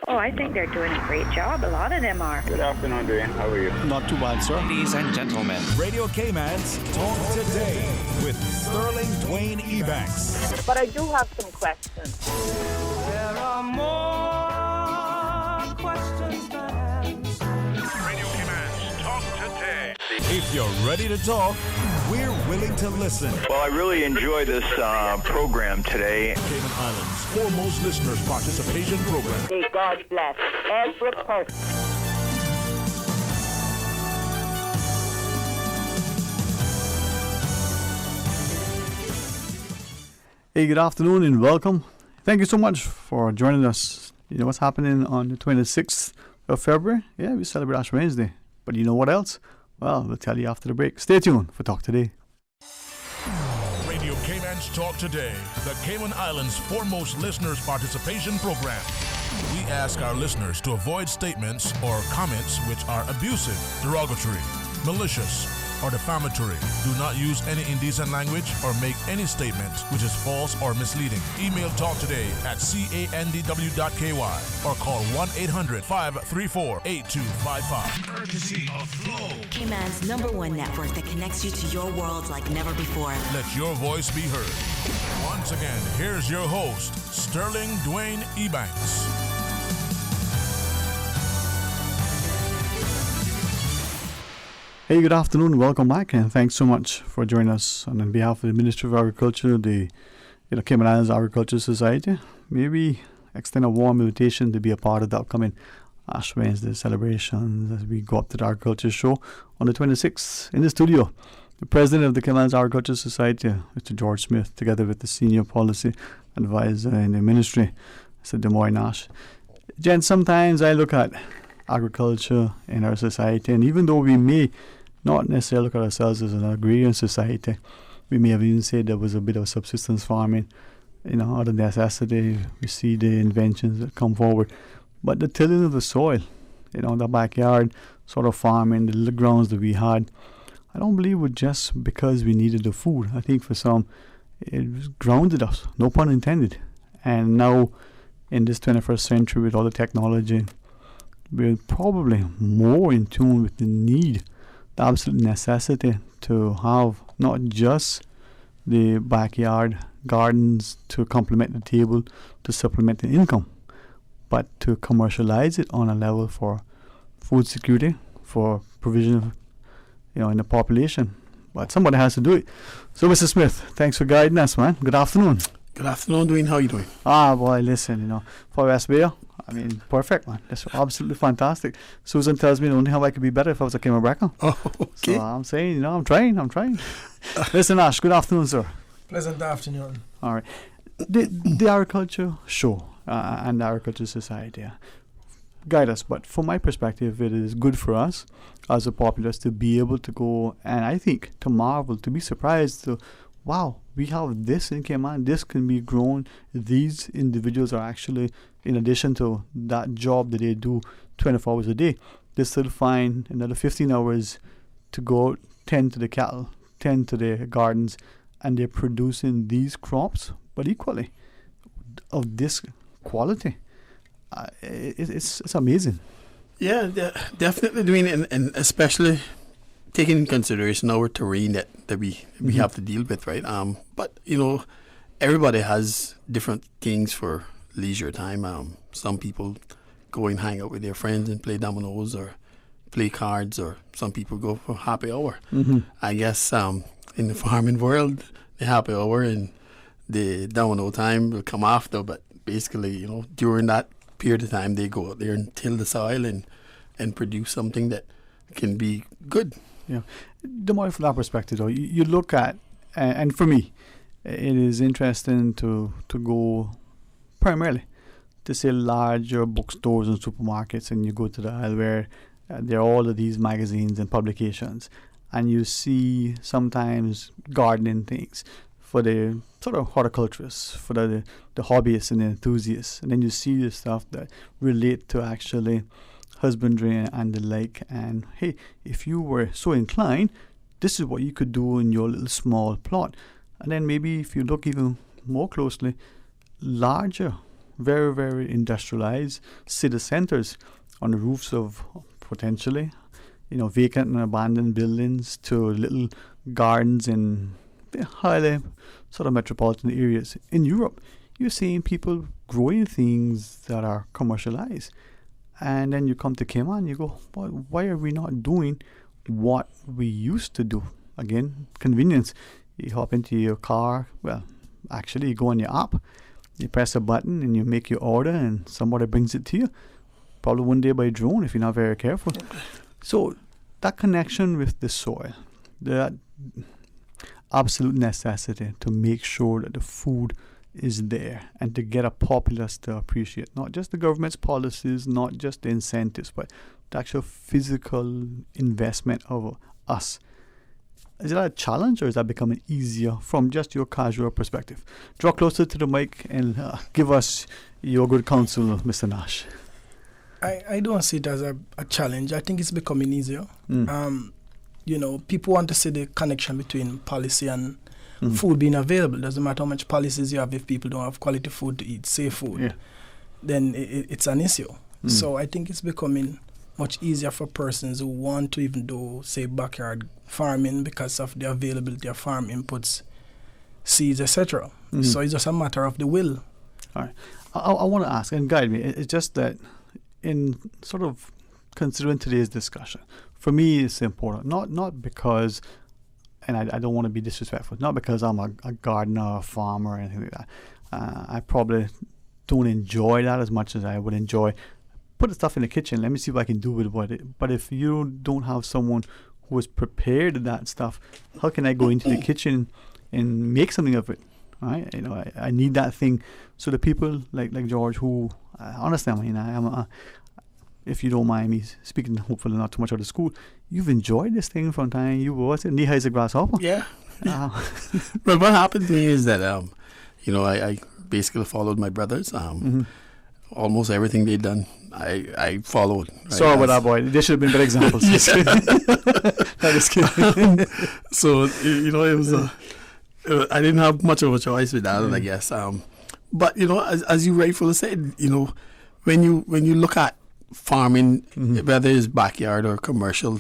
Oh, I think they're doing a great job. A lot of them are. Good afternoon, Dwayne. How are you? Not too bad, sir. Ladies and gentlemen, Radio Cayman's Talk Today with Sterling Dwayne Ebanks. But I do have some questions. There are more questions than answers. Radio Cayman's Talk Today. If you're ready to talk, we're willing to listen. Well, I really enjoy this program today. Cayman Islands' foremost listeners participation program. May God bless every person. Hey, good afternoon and welcome. Thank you so much for joining us. You know what's happening on the 26th of February? Yeah, we celebrate Ash Wednesday. But you know what else? Well, we'll tell you after the break. Stay tuned for Talk Today. Radio Cayman's Talk Today, the Cayman Islands' foremost listeners participation program. We ask our listeners to avoid statements or comments which are abusive, derogatory, malicious, or defamatory. Do not use any indecent language or make any statement which is false or misleading. Email talktoday@candw.ky or call 1-800-534-8255. Courtesy of Flow. Cayman's #1 network that connects you to your world like never before. Let your voice be heard. Once again, here's your host, Sterling Dwayne Ebanks. Hey, good afternoon. Welcome back, and thanks so much for joining us. And on behalf of the Ministry of Agriculture, the Cayman Islands Agriculture Society, maybe extend a warm invitation to be a part of the upcoming Ash Wednesday celebrations as we go up to the Agriculture Show on the 26th. In the studio, the President of the Cayman Islands Agriculture Society, Mr. George Smith, together with the Senior Policy Advisor in the Ministry, Mr. Dwayne Ebanks. Jen, sometimes I look at agriculture in our society, and even though we may not necessarily look at ourselves as an agrarian society, we may have even said there was a bit of subsistence farming, out of necessity. We see the inventions that come forward, but the tilling of the soil, the backyard sort of farming, the little grounds that we had, I don't believe it was just because we needed the food. I think for some, it grounded us, no pun intended. And now, in this 21st century, with all the technology, we're probably more in tune with the need, the absolute necessity to have not just the backyard gardens to complement the table, to supplement the income, but to commercialize it on a level for food security, for provision of, in the population. But somebody has to do it. So, Mr. Smith, thanks for guiding us, man. Good afternoon. Good afternoon, Dwayne. How are you doing? Boy, listen, for West Bay, perfect, man. That's absolutely fantastic. Susan tells me the only how I could be better if I was a Cayman Bracker. Oh, okay. So I'm saying, I'm trying. Listen, Ash, good afternoon, sir. Pleasant afternoon. All right. The Agriculture Show and the Agriculture Society guide us, but from my perspective, it is good for us as a populace to be able to go, and I think to marvel, to be surprised, to wow, we have this in Cayman, this can be grown. These individuals are actually, in addition to that job that they do 24 hours a day, they still find another 15 hours to go out, tend to the cattle, tend to the gardens, and they're producing these crops, but equally of this quality. It's amazing. Yeah, definitely doing, and especially taking into consideration our terrain that we have to deal with, right? But everybody has different things for leisure time. Some people go and hang out with their friends and play dominoes or play cards, or some people go for happy hour. Mm-hmm. I guess in the farming world, the happy hour and the domino time will come after, but basically, during that period of time, they go out there and till the soil and produce something that can be good. Yeah, the more from that perspective, though, you look at, and for me, it is interesting to go primarily to say larger bookstores and supermarkets, and you go to the aisle where there are all of these magazines and publications, and you see sometimes gardening things for the sort of horticulturists, for the hobbyists and the enthusiasts, and then you see the stuff that relate to actually husbandry and the like. And hey, if you were so inclined, this is what you could do in your little small plot. And then maybe if you look even more closely, larger very, very industrialized city centers on the roofs of potentially, vacant and abandoned buildings to little gardens in the highly sort of metropolitan areas. In Europe, you're seeing people growing things that are commercialized. And then you come to Cayman, you go, why are we not doing what we used to do? Again, convenience. You hop into your car. Well, actually, you go on your app. You press a button and you make your order and somebody brings it to you. Probably one day by drone if you're not very careful. So that connection with the soil, that absolute necessity to make sure that the food is there and to get a populace to appreciate not just the government's policies, not just the incentives, but the actual physical investment of us. Is that a challenge, or is that becoming easier from just your casual perspective? Draw closer to the mic and give us your good counsel, Mr. Nash. I don't see it as a challenge. I think it's becoming easier. People want to see the connection between policy and food being available. Doesn't matter how much policies you have, if people don't have quality food to eat, safe food, then it's an issue. So I think it's becoming much easier for persons who want to even do, say, backyard farming because of the availability of farm inputs, seeds, etc. So it's just a matter of the will. All right. I want to ask, and guide me, it's just that in sort of considering today's discussion, for me it's important, not because, and I don't want to be disrespectful, not because I'm a gardener or a farmer or anything like that. I probably don't enjoy that as much as I would enjoy put the stuff in the kitchen, let me see what I can do with it. But if you don't have someone who has prepared that stuff, how can I go into the kitchen and make something of it? Right? I need that thing. So the people like George, who understand, if you don't mind me speaking, hopefully not too much out of school, you've enjoyed this thing from time you was knee high as a grasshopper. Yeah. But what happened to me is that I basically followed my brothers. Almost everything they'd done, I followed. Right? Sorry about that, boy. There should have been better examples. I just kidding. So it was I didn't have much of a choice with that, I guess. But as you rightfully said, when you look at farming, whether it's backyard or commercial,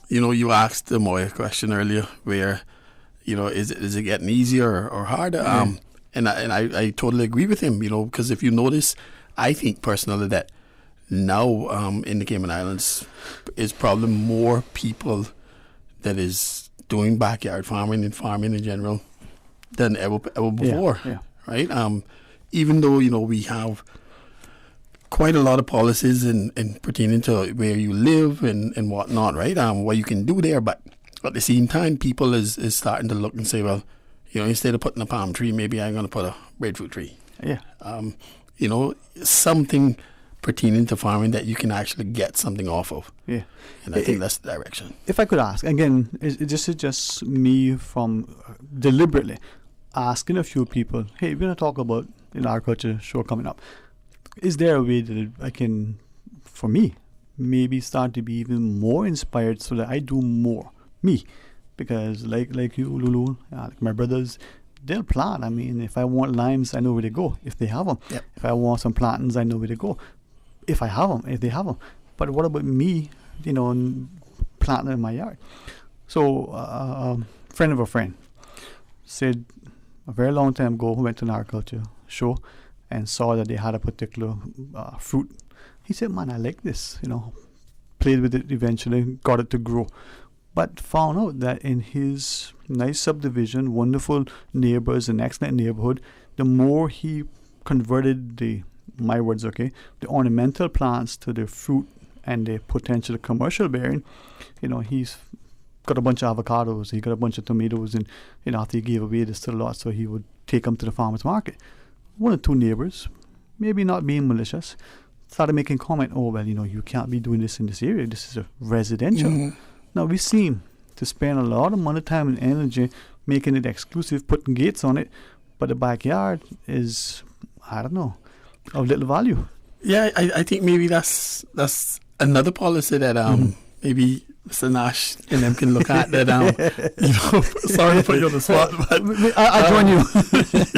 you asked the Moya question earlier, where is it getting easier or harder? And I totally agree with him, because if you notice, I think personally that now in the Cayman Islands is probably more people that is doing backyard farming and farming in general than ever before, right? Even though we have quite a lot of policies in pertaining to where you live and whatnot, right? What you can do there, but at the same time, people is starting to look and say, well, instead of putting a palm tree, maybe I'm going to put a breadfruit tree. Yeah. Something pertaining to farming that you can actually get something off of. Yeah. And I think that's the direction. If I could ask, again, this is just me from deliberately asking a few people, hey, we're going to talk about an agriculture show coming up. Is there a way that I can, for me, maybe start to be even more inspired so that I do more? Me. Because like you, Lulu, like my brothers, they'll plant. I mean, if I want limes, I know where to go, if they have them. Yep. If I want some plantains, I know where to go, if I have them, if they have them. But what about me, planting in my yard? So a friend of a friend said a very long time ago, who went to an agriculture show and saw that they had a particular fruit. He said, man, I like this, played with it eventually, got it to grow. But found out that in his nice subdivision, wonderful neighbors, an excellent neighborhood, the more he converted the ornamental plants to the fruit and the potential commercial bearing, he's got a bunch of avocados, he got a bunch of tomatoes, and after he gave away the still a lot, so he would take them to the farmer's market. One or two neighbors, maybe not being malicious, started making comment, oh, well, you can't be doing this in this area, this is a residential. Mm-hmm. Now, we seem to spend a lot of money, time, and energy making it exclusive, putting gates on it, but the backyard is, I don't know, of little value. Yeah, I think maybe that's another policy that maybe Mr. Nash and them can look at that. Sorry to put you on the spot, but I'll join you.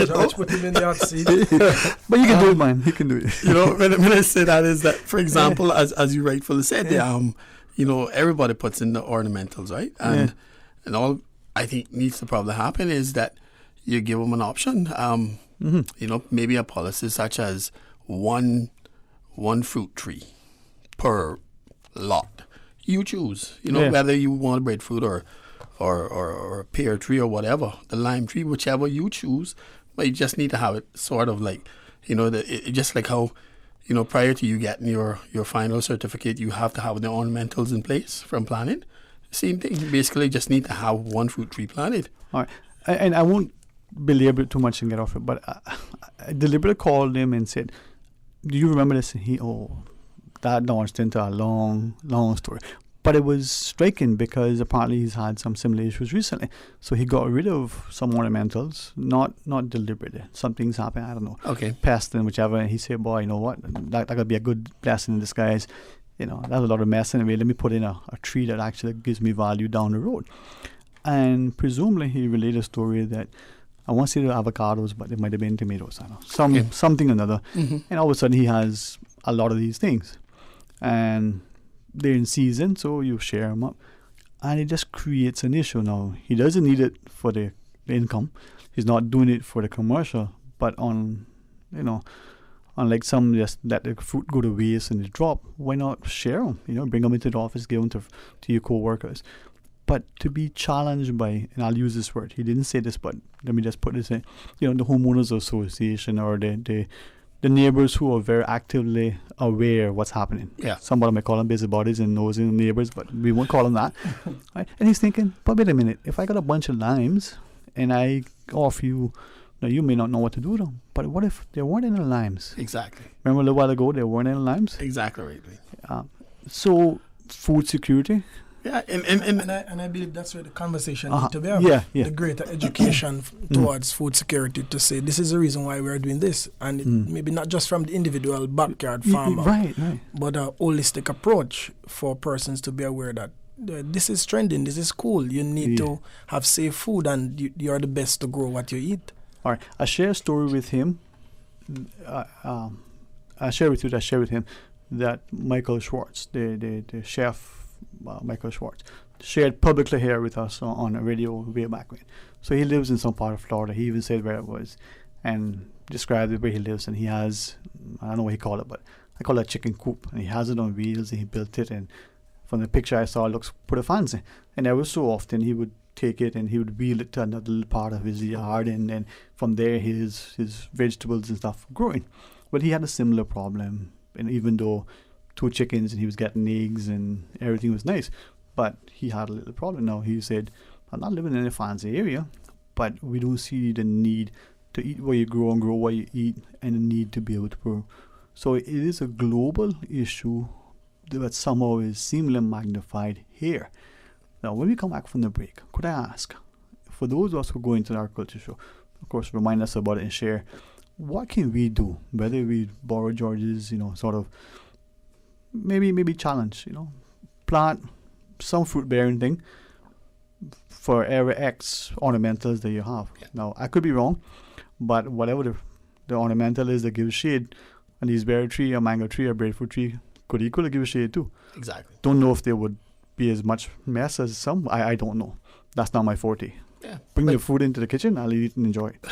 George put him in the hot seat. But you can do it, man. You can do it. When I say that is that, for example, as you rightfully said, everybody puts in the ornamentals, right? And all I think needs to probably happen is that you give them an option. Maybe a policy such as one fruit tree per lot. You choose, whether you want breadfruit or a pear tree or whatever, the lime tree, whichever you choose. But you just need to have it sort of like, just like how, prior to you getting your final certificate, you have to have the ornamentals in place from planting. Same thing. You basically just need to have one fruit tree planted. All right. And I won't belabor it too much and get off it, but I deliberately called him and said, do you remember this? And that launched into a long, long story. But it was striking because apparently he's had some similar issues recently. So he got rid of some ornamentals, not deliberately. Something's happened, I don't know. Okay. Pest and whichever. And he said, boy, you know what? That could be a good blessing in disguise. That's a lot of mess anyway. Let me put in a tree that actually gives me value down the road. And presumably he related a story that I won't say the avocados, but it might have been tomatoes. I don't know. Something or another. Mm-hmm. And all of a sudden he has a lot of these things. And they're in season, so you share them up. And it just creates an issue now. He doesn't need it for the income. He's not doing it for the commercial. But unlike some just let the fruit go to waste and they drop, why not share them? Bring them into the office, give them to your co-workers. But to be challenged by, and I'll use this word, he didn't say this, but let me just put this in, the homeowners association or the neighbors who are very actively aware of what's happening. Yeah. Somebody may call them busybodies and nosy neighbors, but we won't call them that. Right? And he's thinking, but wait a minute, if I got a bunch of limes and I offer you, now you may not know what to do with them, but what if there weren't any limes? Exactly. Remember a little while ago there weren't any limes? Exactly right. So food security. Yeah, and I believe that's where the conversation needs to be having. Yeah. The greater education towards food security to say this is the reason why we're doing this, and it maybe not just from the individual backyard farmer, right, but a holistic approach for persons to be aware that this is trending, this is cool. You need to have safe food, and you're the best to grow what you eat. All right, I share a story with him. I share with him that Michael Schwartz, the chef. Michael Schwartz shared publicly here with us on a radio way back when. So he lives in some part of Florida. He even said where it was and described where he lives. And he has, I don't know what he called it, but I call it a chicken coop. And he has it on wheels and he built it. And from the picture I saw, it looks pretty fancy. And every so often he would take it and he would wheel it to another little part of his yard. And then from there his vegetables and stuff were growing. But he had a similar problem. And even though 2 chickens and he was getting eggs and everything was nice, but he had a little problem. Now he said, I'm not living in a fancy area, but we don't see the need to eat what you grow and grow what you eat, and the need to be able to grow. So it is a global issue that somehow is seemingly magnified here. Now when we come back from the break, could I ask, for those of us who go into the agriculture show, of course remind us about it and share, what can we do, whether we borrow George's, sort of maybe challenge, plant some fruit bearing thing for every X ornamentals that you have. Yeah. Now I could be wrong, but whatever the ornamental is that gives shade, a gooseberry tree, a mango tree, a breadfruit tree could equally give shade too. Exactly. Don't know if there would be as much mess as some. I don't know. That's not my forte. Yeah. Bring the food into the kitchen, I'll eat it and enjoy it.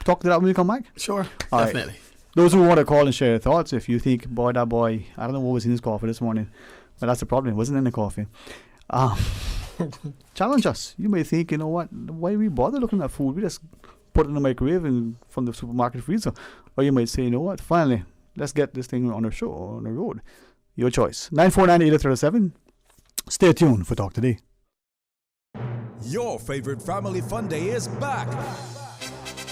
Talk to that when you come back? Sure. All definitely. Right. Those who want to call and share their thoughts, if you think, boy, that boy, I don't know what was in his coffee this morning. But that's the problem. It wasn't in the coffee. Challenge us. You may think, what, why we bother looking at food? We just put it in the microwave and from the supermarket freezer. Or you might say, what, finally, let's get this thing on the show, on the road. Your choice. 949-8037. Stay tuned for Talk Today. Your favorite family fun day is back.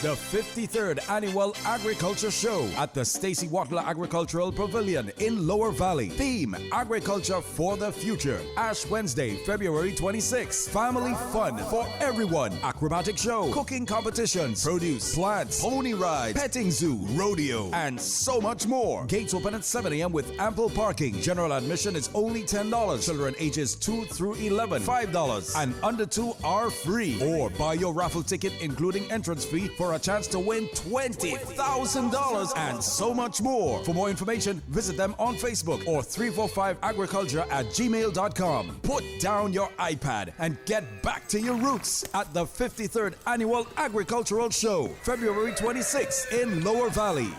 the 53rd Annual Agriculture Show at the Stacey Watler Agricultural Pavilion in Lower Valley. Theme, Agriculture for the Future. Ash Wednesday, February 26th. Family fun for everyone. Acrobatic show, cooking competitions, produce, plants, pony rides, petting zoo, rodeo, and so much more. Gates open at 7 a.m. with ample parking. General admission is only $10. Children ages 2 through 11, $5. And under 2 are free. Or buy your raffle ticket including entrance fee for a chance to win $20,000 and so much more. For more information, visit them on Facebook or 345agriculture@gmail.com. Put down your iPad and get back to your roots at the 53rd Annual Agricultural Show, February 26th in Lower Valley.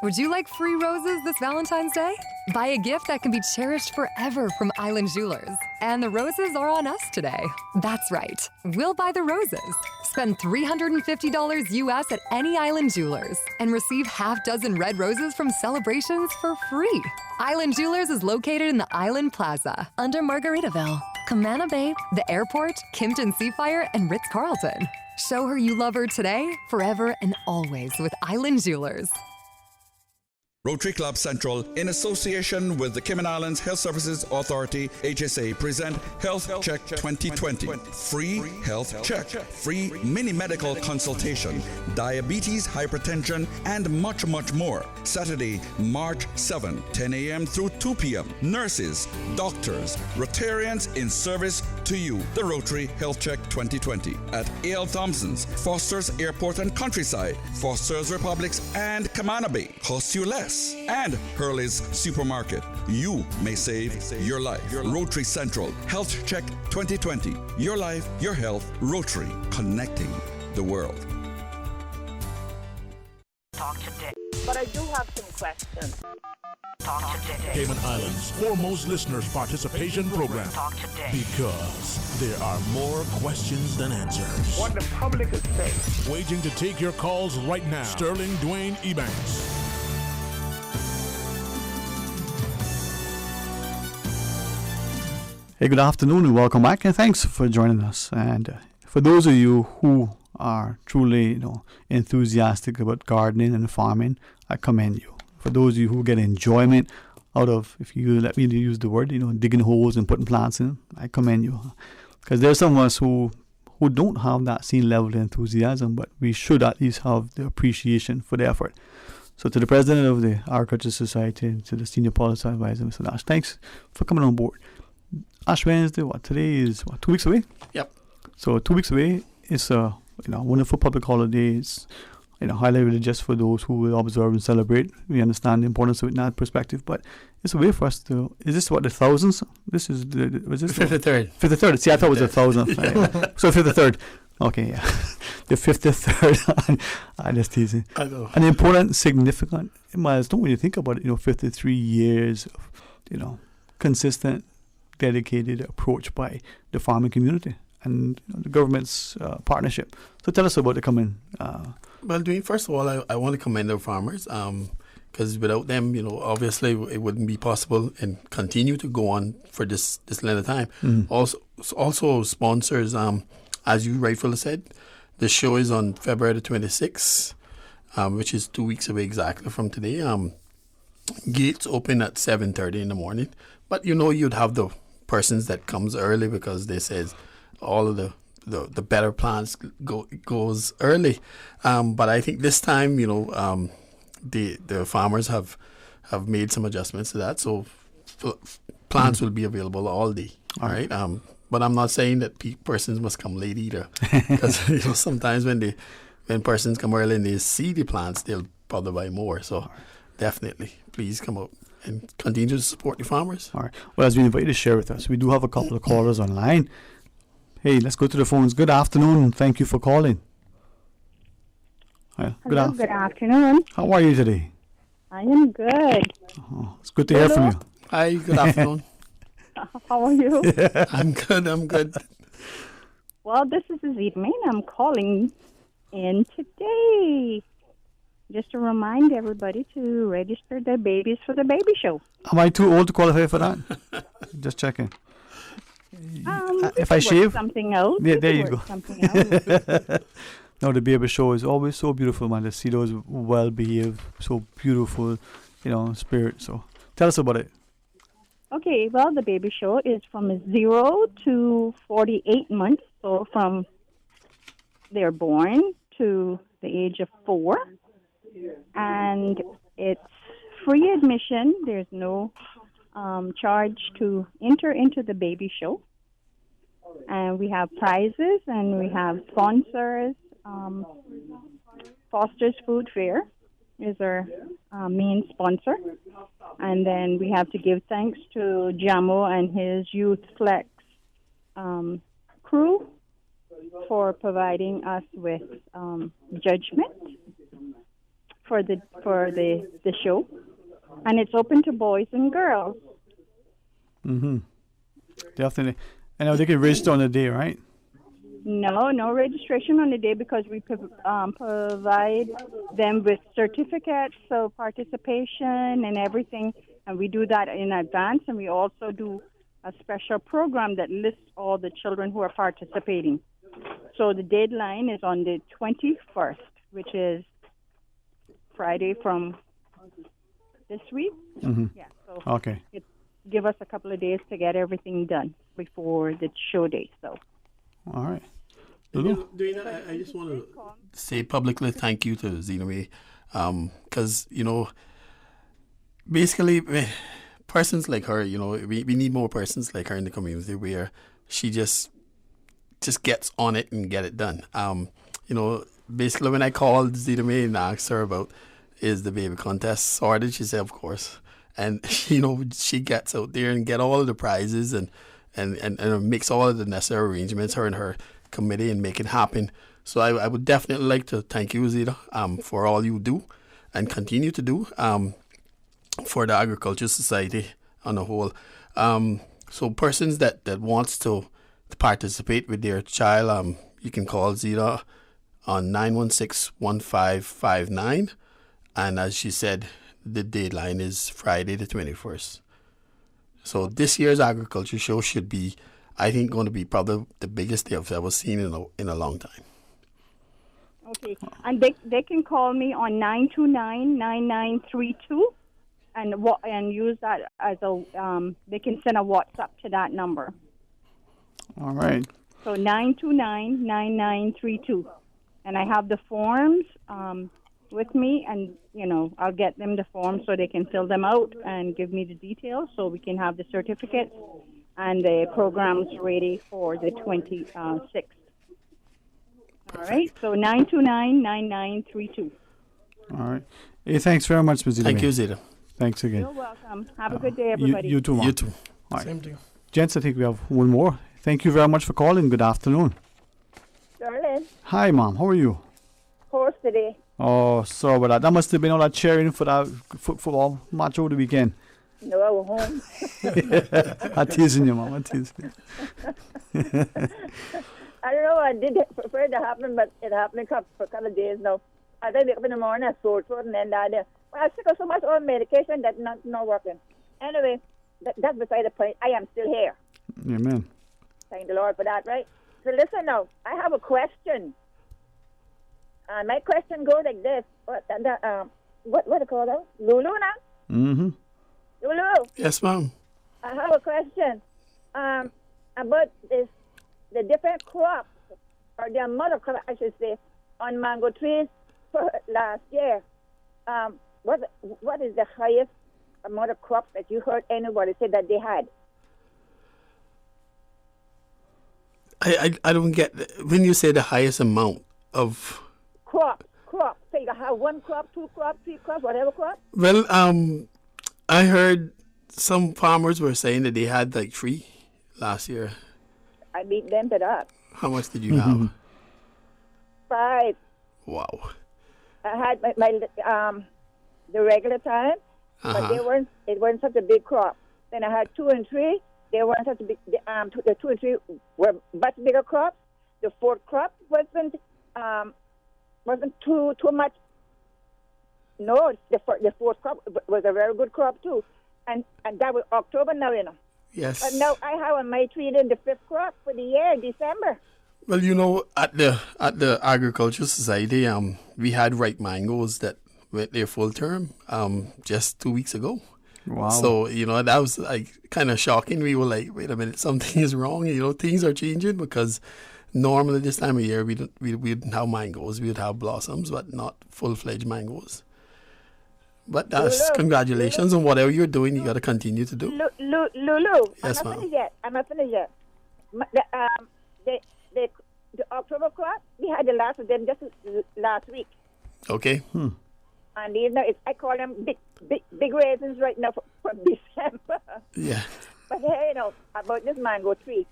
Would you like free roses this Valentine's Day? Buy a gift that can be cherished forever from Island Jewelers. And the roses are on us today. That's right. We'll buy the roses. Spend $350 US at any Island Jewelers and receive half dozen red roses from Celebrations for free. Island Jewelers is located in the Island Plaza under Margaritaville, Camana Bay, the airport, Kimpton Seafire, and Ritz-Carlton. Show her you love her today, forever, and always with Island Jewelers. Rotary Club Central, in association with the Cayman Islands Health Services Authority, HSA, present Health Check 2020. Free health check, free mini medical consultation, diabetes, hypertension, and much, much more. Saturday, March 7, 10 a.m. through 2 p.m. Nurses, doctors, Rotarians in service to you. The Rotary Health Check 2020 at A.L. Thompson's, Foster's Airport and Countryside, Foster's Republics, and Camana Bay. Costs you less. And Hurley's Supermarket. You may save your life. Rotary Central Health Check 2020. Your life, your health. Rotary, connecting the world. Talk today. But I do have some questions. Talk today. Cayman Islands' foremost listeners participation program. Talk today. Because there are more questions than answers. What the public is saying. Waiting to take your calls right now. Sterling Dwayne Ebanks. Hey, good afternoon and welcome back, and thanks for joining us. And for those of you who are truly, enthusiastic about gardening and farming, I commend you. For those of you who get enjoyment out of, if you let me use the word, digging holes and putting plants in them, I commend you. Because there's some of us who don't have that same level of enthusiasm, but we should at least have the appreciation for the effort. So to the president of the Agriculture Society and to the senior policy advisor, Mr. Nash, thanks for coming on board. Ash Wednesday, today is 2 weeks away? Yep. So 2 weeks away is a wonderful public holiday. It's highlighted just for those who will observe and celebrate. We understand the importance of it in that perspective, but it's a way for us to. Is this the thousands? This is was this 53rd. 53rd. See, I thought it was 1,000. So 53rd. Okay, yeah, the 53rd. I'm just teasing. I know. An important, significant milestone when you think about it. 53 years of consistent, dedicated approach by the farming community and the government's partnership. So tell us about the coming. Well, Dwayne, first of all, I want to commend our farmers because without them, obviously it wouldn't be possible and continue to go on for this length of time. Mm-hmm. Also sponsors, as you rightfully said, the show is on February the 26th, which is 2 weeks away exactly from today. Gates open at 7:30 in the morning, but you'd have the persons that comes early because they says all of the better plants goes early. But I think this time, the farmers have made some adjustments to that, so plants will be available all day. All right. But I'm not saying that persons must come late either, because sometimes when persons come early and they see the plants, they'll probably buy more. So definitely, please come out and continue to support the farmers. All right. Well, as we invite you to share with us, we do have a couple of callers online. Hey, let's go to the phones. Good afternoon. Thank you for calling. Hi. Hello, good afternoon. How are you today? I am good. It's good to hear from you. Hi, good afternoon. How are you? I'm good. Well, this is the evening. I'm calling in today just to remind everybody to register their babies for the baby show. Am I too old to qualify for that? Just checking. if I shave, something else. there you go. Something else. No, the baby show is always so beautiful, man. To see those well-behaved, so beautiful, spirit. So tell us about it. Okay, well, the baby show is from 0 to 48 months. So from they're born to the age of 4. And it's free admission. There's no charge to enter into the baby show. And we have prizes and we have sponsors. Foster's Food Fair is our main sponsor. And then we have to give thanks to Jamo and his Youth Flex crew for providing us with judgment for the show. And it's open to boys and girls. Mm-hmm. Definitely. I know they can register on the day, right? No registration on the day because we provide them with certificates of participation and everything, and we do that in advance, and we also do a special program that lists all the children who are participating. So the deadline is on the 21st, which is Friday from this week. Mm-hmm. Yeah. So okay. Give us a couple of days to get everything done before the show date. So. All right. Dwayne, I just want to say publicly thank you to Zena May, because basically persons like her, we need more persons like her in the community where she just gets on it and get it done. Basically when I called Zena May and asked her about is the baby contest sorted, she said of course, and she gets out there and get all of the prizes and makes all of the necessary arrangements, her and her committee, and make it happen. So I would definitely like to thank you, Zita, for all you do and continue to do for the Agriculture Society on the whole. So persons that wants to participate with their child, you can call Zita on 916-1559. And as she said, the deadline is Friday the 21st. So this year's agriculture show should be, I think, going to be probably the biggest I've ever seen in a long time. Okay, and they can call me on 929-9932 and use that as a they can send a WhatsApp to that number. All right. So 929-9932, and I have the forms with me, and I'll get them the forms so they can fill them out and give me the details so we can have the certificates and the programs ready for the 26th. All right, so 929-9932. All right. Hey, thanks very much, Ms. Zita. Thank you, Zita. Thanks again. You're welcome. Have a good day, everybody. You too, Mom. You too. All right. Same to you. Gents, I think we have one more. Thank you very much for calling. Good afternoon. Darling, Hi, Mom. How are you? horse today. Oh, sorry about that. That must have been all that cheering for that football match over the weekend. No, I was home. I'm teasing you, Mom. I'm teasing you. I don't know. I did prefer it to happen, but it happened for a couple of days now. I wake up in the morning, I sore throat, and then I took so much old medication that's not working. Anyway, that's beside the point. I am still here. Amen. Thank the Lord for that, right? So listen now. I have a question. My question goes like this. What do you call that? Lulu now? Mm-hmm. Lulu. Yes, Mom. I have a question about the different crops, or the amount of crops, I should say, on mango trees for last year. What is the highest amount of crops that you heard anybody say that they had? I don't get when you say the highest amount of Crop. So you have one crop, two crops, three crops, whatever crop? Well, I heard some farmers were saying that they had like 3 last year. I beat them to that. How much did you have? 5. Wow. I had my the regular time, but it wasn't such a big crop. Then I had 2 and 3. They weren't such a big. The 2 and 3 were much bigger crops. The 4th crop wasn't too much. No, the 4th crop was a very good crop too, and that was October now, Yes. But now I have on my tree the fifth crop for the year, December. Well, at the Agricultural Society, we had ripe mangoes that went their full term just 2 weeks ago. Wow. So, that was like kind of shocking. We were like, wait a minute, something is wrong. Things are changing because normally this time of year we didn't have mangoes. We would have blossoms, but not full-fledged mangoes. But that's congratulations on whatever you're doing. You got to continue to do. Lulu, Yes, I'm not ma'am. finished yet. The October crop, we had the last of them just last week. Okay. And these now, I call them big raisins right now for December. Yeah. But hey, about this mango tree.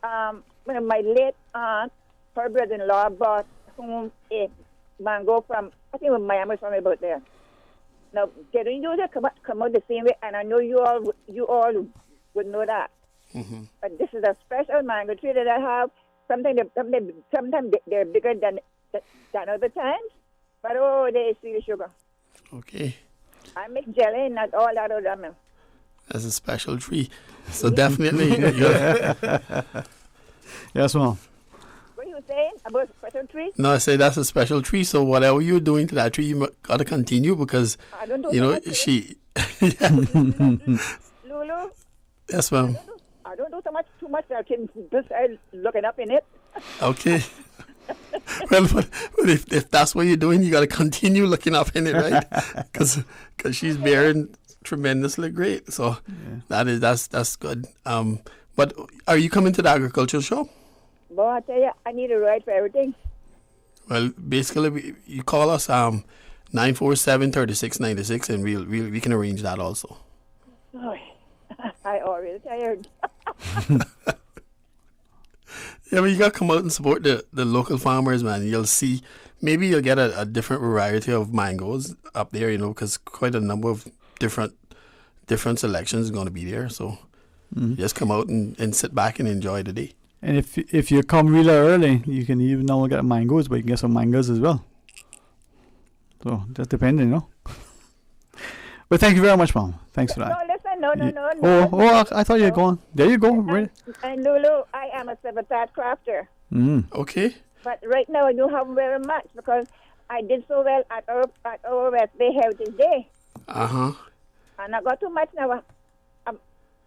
When my late aunt, her brother-in-law bought home a mango from, I think it was Miami, from about there. Now, they don't usually come out the same way, and I know you all would know that. Mm-hmm. But this is a special mango tree that I have. Sometimes they're bigger than other times. But they sweet as sugar. Okay. I make jelly and not all that of them. That's a special tree. So definitely. Yes, ma'am. What are you saying about special tree? No, I say that's a special tree. So whatever you're doing to that tree, you got to continue because, I don't do she. Lulu? Yes, ma'am. I don't do too much. I can just looking up in it. Okay. Well, but if that's what you're doing, you got to continue looking up in it, right? Because she's bearing tremendously great. So that's good. But are you coming to the agricultural show? Boy, I tell you, I need a ride for everything. Well, basically, you call us 947-3696, and we can arrange that also. Oh, I already tired. Yeah, but you got to come out and support the local farmers, man. You'll see, maybe you'll get a different variety of mangoes up there, because quite a number of different selections are going to be there. So just come out and sit back and enjoy the day. And if you come really early, you can even not only get mangoes, but you can get some mangoes as well. So just depending, But thank you very much, Mom. Thanks for that. No, listen, no. I thought you were going. There you go. Right. And Lulu, I am a sabotage crafter. Okay. But right now I don't have very much because I did so well at our West Bay Heritage Day. Uh-huh. And I got too much now.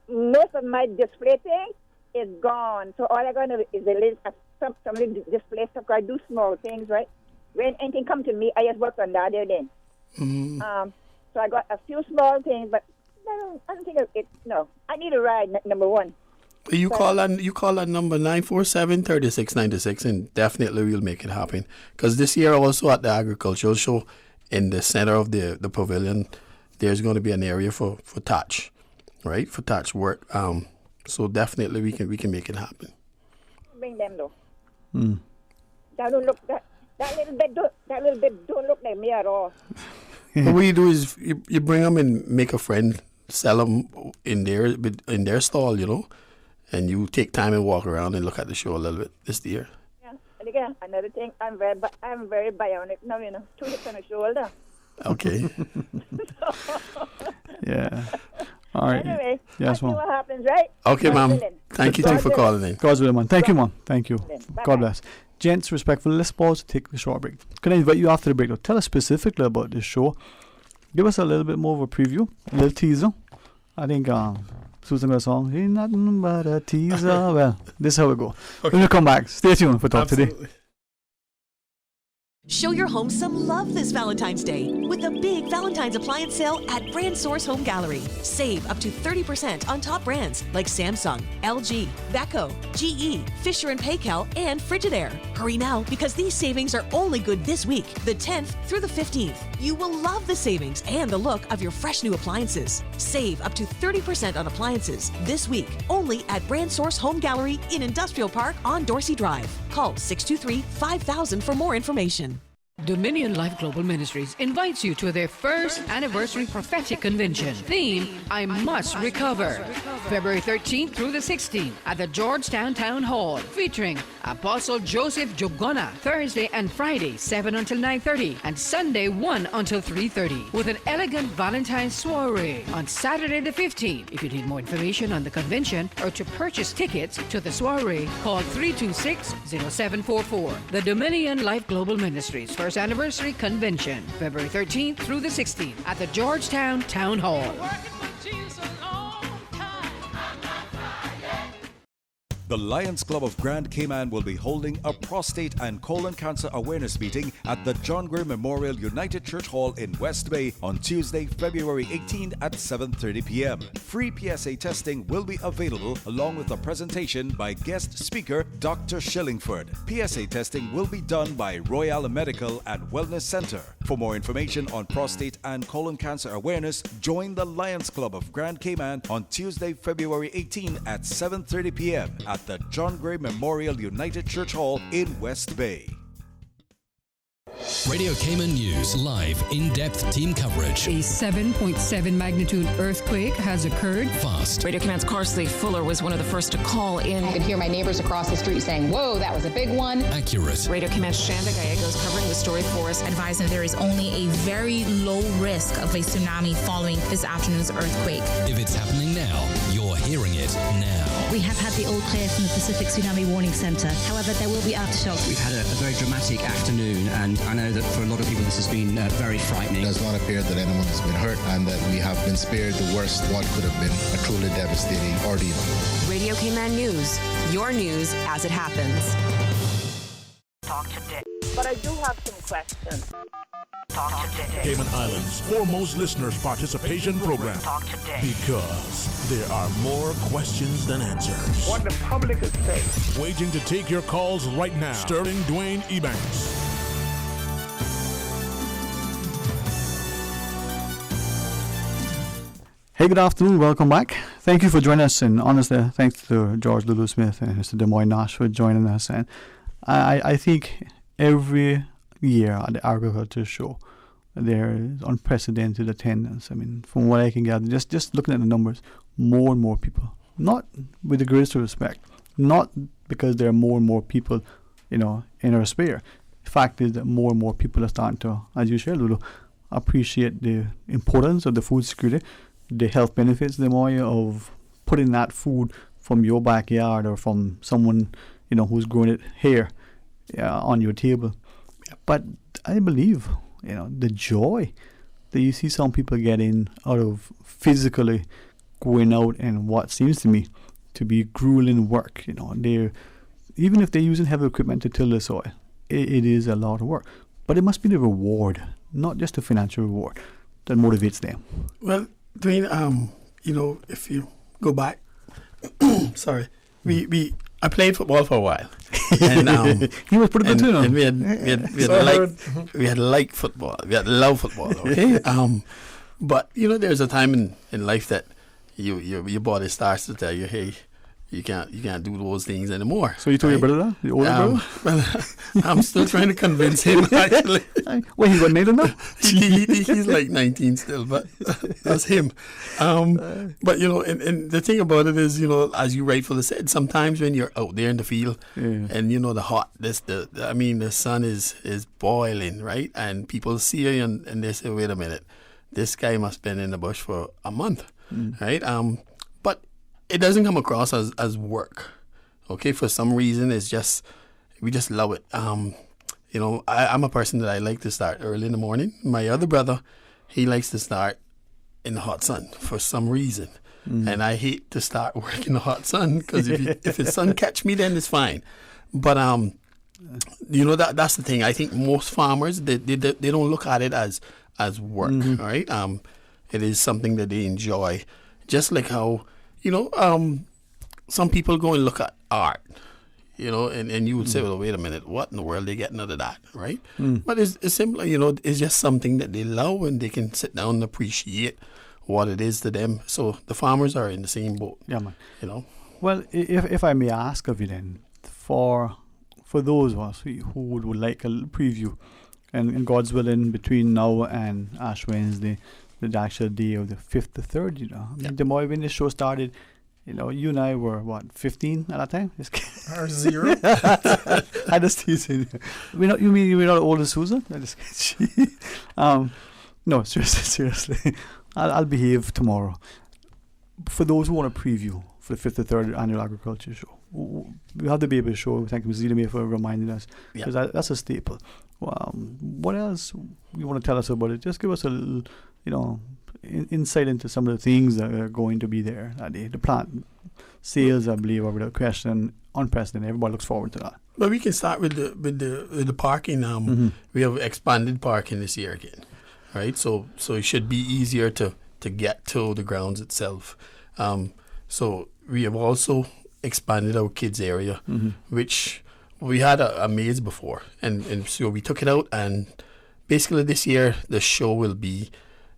Most of my display thing is gone. So all I got to do is some display stuff. I do small things, right? When anything come to me, I just work on that there then. So I got a few small things, but I don't think it. No, I need a ride. Number one. You call that number 947-3696, and definitely we'll make it happen. Because this year also at the agricultural show, in the center of the pavilion, there's going to be an area for thatch, right? For thatch work. So definitely we can make it happen. Bring them though. That don't look that little bit don't look like me at all. What you do is you bring them and make a friend sell them in their stall, and you take time and walk around and look at the show a little bit this year. Yeah, and again, another thing, I'm very bionic now, 2 hips on the shoulder. Okay. Yeah. All right. Anyway, yes, I'll see Mom. what happens, right? Okay, Ma'am. Thank you for calling in. God's will, man. Thank you, Mom. Thank you. Bye-bye. God bless. Gents, respectfully, let's pause to take a short break. Can I invite you after the break, though? Tell us specifically about this show. Give us a little bit more of a preview, a little teaser. I think Susan got a song, ain't nothing but a teaser. Well, this is how we go. Okay. We'll come back. Stay tuned for Talk Today. Show your home some love this Valentine's Day with a big Valentine's appliance sale at Brand Source Home Gallery. Save up to 30% on top brands like Samsung, LG, Beko, GE, Fisher & Paykel, and Frigidaire. Hurry now because these savings are only good this week, the 10th through the 15th. You will love the savings and the look of your fresh new appliances. Save up to 30% on appliances this week only at Brand Source Home Gallery in Industrial Park on Dorsey Drive. Call 623-5000 for more information. Dominion Life Global Ministries invites you to their first anniversary prophetic convention. Theme, I Must Recover. February 13th through the 16th at the Georgetown Town Hall, featuring Apostle Joseph Jogona, Thursday and Friday, 7 until 9:30, and Sunday, 1 until 3:30, with an elegant Valentine's soiree on Saturday the 15th. If you need more information on the convention or to purchase tickets to the soiree, call 326-0744. The Dominion Life Global Ministries First Anniversary Convention, February 13th through the 16th at the Georgetown Town Hall. The Lions Club of Grand Cayman will be holding a prostate and colon cancer awareness meeting at the John Gray Memorial United Church Hall in West Bay on Tuesday, February 18th at 7:30 p.m. Free PSA testing will be available along with a presentation by guest speaker Dr. Shillingford. PSA testing will be done by Royal Medical and Wellness Center. For more information on prostate and colon cancer awareness, join the Lions Club of Grand Cayman on Tuesday, February 18th at 7:30 p.m. at the John Gray Memorial United Church Hall in West Bay. Radio Cayman News live in-depth team coverage. A 7.7 magnitude earthquake has occurred. Fast. Radio Cayman's Carsley Fuller was one of the first to call in. I could hear my neighbors across the street saying, "Whoa, that was a big one." Accurate. Radio Cayman's Shanda Gallego is covering the story for us, advising there is only a very low risk of a tsunami following this afternoon's earthquake. If it's happening now, you're hearing it now. We have had the all clear from the Pacific Tsunami Warning Center. However, there will be aftershocks. We've had a very dramatic afternoon, and I know that for a lot of people this has been very frightening. It does not appear that anyone has been hurt and that we have been spared the worst what could have been a truly devastating ordeal. Radio Cayman News, your news as it happens. Talk today. But I do have some questions. Talk today. Cayman Islands' foremost listeners participation program. Talk today. Because there are more questions than answers. What the public is saying. Waiting to take your calls right now. Sterling Dwayne Ebanks. Hey, good afternoon. Welcome back. Thank you for joining us. And honestly, thanks to George Lulu Smith and Mr. Des Moines Nash for joining us. And I think every year at the Agriculture Show, there is unprecedented attendance. I mean, from what I can gather, just looking at the numbers, more and more people. Not with the greatest respect. Not because there are more and more people, in our sphere. The fact is that more and more people are starting to, as you shared, Lulu, appreciate the importance of the food security, the health benefits, the more of putting that food from your backyard or from someone, who's growing it here on your table. But I believe, the joy that you see some people getting out of physically going out and what seems to me to be grueling work. They're, even if they're using heavy equipment to till the soil, it is a lot of work. But it must be the reward, not just the financial reward, that motivates them. Well, Dwayne, if you go back, sorry, I played football for a while, and he was pretty good too. And we had like football, we had love football, okay. But there's a time in life that your body starts to tell you, hey, you can't do those things anymore. So you told your brother that? Your older brother? Well, I'm still trying to convince him, actually. Well, he's got Nathan now? He's like 19 still, but that's him. But, and the thing about it is, as you rightfully said, sometimes when you're out there in the field and, the sun is boiling, right? And people see you and they say, wait a minute, this guy must have been in the bush for a month, right? But it doesn't come across as work, okay? For some reason, we just love it. I'm a person that I like to start early in the morning. My other brother, he likes to start in the hot sun for some reason. And I hate to start work in the hot sun because if the sun catch me, then it's fine. But, that's the thing. I think most farmers, they don't look at it as work, right? It is something that they enjoy. Just like how, some people go and look at art, and you would say, well, wait a minute, what in the world are they getting out of that, right? But it's simply, it's just something that they love and they can sit down and appreciate what it is to them. So the farmers are in the same boat. Yeah, man. Well, if I may ask of you then, for those of us who would like a little preview and God's willing, between now and Ash Wednesday, the actual day of the 5th to 3rd, you know. I mean, the more when the show started, you know, you and I were, 15 at that time? Or 0. I just teasing you. You mean you're not old as Susan? I just no, seriously. I'll behave tomorrow. For those who want a preview for the 5th to 3rd annual agriculture show, we have the baby show. Thank you, Zita May, for reminding us, because that's a staple. What else you want to tell us about it? Just give us a little, you know, insight into some of the things that are going to be there that day. The plant sales, I believe, are without question unprecedented. Everybody looks forward to that. Well, we can start with the parking. We have expanded parking this year again, right? So it should be easier to get to the grounds itself. So we have also expanded our kids area, which we had a maze before, and so we took it out, and basically this year the show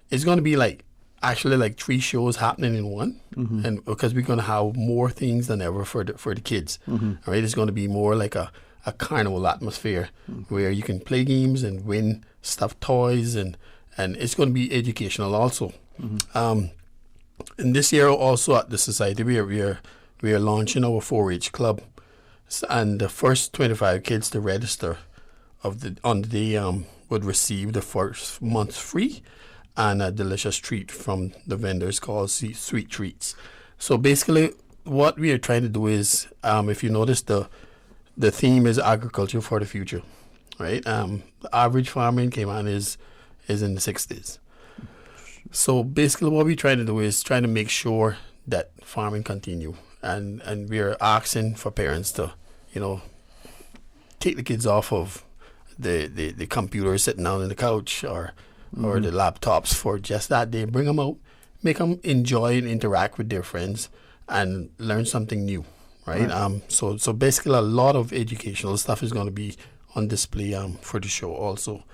it's going to be like 3 shows happening in one, and because we're going to have more things than ever for the kids. All right, it's going to be more like a carnival atmosphere where you can play games and win stuffed toys, and it's going to be educational also. And this year also at the society we are launching our 4-H club, and the first 25 kids to register on the day would receive the first month free, and a delicious treat from the vendors called Sweet Treats. So basically what we are trying to do is, if you notice, the theme is agriculture for the future, right? The average farmer in Cayman is in the 60s. So basically what we're trying to do is trying to make sure that farming continue, and we're asking for parents to, you know, take the kids off of the computer sitting down on the couch or the laptops for just that day. Bring them out, make them enjoy and interact with their friends and learn something new, right? So basically a lot of educational stuff is going to be on display for the show also.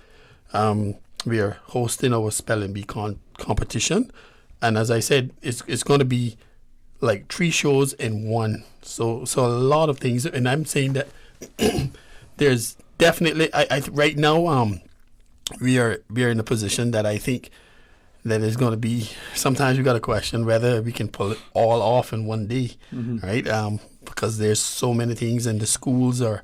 We are hosting our spelling bee competition, and as I said, it's going to be like 3 shows in one. So a lot of things, and I'm saying that there's definitely right now we are in a position that I think that is going to be, sometimes we got to question whether we can pull it all off in one day, right? Because there's so many things, and the schools are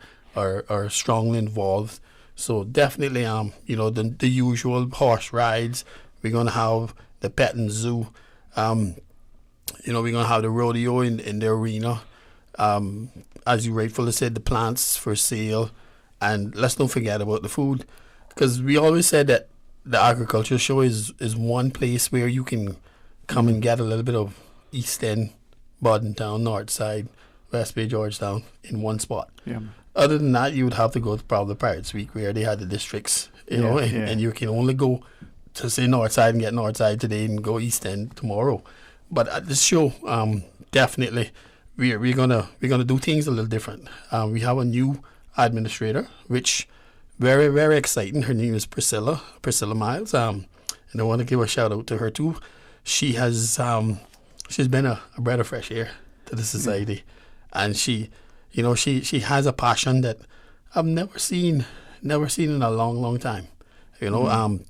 strongly involved. So definitely, you know, the usual horse rides. We're going to have the pet and zoo. You know, we're going to have the rodeo in the arena. As you rightfully said, the plants for sale. And let's don't forget about the food, because we always said that the agriculture show is one place where you can come and get a little bit of East End, Bordentown, North Side, West Bay, Georgetown in one spot. Yeah. Other than that, you would have to go to probably Pirates Week, where they had the districts, you know, and you can only go to say North Side and get North Side today and go East End tomorrow. But at this show, definitely we're gonna do things a little different. We have a new administrator, which very, very exciting. Her name is Priscilla Miles. And I want to give a shout out to her too. She has she's been a breath of fresh air to the society, and she has a passion that I've never seen in a long time. You know,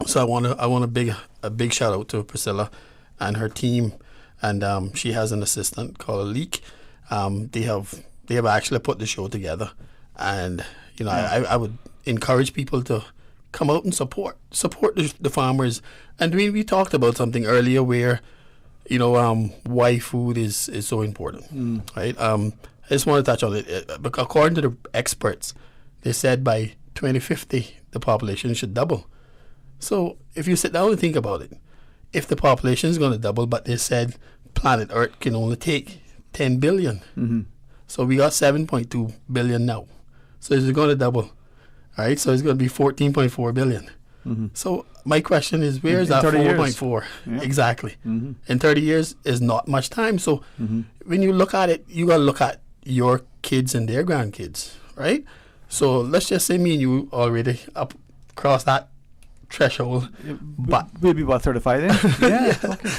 so I want a big shout out to Priscilla and her team, and she has an assistant called Leek. They have actually put the show together, and you know, I would encourage people to come out and support the farmers. And we talked about something earlier where, you know, why food is so important, right? I just want to touch on it. According to the experts, they said by 2050 the population should double. So if you sit down and think about it, if the population is going to double, but they said planet Earth can only take 10 billion, so we got 7.2 billion now. So it's going to double, right? So it's going to be 14.4 billion. So my question is, where is that 4.4? Yeah. Exactly. In 30 years is not much time. So when you look at it, you got to look at your kids and their grandkids, right? So let's just say me and you already up across that threshold. But we'll be about 35 then. Yeah.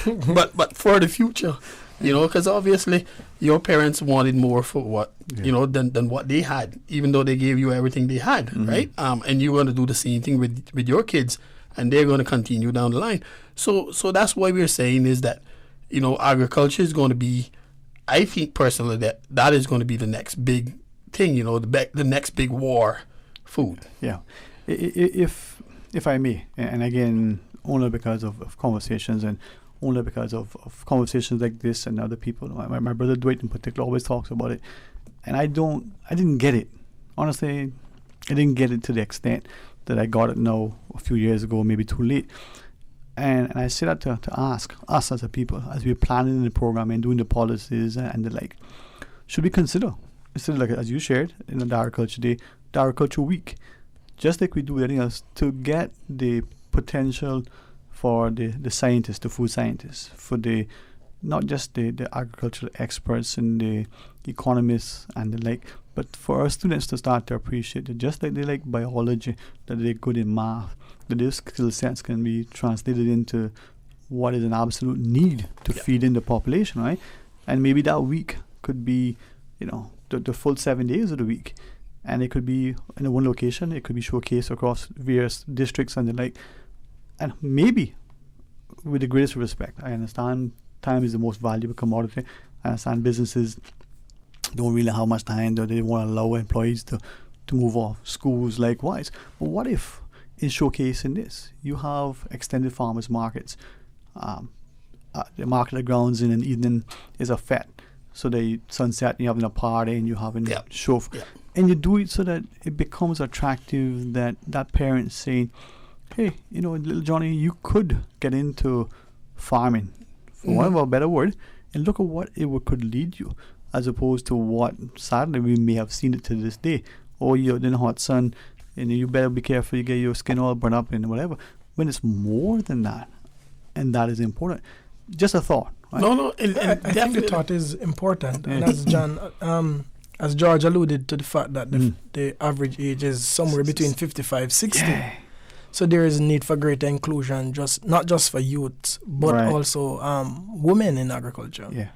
Okay. But for the future, You know, because obviously your parents wanted more for what, you know, than what they had, even though they gave you everything they had, right? And you're going to do the same thing with your kids, and they're going to continue down the line. So that's why we're saying is that, you know, agriculture is going to be, I think personally that is going to be the next big thing, you know, the next big war, food. Yeah. If I may, and again, only because of conversations and only because of conversations like this and other people. My brother Dwayne in particular always talks about it, and I didn't get it. Honestly, I didn't get it to the extent that I got it now a few years ago, maybe too late. And I say that to ask us as a people, as we're planning the program and doing the policies and the like, should we consider, instead of like as you shared in the Agriculture Day, the Agriculture Week, just like we do anything else, to get the potential for the scientists, the food scientists, for the not just the agricultural experts and the economists and the like, but for our students to start to appreciate it, just like they like biology, that they're good in math, that their skill sets can be translated into what is an absolute need to feed in the population, right? And maybe that week could be, you know, the full 7 days of the week. And it could be in one location, it could be showcased across various districts and the like. And maybe, with the greatest respect, I understand time is the most valuable commodity. I understand businesses don't really have much time, though they want to allow employees to move off, schools likewise. But what if, in showcasing this, you have extended farmers markets, the market grounds in an evening is a fete, so the sunset, you're having a party and you're having a show. And you do it so that it becomes attractive, that parent saying, hey, you know, little Johnny, you could get into farming, for want of a better word, and look at what it could lead you, as opposed to what, sadly, we may have seen it to this day. Oh, you're in the hot sun, and you better be careful, you get your skin all burned up and whatever. When it's more than that, and that is important. Just a thought. Right? No, I think the thought is important. And as George alluded to the fact that the average age is somewhere between 55, 60. Yeah. So there is a need for greater inclusion, not just for youth, but also women in agriculture. Yeah.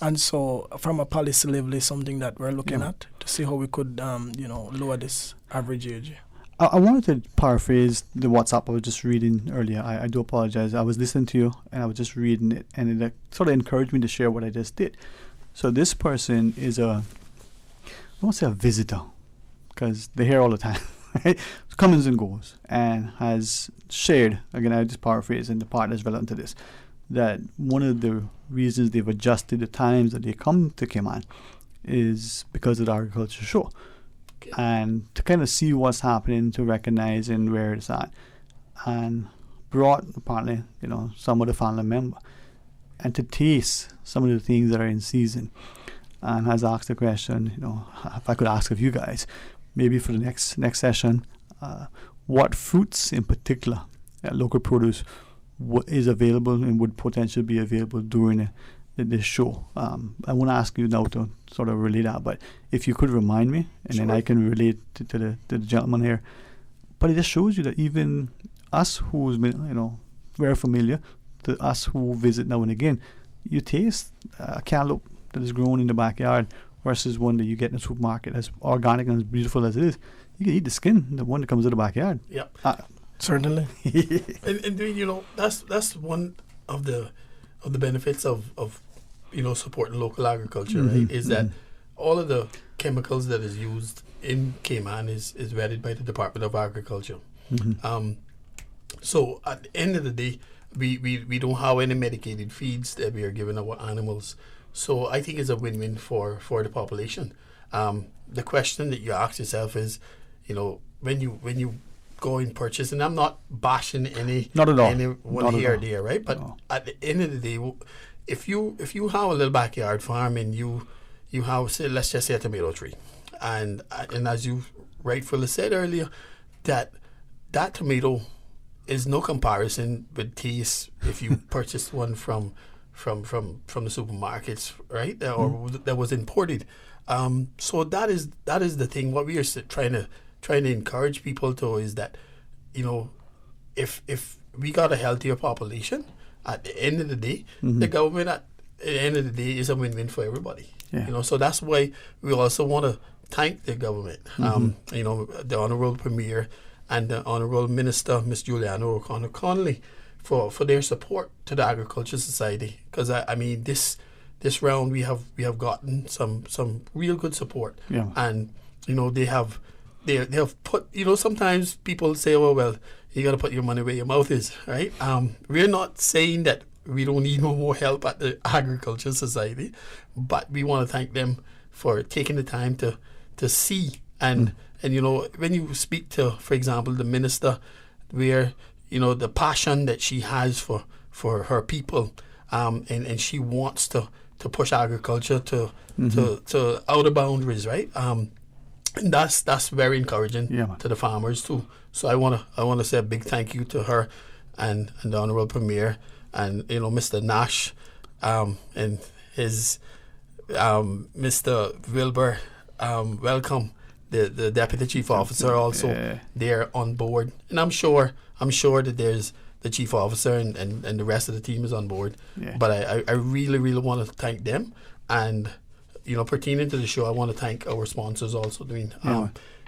And so from a policy level is something that we're looking at to see how we could, lower this average age. I wanted to paraphrase the WhatsApp I was just reading earlier. I do apologize. I was listening to you and I was just reading it, and it sort of encouraged me to share what I just did. So this person is I won't say a visitor, because they're here all the time. Comes and goes, and has shared, again I just paraphrase in the part that's relevant to this, that one of the reasons they've adjusted the times that they come to Cayman is because of the agriculture show. And to kind of see what's happening, to recognize and where it's at, and brought apparently, you know, some of the family member, and to taste some of the things that are in season, and has asked the question, you know, if I could ask of you guys, maybe for the next session, what fruits in particular, local produce, is available and would potentially be available during this show. I want to ask you now to sort of relay that, but if you could remind me, and then I can relate to the gentleman here. But it just shows you that even us who's been, you know, very familiar, to us who visit now and again, you taste a cantaloupe that is grown in the backyard versus one that you get in the supermarket, as organic and as beautiful as it is. You can eat the skin, the one that comes in the backyard. Yep. Certainly. and you know, that's one of the benefits of you know, supporting local agriculture, right? Is that all of the chemicals that is used in Cayman is vetted by the Department of Agriculture. So at the end of the day, we don't have any medicated feeds that we are giving our animals. So I think it's a win-win for the population. The question that you ask yourself is, you know, when you go and purchase, and I'm not bashing anyone here or there, right? But at the end of the day, if you have a little backyard farm and you have, say, let's just say a tomato tree, and as you rightfully said earlier, that tomato is no comparison with taste if you purchased one from the supermarkets, right? Or that was imported. So that is the thing. What we are trying to encourage people to is that, you know, if we got a healthier population, at the end of the day, the government the end of the day, it's a win-win for everybody. Yeah. You know, so that's why we also want to thank the government. You know, the Honourable Premier and the Honourable Minister, Miss Juliana O'Connor Connolly, for their support to the Agriculture Society. Because I mean, this round we have gotten some real good support. Yeah. And you know, they have put, you know, sometimes people say, oh well, you got to put your money where your mouth is, right? We're not saying that we don't need no more help at the Agriculture Society, but we want to thank them for taking the time to see and you know, when you speak to, for example, the minister, where you know the passion that she has for her people, and she wants to push agriculture to outer boundaries, right? And that's very encouraging to the farmers too. So I wanna say a big thank you to her and the Honourable Premier and you know Mr. Nash and his Mr. Wilbur. Welcome the Deputy Chief Officer also there on board, and I'm sure that there's the Chief Officer and the rest of the team is on board. But I really want to thank them, and you know, pertaining to the show, I want to thank our sponsors also, Dwayne.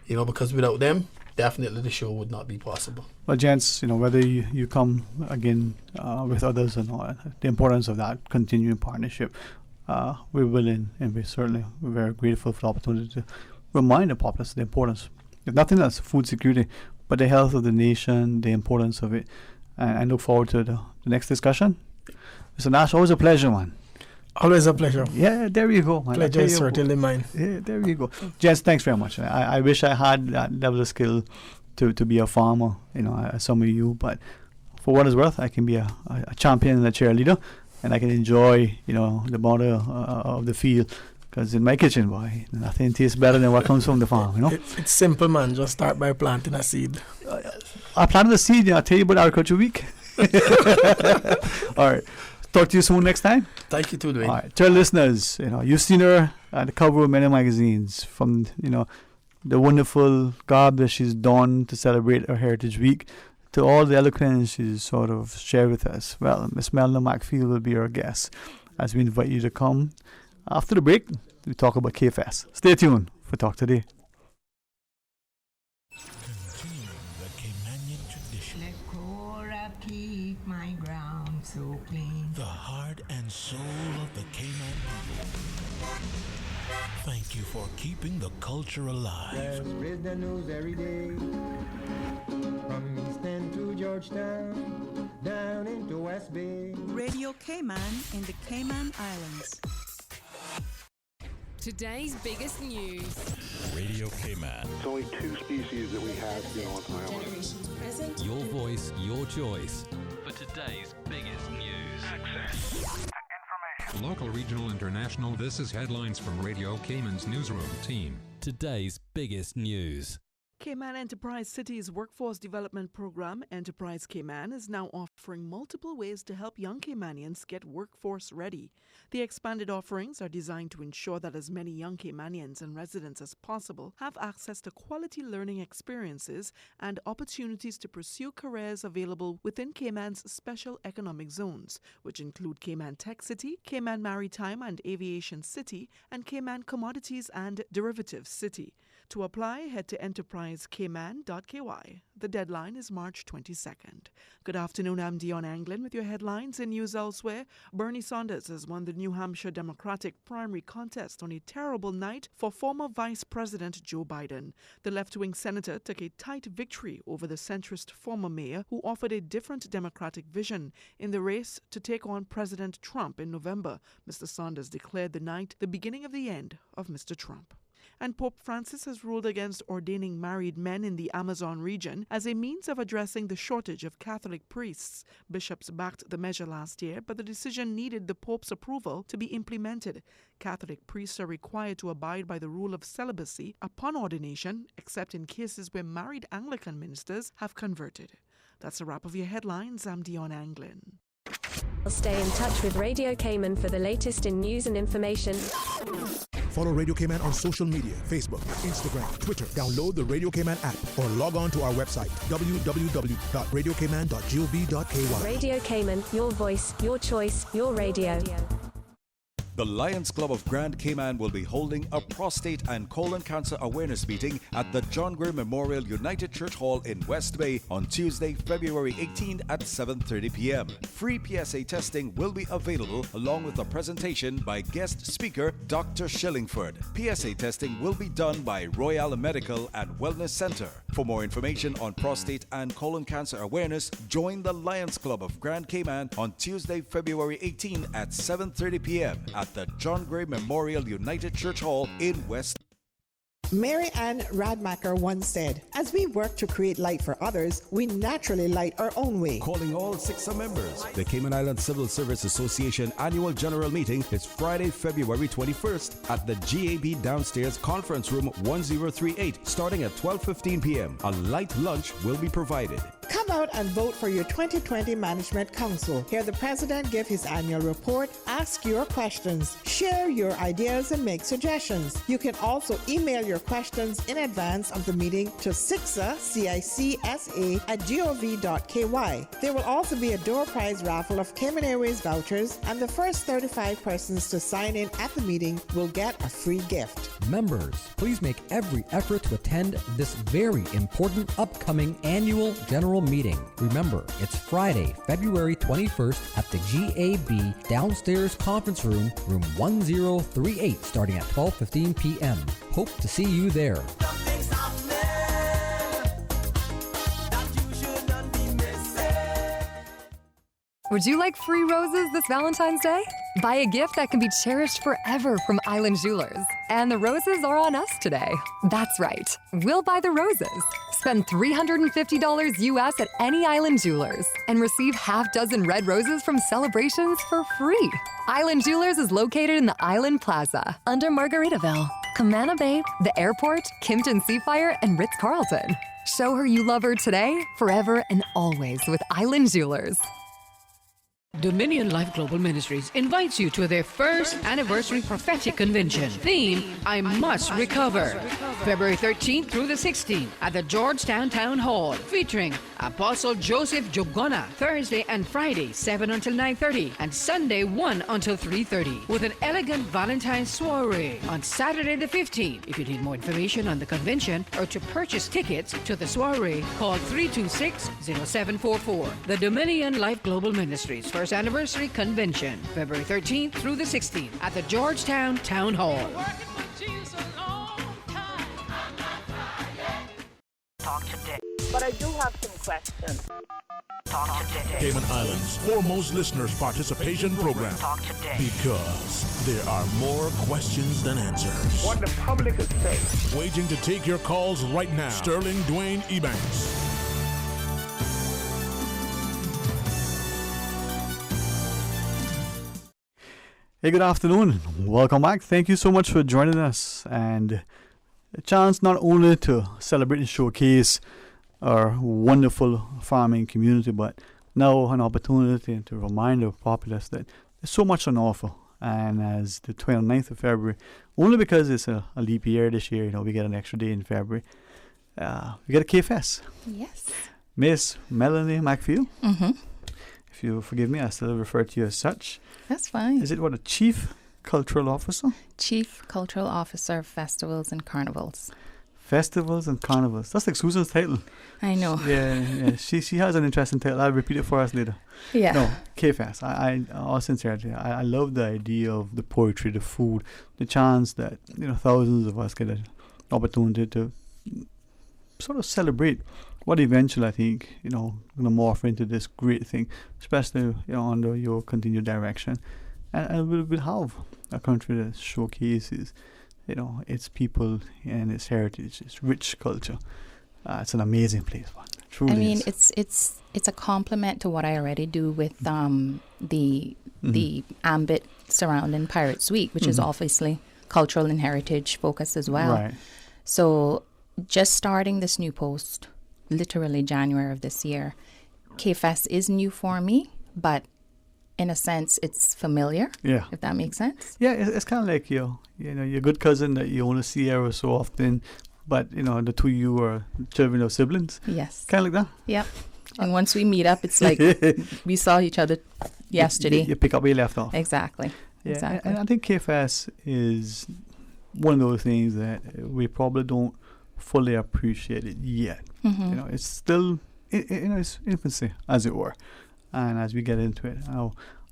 You know, because without them, definitely the show would not be possible. Well, gents, you know, whether you come again with others or not, the importance of that continuing partnership, we're willing, and we're very grateful for the opportunity to remind the populace the importance, if nothing else, food security, but the health of the nation, the importance of it. And I look forward to the next discussion. Mr. Nash, always a pleasure, man. Always a pleasure. Yeah, there you go, man. Pleasure is certainly mine. Yeah, there you go. Jess, thanks very much. I wish I had that level of skill to be a farmer, you know, as some of you, but for what it's worth, I can be a champion and a cheerleader, and I can enjoy, you know, the border of the field, because in my kitchen, boy, nothing tastes better than what comes from the farm, you know. It's simple, man. Just start by planting a seed. I planted a seed, and I'll tell you about Agriculture Week. All right. Talk to you soon next time. Thank you too, Dwayne. All right. To our listeners, you know, you've seen her at the cover of many magazines, from, you know, the wonderful garb that she's donned to celebrate her Heritage Week, to all the eloquence she's sort of shared with us. Well, Miss Melna McField will be our guest as we invite you to come. After the break, we talk about KFS. Stay tuned for Talk Today. Continuing the Caymanian tradition. Let Cora keep my ground so clean. The heart and soul of the Cayman people. Thank you for keeping the culture alive. Spread the news every day. From East End to Georgetown, down into West Bay. Radio Cayman in the Cayman Islands. Today's biggest news. Radio Cayman. It's only 2 species that we have, you know, on the island. Generations present. Your voice, your choice. For today's biggest news. Access to information. Local, regional, international. This is headlines from Radio Cayman's newsroom team. Today's biggest news. Cayman Enterprise City's workforce development program, Enterprise Cayman, is now offering multiple ways to help young Caymanians get workforce ready. The expanded offerings are designed to ensure that as many young Caymanians and residents as possible have access to quality learning experiences and opportunities to pursue careers available within Cayman's special economic zones, which include Cayman Tech City, Cayman Maritime and Aviation City, and Cayman Commodities and Derivatives City. To apply, head to enterprisecayman.ky. The deadline is March 22nd. Good afternoon, I'm Dion Anglin with your headlines and news elsewhere. Bernie Sanders has won the New Hampshire Democratic primary contest on a terrible night for former Vice President Joe Biden. The left-wing senator took a tight victory over the centrist former mayor who offered a different Democratic vision. In the race to take on President Trump in November, Mr. Sanders declared the night the beginning of the end of Mr. Trump. And Pope Francis has ruled against ordaining married men in the Amazon region as a means of addressing the shortage of Catholic priests. Bishops backed the measure last year, but the decision needed the Pope's approval to be implemented. Catholic priests are required to abide by the rule of celibacy upon ordination, except in cases where married Anglican ministers have converted. That's a wrap of your headlines. I'm Dion Anglin. Stay in touch with Radio Cayman for the latest in news and information. Follow Radio Cayman on social media, Facebook, Instagram, Twitter. Download the Radio Cayman app or log on to our website, www.radiocayman.gov.ky. Radio Cayman, your voice, your choice, your radio. The Lions Club of Grand Cayman will be holding a prostate and colon cancer awareness meeting at the John Gray Memorial United Church Hall in West Bay on Tuesday, February 18 at 7:30 p.m. Free PSA testing will be available along with a presentation by guest speaker Dr. Shillingford. PSA testing will be done by Royal Medical and Wellness Center. For more information on prostate and colon cancer awareness, join the Lions Club of Grand Cayman on Tuesday, February 18 at 7:30 p.m. at the John Gray Memorial United Church Hall in West. Mary Ann Radmacher once said, "As we work to create light for others, we naturally light our own way." Calling all CICSA members. The Cayman Islands Civil Service Association Annual General Meeting is Friday, February 21st at the GAB Downstairs Conference Room 1038, starting at 12:15 p.m. A light lunch will be provided. Come out and vote for your 2020 Management Council. Hear the President give his annual report, ask your questions, share your ideas, and make suggestions. You can also email your questions in advance of the meeting to cicsa@gov.ky. There will also be a door prize raffle of Cayman Airways vouchers, and the first 35 persons to sign in at the meeting will get a free gift. Members, please make every effort to attend this very important upcoming annual general meeting. Remember, it's Friday, February 21st at the GAB Downstairs Conference Room, room 1038, starting at 12:15 p.m. Hope to see you there. Would you like free roses this Valentine's Day? Buy a gift that can be cherished forever from Island Jewelers. And the roses are on us today. That's right. We'll buy the roses. Spend $350 US at any Island Jewelers and receive half dozen red roses from Celebrations for free. Island Jewelers is located in the Island Plaza under Margaritaville, Camana Bay, the airport, Kimpton Seafire, and Ritz-Carlton. Show her you love her today, forever, and always with Island Jewelers. Dominion Life Global Ministries invites you to their first anniversary prophetic convention. Theme, I Must Recover. February 13th through the 16th at the Georgetown Town Hall, featuring Apostle Joseph Jogona, Thursday and Friday, 7 until 9:30, and Sunday, 1 until 3:30, with an elegant Valentine's soiree on Saturday the 15th. If you need more information on the convention or to purchase tickets to the soiree, call 326-0744. The Dominion Life Global Ministries First Anniversary Convention, February 13th through the 16th at the Georgetown Town Hall. Talk today. But I do have some questions. Talk today. Cayman Islands' foremost listeners' participation program. Talk today. Because there are more questions than answers. What the public is saying. Waiting to take your calls right now. Sterling Dwayne Ebanks. Hey, good afternoon. Welcome back. Thank you so much for joining us, and a chance not only to celebrate and showcase our wonderful farming community, but now an opportunity to remind the populace that there's so much on offer. And as the 29th of February, only because it's a leap year this year, we get an extra day in February, we get a K-Fest. Yes. Miss Melanie McField. Mm-hmm. If you forgive me, I still refer to you as such. That's fine. Is it what, a Chief Cultural Officer? Chief Cultural Officer of Festivals and Carnivals. Festivals and Carnivals. That's like Susan's title. I know. Yeah. She has an interesting title. I'll repeat it for us later. Yeah. No, K-Fest. I all sincerity, I love the idea of the poetry, the food, the chance that thousands of us get an opportunity to sort of celebrate what eventually I think going to morph into this great thing, especially under your continued direction, and we'll have a country that showcases its people and its heritage, its rich culture. It's an amazing place. Truly, I mean, is. it's a compliment to what I already do with the ambit surrounding Pirates Week, which is obviously cultural and heritage focused as well. Right. So just starting this new post, literally January of this year, K-Fest is new for me, but in a sense, it's familiar. Yeah. If that makes sense. Yeah, it's kind of like your good cousin that you only see ever so often, but the two of you are children of siblings. Yes. Kind of like that. Yep. And once we meet up, it's like we saw each other yesterday. You pick up where you left off. Exactly. Yeah, exactly. and I think KFS is one of those things that we probably don't fully appreciate it yet. Mm-hmm. You know, it's still in its infancy, as it were. And as we get into it,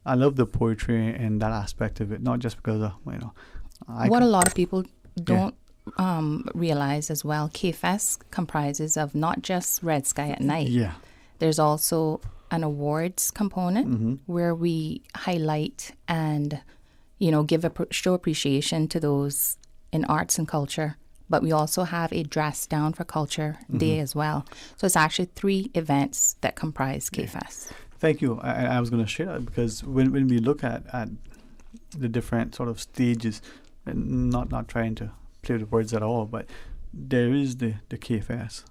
I love the poetry and that aspect of it, not just because of, you know, what a lot of people don't realize as well, KFS comprises of not just Red Sky at Night. Yeah. There's also an awards component where we highlight and, you know, show appreciation to those in arts and culture. But we also have a Dress Down for Culture Day as well. So it's actually 3 events that comprise KFS. Thank you. I was going to share that because when we look at the different sort of stages, and not trying to play with words at all, but there is the KFS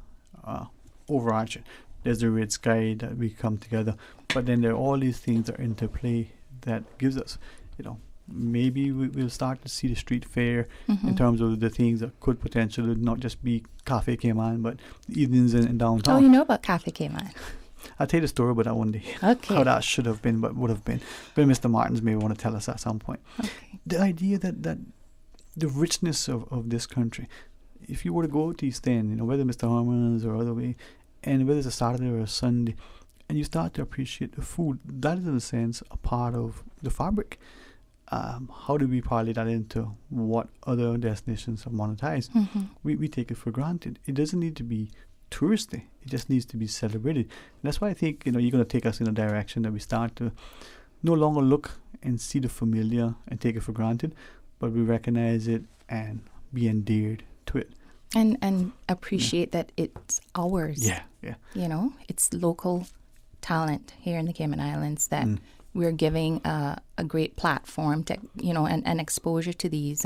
overarching. There's the Red Sky that we come together, but then there are all these things that are interplay that gives us, you know, maybe we'll start to see the street fair in terms of the things that could potentially not just be Cafe Cayman, but evenings in downtown. Oh, you know about Cafe Cayman? I'll tell you the story about that one day. Okay. How that should have been, but would have been. But Mr. Martins may want to tell us at some point. Okay. The idea that the richness of this country, if you were to go to East End, you know, whether Mr. Harmon's or other way, and whether it's a Saturday or a Sunday, and you start to appreciate the food, that is in a sense a part of the fabric. How do we parlay that into what other destinations have monetized? We take it for granted. It doesn't need to be touristy. It just needs to be celebrated. And that's why I think, you know, you're going to take us in a direction that we start to no longer look and see the familiar and take it for granted, but we recognize it and be endeared to it. And appreciate that it's ours. Yeah. You know, it's local talent here in the Cayman Islands that we're giving a great platform to, you know, and exposure to these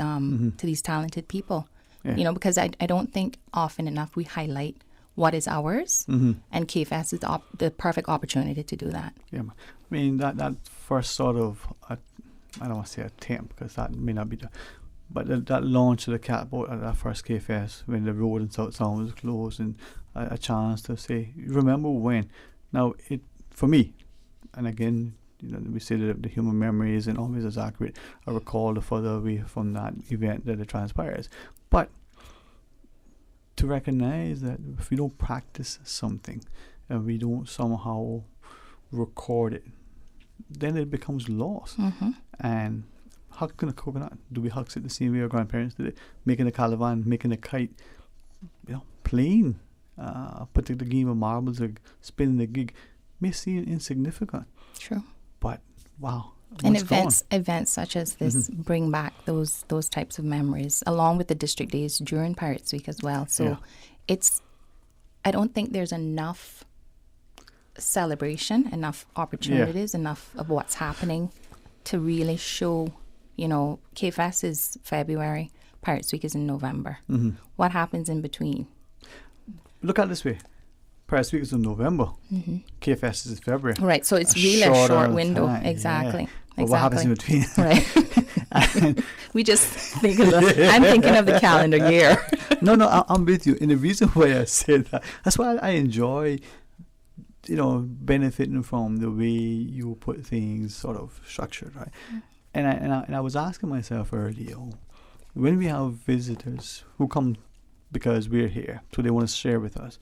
talented people. Yeah. You know, because I don't think often enough we highlight what is ours, and KFS is the perfect opportunity to do that. Yeah, I mean that first sort of I don't want to say attempt because that may not be but that launch of the catboat at that first KFS when the road in South Sound was closed, and a chance to say, remember when. Now it for me, and again, you know, we say that the human memory isn't always as accurate. I recall the further away from that event that it transpires, but to recognize that if we don't practice something and we don't somehow record it, then it becomes lost. And hucking a coconut, do we huck it the same way our grandparents did it? Making a calavan, making a kite, you know, playing, putting the game of marbles or spinning the gig may seem insignificant. True. But wow. And events such as this bring back those types of memories, along with the district days during Pirates Week as well. So I don't think there's enough celebration, enough opportunities, enough of what's happening to really show, you know, KFS is February, Pirates Week is in November. What happens in between? Look at it this way. Pirates Week is in November. KFS is in February. Right, so it's really a short window. Exactly. Well, what happens in between? Right. We just think of I'm thinking of the calendar year. No, I'm with you. And the reason why I said that's why I enjoy, you know, benefiting from the way you put things sort of structured, right? And I was asking myself earlier, when we have visitors who come because we're here, so they want to share with us,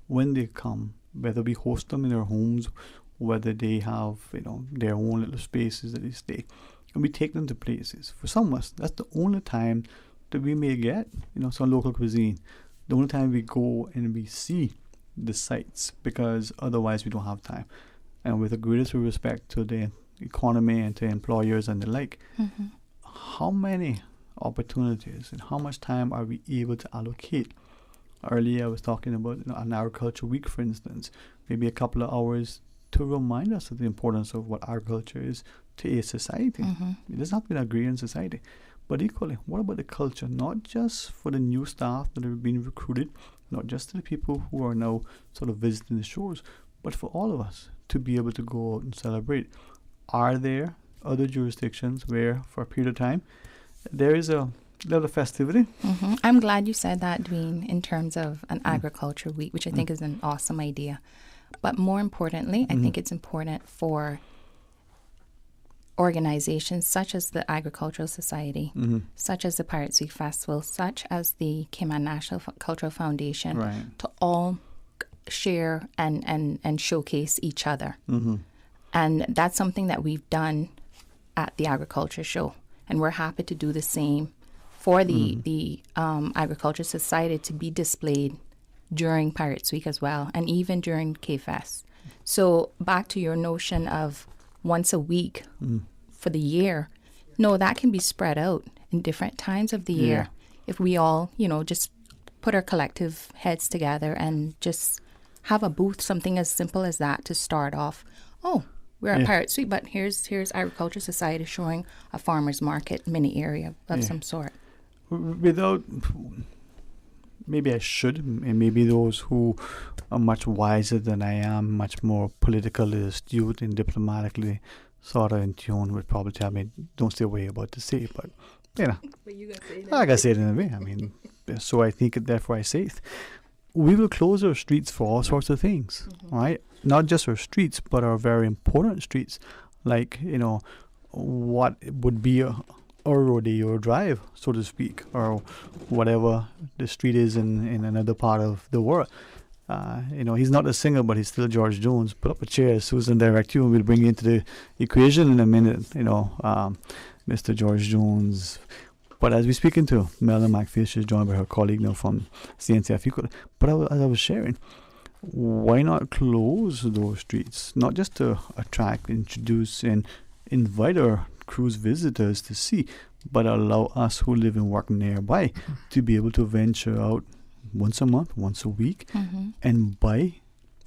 when they come, whether we host them in their homes, whether they have, you know, their own little spaces that they stay, and we take them to places. For some of us, that's the only time that we may get, you know, some local cuisine. The only time we go and we see the sights, because otherwise we don't have time. And with the greatest respect to the economy and to employers and the like, how many opportunities and how much time are we able to allocate? Earlier I was talking about, you know, an agriculture week, for instance, maybe a couple of hours to remind us of the importance of what agriculture is to a society. It doesn't have to be an agrarian society, but equally, what about the culture? Not just for the new staff that have been recruited, not just to the people who are now sort of visiting the shores, but for all of us to be able to go out and celebrate. Are there other jurisdictions where, for a period of time, there is a little festivity? I'm glad you said that, Dwayne, in terms of an agriculture week, which I think is an awesome idea. But more importantly, I think it's important for organizations such as the Agricultural Society, such as the Pirates Week Festival, such as the Cayman National Cultural Foundation, to all share and showcase each other. And that's something that we've done at the Agriculture Show. And we're happy to do the same for the Agriculture Society to be displayed during Pirates Week as well, and even during K-Fest. So back to your notion of once a week for the year, no, that can be spread out in different times of the year if we all, just put our collective heads together and just have a booth, something as simple as that to start off. Oh, we're at Pirates Week, but here's Agriculture Society showing a farmer's market mini area of some sort. Without, maybe I should, and maybe those who are much wiser than I am, much more politically astute and diplomatically sort of in tune, would probably tell me, don't say what you're about to say, but, But you gotta say it I gotta say it in a way. I mean, so I think it, therefore I say it. We will close our streets for all sorts of things, right? Not just our streets, but our very important streets, like, what would be a rodeo drive, so to speak, or whatever the street is in another part of the world. He's not a singer, but he's still George Jones. Put up a chair, Susan, direct you, and we'll bring you into the equation in a minute, Mr. George Jones. But as we speak into Melanie McPhail, she's joined by her colleague now from CNCF. But as I was sharing, why not close those streets? Not just to attract, introduce, and invite our cruise visitors to see, but allow us who live and work nearby to be able to venture out once a month, once a week, and buy,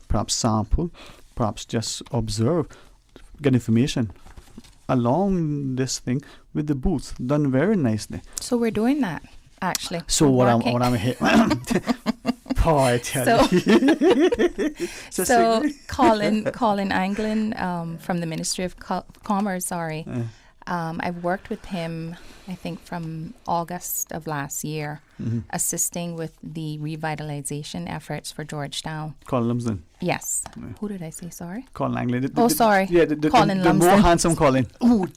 perhaps sample, perhaps just observe, get information along this thing with the booth, done very nicely. So we're doing that, actually. So what I'm here. Oh, I tell you. So Colin Anglin from the Ministry of Commerce, I've worked with him, I think, from August of last year, assisting with the revitalization efforts for Georgetown. Colin Lumsden. Yes. Who did I say? Sorry? Colin Anglin. Sorry. Yeah, Colin the Lumsden. more handsome Colin. Ooh,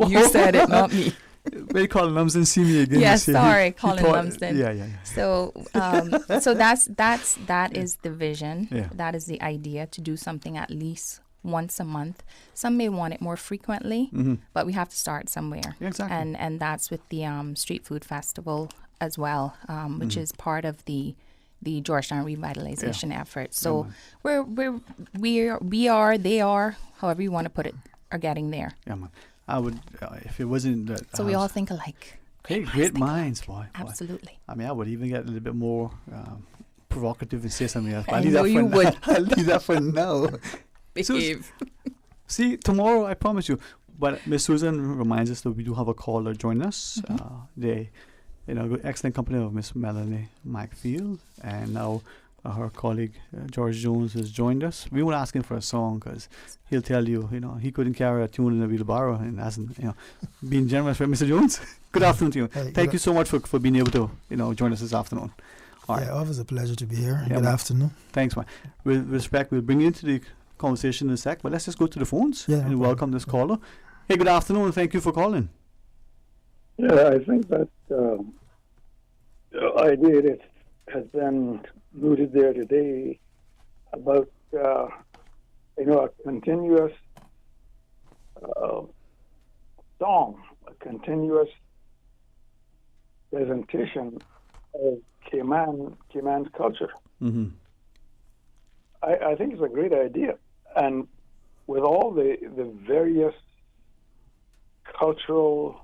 you said it, not me. May Colin Lumsden see me again. Yes, sorry, Colin Lumsden. Yeah. So, so that is the vision. Yeah. That is the idea, to do something at least once a month. Some may want it more frequently, but we have to start somewhere. Yeah, exactly. And that's with the Street Food Festival as well, which is part of the Georgetown revitalization effort. So we are, they are, however you want to put it, are getting there. Yeah, man. I would, if it wasn't that. So we all think alike. Hey, great minds, boy. Absolutely. I mean, I would even get a little bit more provocative and say something else. But I know you would. I'll leave that for now. Behave. See, tomorrow, I promise you. But Miss Susan reminds us that we do have a caller join us. The excellent company of Miss Melanie McPhail, and now her colleague George Jones has joined us. We won't ask him for a song because he'll tell you, he couldn't carry a tune in a wheelbarrow and hasn't, been generous. Right, Mr. Jones? Good afternoon to you. Hey, Thank you so much for being able to, join us this afternoon. All right. Yeah, always a pleasure to be here. Yeah, Good afternoon. Thanks, man. With respect, we'll bring you into the conversation in a sec, but let's just go to the phones and welcome this caller. Hey, good afternoon, and thank you for calling. Yeah, I think that the idea that has been mooted there today about a continuous song, a continuous presentation of Cayman's culture. I think it's a great idea, and with all the various cultural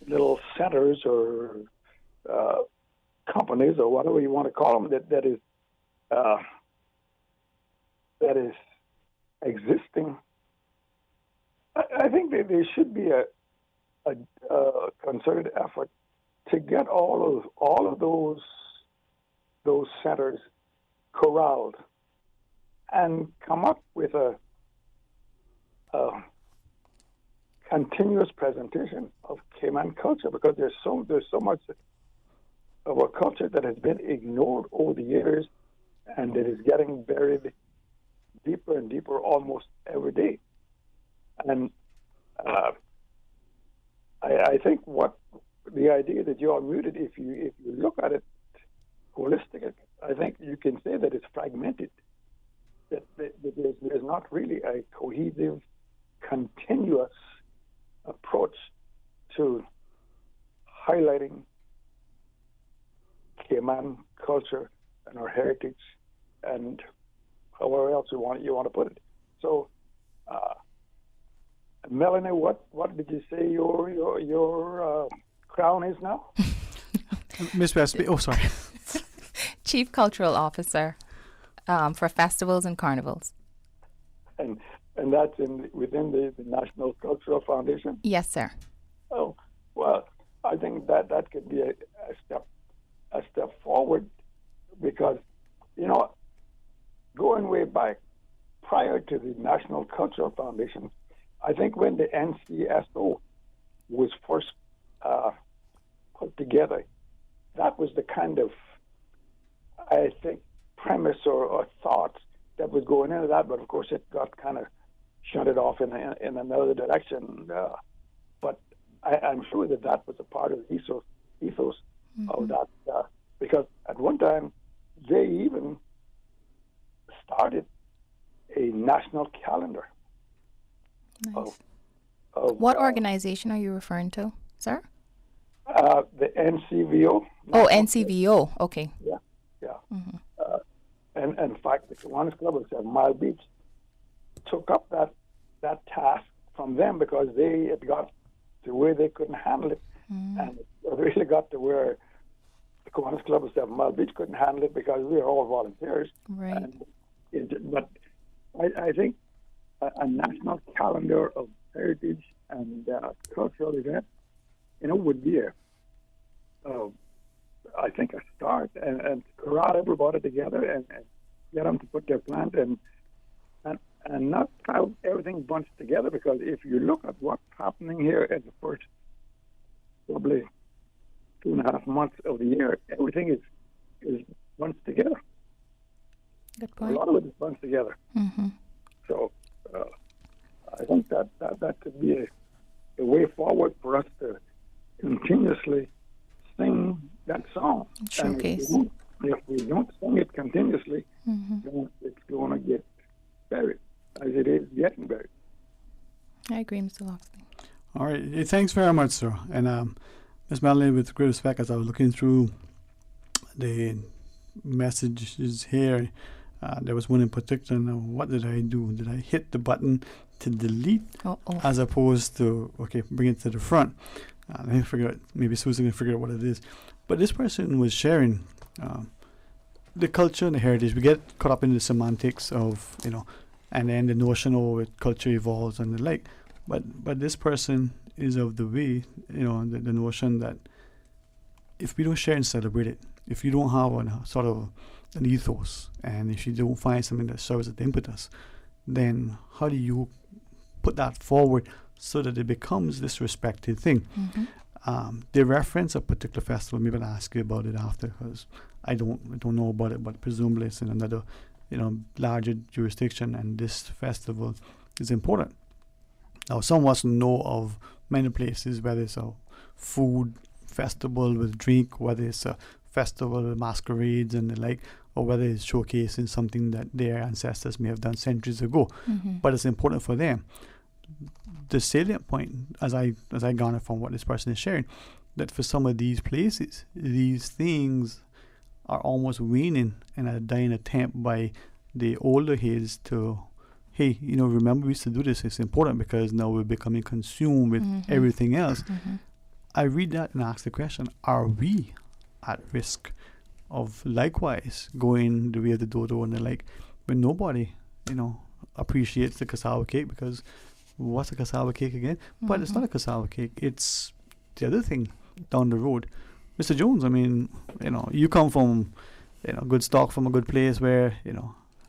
little centers or companies or whatever you want to call them that is existing, I think that there should be a concerted effort to get all of those centers corralled and come up with a continuous presentation of Cayman culture, because there's so much of our culture that has been ignored over the years and that is getting buried deeper and deeper almost every day. And I think what the idea that you're muted, if you look at it holistically, I think you can say that it's fragmented. That there's not really a cohesive, continuous approach to highlighting Cayman culture and our heritage, and however else you want to put it. So, Melanie, what did you say your crown is now? Miss Westby, sorry. Chief Cultural Officer for festivals and carnivals. And that's within the National Cultural Foundation? Yes, sir. Oh, well, I think that could be a step forward, because, going way back prior to the National Cultural Foundation, I think when the NCSO was first put together, that was the kind of, I think, premise or thought that was going into that, but of course it got kind of shunted off in another direction. But I'm sure that was a part of the ethos of that, because at one time they even started a national calendar. Nice. What organization are you referring to, sir? The NCVO. Oh, NCVO. Okay. Yeah. Mm-hmm. And in fact, the Kiwanis Club of Mile Beach took up that task from them, because it got to where they couldn't handle it, and it really got to where the Kiwanis Club of Mile Beach couldn't handle it, because we are all volunteers. Right. But I think a national calendar of heritage and cultural events, would be I think a start, and corral everybody together and get them to put their plant and not have everything bunched together, because if you look at what's happening here in the first probably 2.5 months of the year, everything is bunched together. Good point. A lot of it is bunched together. Mm-hmm. So I think that could be a way forward for us to continuously sing that song. Showcase. And if we don't sing it continuously, then it's going to get buried, as it is getting buried. I agree, Mr. Loxley. All right. Thanks very much, sir. And Ms. Melanie, with great respect, as I was looking through the messages here, there was one in particular. Now, what did I do? Did I hit the button to delete as opposed to, bring it to the front? Let me figure out. Maybe Susan can figure out what it is. But this person was sharing the culture and the heritage. We get caught up in the semantics of, and then the notion of culture evolves and the like. But this person is of the way, the notion that if we don't share and celebrate it, if you don't have a sort of an ethos, and if you don't find something that serves as the impetus, then how do you put that forward so that it becomes this respected thing? They reference a particular festival. Maybe I'll ask you about it after, because I don't know about it, but presumably it's in another, larger jurisdiction, and this festival is important. Now, some of us know of many places, whether it's a food festival with drink, whether it's a festival with masquerades and the like, or whether it's showcasing something that their ancestors may have done centuries ago. But it's important for them. The salient point, as I garner from what this person is sharing, that for some of these places, these things are almost waning and a dying attempt by the older heads to, hey, remember we used to do this. It's important because now we're becoming consumed with everything else. I read that and ask the question, are we at risk of likewise going the way of the dodo and the like, when nobody, appreciates the cassava cake? Because what's a cassava cake again? But it's not a cassava cake. It's the other thing down the road. Mr. Jones, I mean, you come from, good stock, from a good place where,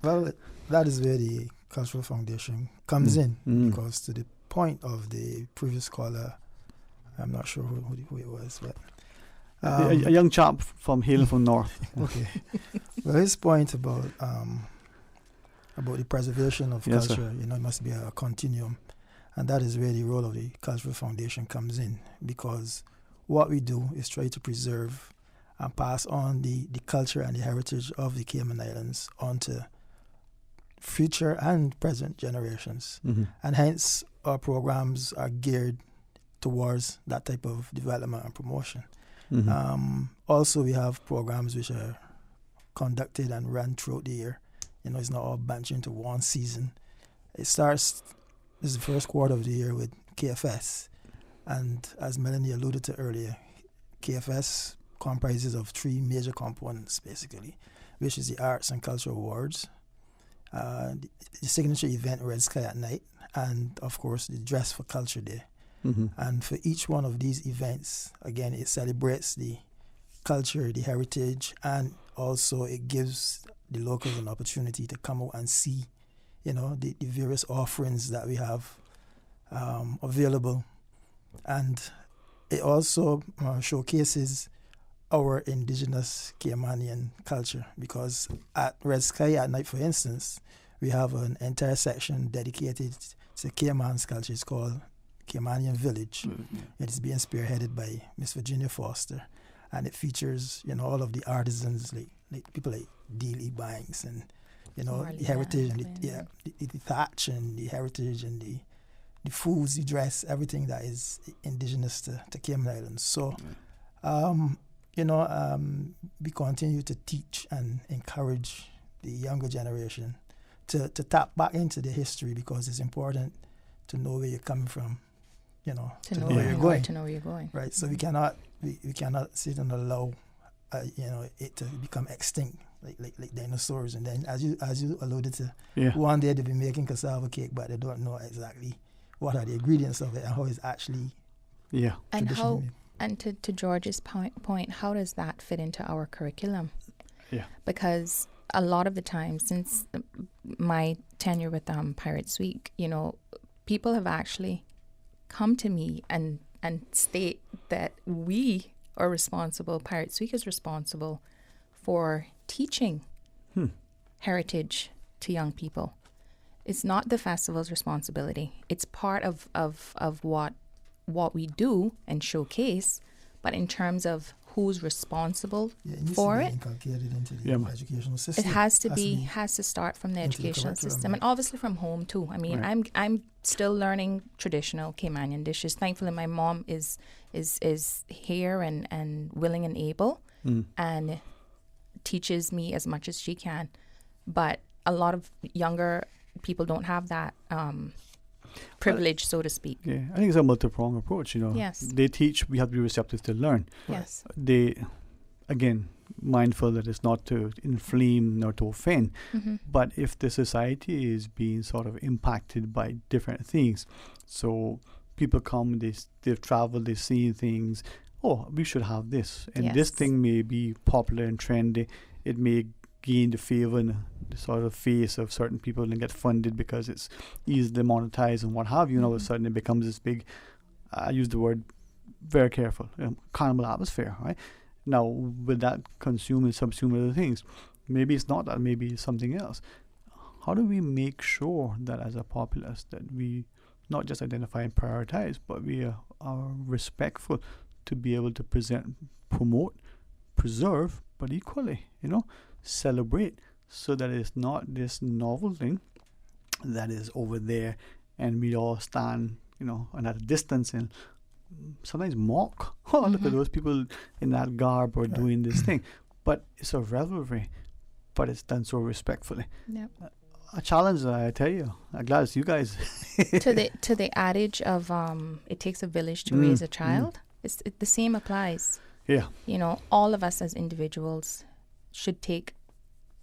Well, that is where the Cultural Foundation comes in, because to the point of the previous caller, I'm not sure who it was, but a young chap from hailing from north. Okay. Well, his point about about the preservation of Yes, culture. sir. You know, it must be a continuum. And that is where the role of the Cultural Foundation comes in, because what we do is try to preserve and pass on the culture and the heritage of the Cayman Islands onto future and present generations. Mm-hmm. And hence, our programs are geared towards that type of development and promotion. Mm-hmm. Also, we have programs which are conducted and run throughout the year. You know, it's not all bunched into one season. It starts, this is the first quarter of the year with KFS. And as Melanie alluded to earlier, KFS comprises of 3 major components, basically, which is the Arts and Culture Awards, the signature event Red Sky at Night, and, of course, the Dress for Culture Day. Mm-hmm. And for each one of these events, again, it celebrates the culture, the heritage, and also it gives the locals an opportunity to come out and see, you know, the various offerings that we have available. And it also showcases our indigenous Caymanian culture, because at Red Sky at Night, for instance, we have an entire section dedicated to Cayman's culture. It's called Caymanian Village. Mm-hmm. It is being spearheaded by Miss Virginia Foster, and it features, you know, all of the artisans, like people like D.L.E. Banks, and, you know, the heritage and the thatch and the heritage and the foods, the dress, everything that is indigenous to Cayman Islands. So, you know, we continue to teach and encourage the younger generation to tap back into the history, because it's important to know where you're coming from, you know, to know where you're going. To know where you're going. Right. So we cannot sit and allow, you know, it to become extinct like dinosaurs. And then, as you alluded to, one day they'll be making cassava cake, but they don't know exactly what are the ingredients of it and how it's actually and how made. And to George's point, how does that fit into our curriculum? Yeah. Because a lot of the time, since my tenure with Pirates Week, you know, people have actually come to me and state that we are responsible, Pirates Week is responsible for teaching heritage to young people. It's not the festival's responsibility. It's part of what we do and showcase, but in terms of who's responsible for it, inculcated into the educational system. It has to start from the educational system, and obviously from home too. I mean, I'm still learning traditional Caymanian dishes. Thankfully, my mom is here and willing and able, and teaches me as much as she can. But a lot of younger people don't have that privilege, so to speak. Yeah, I think it's a multi-pronged approach, you know. Yes. They teach, we have to be receptive to learn. Yes. They, again, mindful that it's not to inflame nor to offend, but if the society is being sort of impacted by different things, so people come, they've traveled, they've seen things, we should have this. And this thing may be popular and trendy. It may gain the favor and the sort of face of certain people and get funded because it's easily monetized and what have you. And all of a sudden it becomes this big, I use the word very careful, carnival atmosphere, right? Now, will that consume and subsume other things? Maybe it's not that, maybe it's something else. How do we make sure that as a populace that we not just identify and prioritize, but we are respectful to be able to present, promote, preserve, but equally, you know, celebrate, so that it's not this novel thing that is over there and we all stand, you know, and at a distance and sometimes mock. Look at those people in that garb or doing this thing. But it's a revelry, but it's done so respectfully. Yep. A challenge, I tell you. I'm glad it's you guys. to the adage of it takes a village to raise a child, the same applies. Yeah. You know, all of us as individuals should take,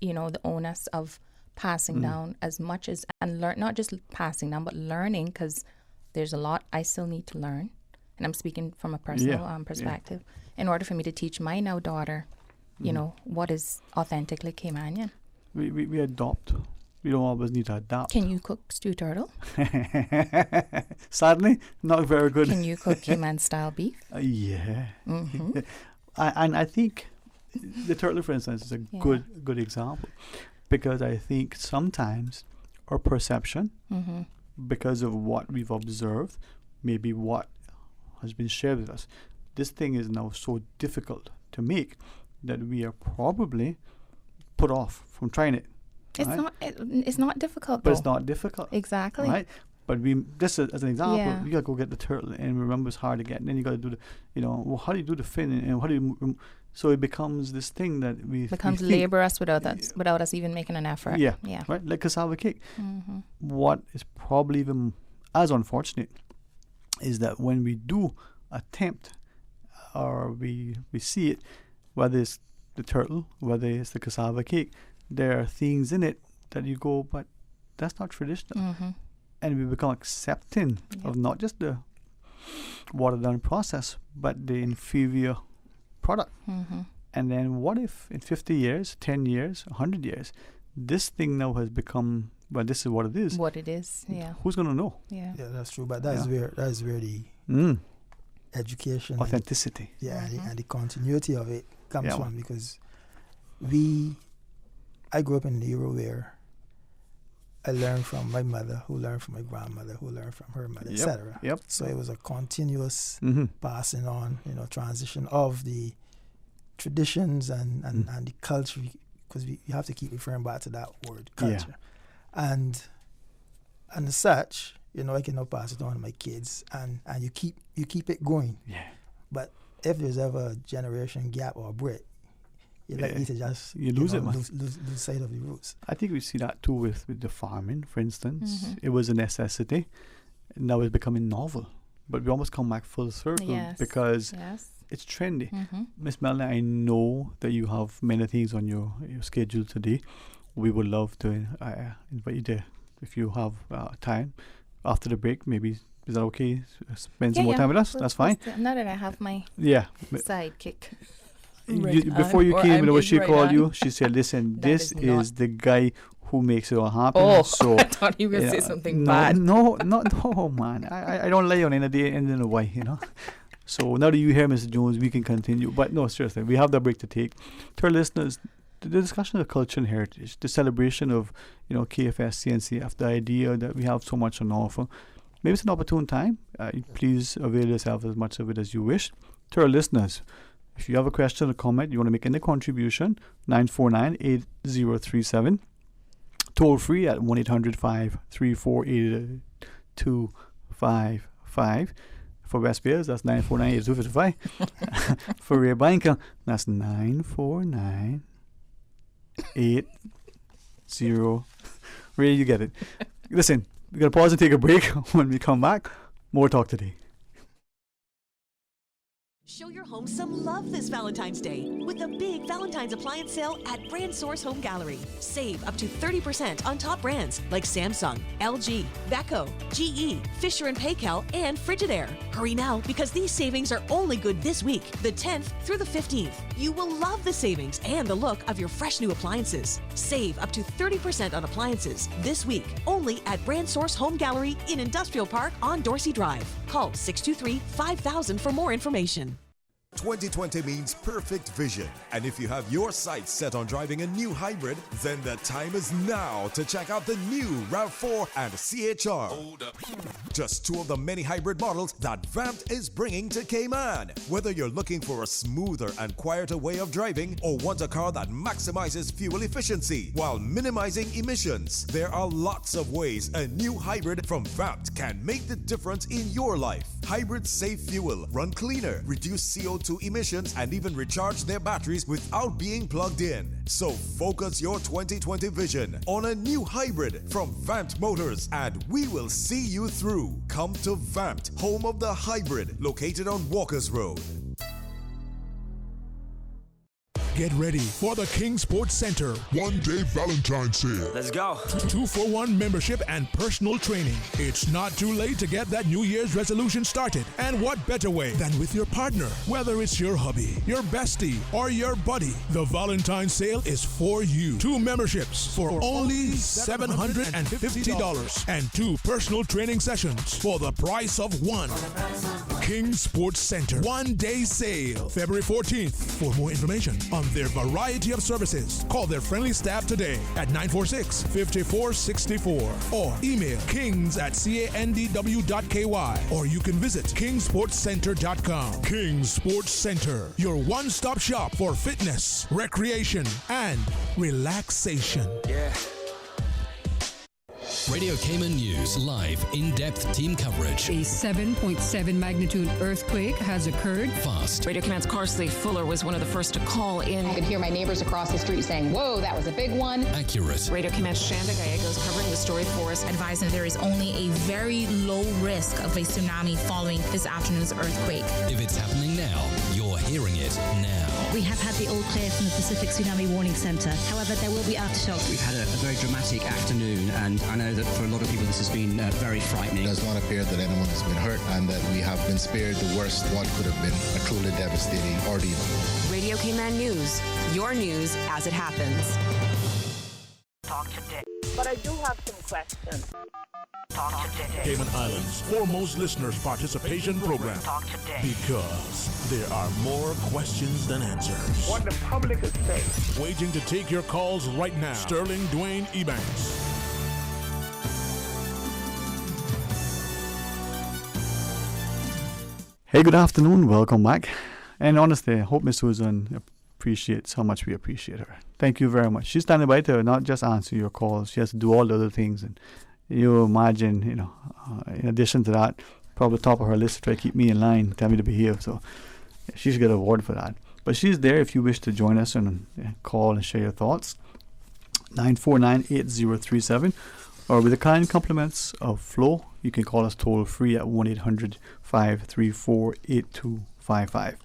you know, the onus of passing down as much as, and learn, not just passing down, but learning, because there's a lot I still need to learn. And I'm speaking from a personal perspective, in order for me to teach my now daughter, you know, what is authentically Caymanian. We adopt. We don't always need to adapt. Can you cook stew turtle? Sadly, not very good. Can you cook Cayman style beef? Yeah. And I think the turtle, for instance, is a good example. because I think sometimes our perception, because of what we've observed, maybe what has been shared with us, this thing is now so difficult to make that we are probably put off from trying it. It's not. It's not difficult. But it's not difficult. Exactly. Right. But we just as an example, Yeah. you gotta go get the turtle, and remember it's hard to get. And then you gotta do the, well, how do you do the fin, and how do you? So it becomes this thing that we becomes we think, laborious without us even making an effort. Yeah. Yeah. Right. Like cassava cake. What is probably even as unfortunate is that when we do attempt, or we see it, whether it's the turtle, whether it's the cassava cake, there are things in it that you go, but that's not traditional. And we become accepting of not just the watered down process, but the inferior product. And then what if in 50 years, 10 years, 100 years, this thing now has become, well, this is what it is. What it is, yeah. Who's going to know? Yeah, that's true. But that's where the education, authenticity, and the continuity of it comes from, because I grew up in an era where I learned from my mother, who learned from my grandmother, who learned from her mother, etc. So it was a continuous passing on, transition of the traditions and the culture, because you have to keep referring back to that word, culture. And as such, I can now pass it on to my kids, and you keep it going. But if there's ever a generation gap or a break, you just lose it, man. Lose sight of the roots. I think we see that too with the farming, for instance. It was a necessity. Now it's becoming novel. But we almost come back full circle because it's trendy. Miss Melanie, I know that you have many things on your schedule today. We would love to invite you there if you have time after the break. Maybe, is that okay? Spend some more time with us? That's fine. Now that I have my sidekick. Before you came, when she called you, she said, "Listen, this is the guy who makes it all happen." Oh, so I thought you were going to say something bad. No, man. I don't lay on any day and in a way, So now that you hear Mr. Jones, we can continue. But no, seriously, we have that break to take. To our listeners, the discussion of culture and heritage, the celebration of KFS, CNCF, the idea that we have so much on offer. Maybe it's an opportune time. Please avail yourself as much of it as you wish. To our listeners, if you have a question or comment, you want to make any contribution, 949-8037. Toll free at 1-800-534-8255. For West Bears, that's 949-8255. For Ray Banker, that's 949-80. Ray, you get it. Listen, we're going to pause and take a break. When we come back, more talk today. Show your home some love this Valentine's Day with a big Valentine's appliance sale at Brand Source Home Gallery. Save up to 30% on top brands like Samsung, LG, Beko, GE, Fisher & Paykel, and Frigidaire. Hurry now because these savings are only good this week, the 10th through the 15th. You will love the savings and the look of your fresh new appliances. Save up to 30% on appliances this week only at Brand Source Home Gallery in Industrial Park on Dorsey Drive. Call 623-5000 for more information. 2020 means perfect vision, and if you have your sights set on driving a new hybrid, then the time is now to check out the new RAV4 and CHR. Hold up. Just two of the many hybrid models that Vamped is bringing to Cayman. Whether you're looking for a smoother and quieter way of driving or want a car that maximizes fuel efficiency while minimizing emissions, there are lots of ways a new hybrid from Vamped can make the difference in your life. Hybrids save fuel, run cleaner, reduce CO2 emissions, and even recharge their batteries without being plugged in. So focus your 2020 vision on a new hybrid from Vamped Motors, and we will see you through. Come to Vamped, home of the hybrid, located on Walkers Road. Get ready for the King Sports Center one-day Valentine's sale. Let's go. 2-for-1 membership and personal training. It's not too late to get that New Year's resolution started. And what better way than with your partner? Whether it's your hubby, your bestie, or your buddy, the Valentine's sale is for you. 2 memberships for only $750 and 2 personal training sessions for the price of 1. King Sports Center. One-day sale, February 14th. For more information on their variety of services, call their friendly staff today at 946-5464 or email kings@candw.ky, or you can visit kingsportscenter.com. King Sports Center, your one-stop shop for fitness, recreation, and relaxation. Yeah. Radio Cayman News, live, in-depth team coverage. A 7.7 magnitude earthquake has occurred. Fast. Radio Command's Carsley Fuller was one of the first to call in. I could hear my neighbors across the street saying, whoa, that was a big one. Accurate. Radio Command's Shanda Gallegos covering the story for us. Advising there is only a very low risk of a tsunami following this afternoon's earthquake. If it's happening now, you're hearing it now. We have had the all clear from the Pacific Tsunami Warning Centre. However, there will be aftershocks. We've had a very dramatic afternoon, and I know that for a lot of people this has been very frightening. It does not appear that anyone has been hurt and that we have been spared the worst, what could have been a truly devastating ordeal. Radio Cayman News, your news as it happens. Talk today. But I do have some questions. Talk today. Cayman Islands' foremost listeners' participation program. Talk today. Because there are more questions than answers. What the public is saying. Waiting to take your calls right now. Sterling Dwayne Ebanks. Hey, good afternoon. Welcome back. And honestly, I hope Miss Susan appreciates how much we appreciate her. Thank you very much. She's standing by to not just answer your calls. She has to do all the other things. And you imagine, in addition to that, probably top of her list to try to keep me in line, tell me to behave. So she should get an award for that. But she's there if you wish to join us and call and share your thoughts. 949-8037. Or with the kind compliments of Flo, you can call us toll free at 1-800-534-8255.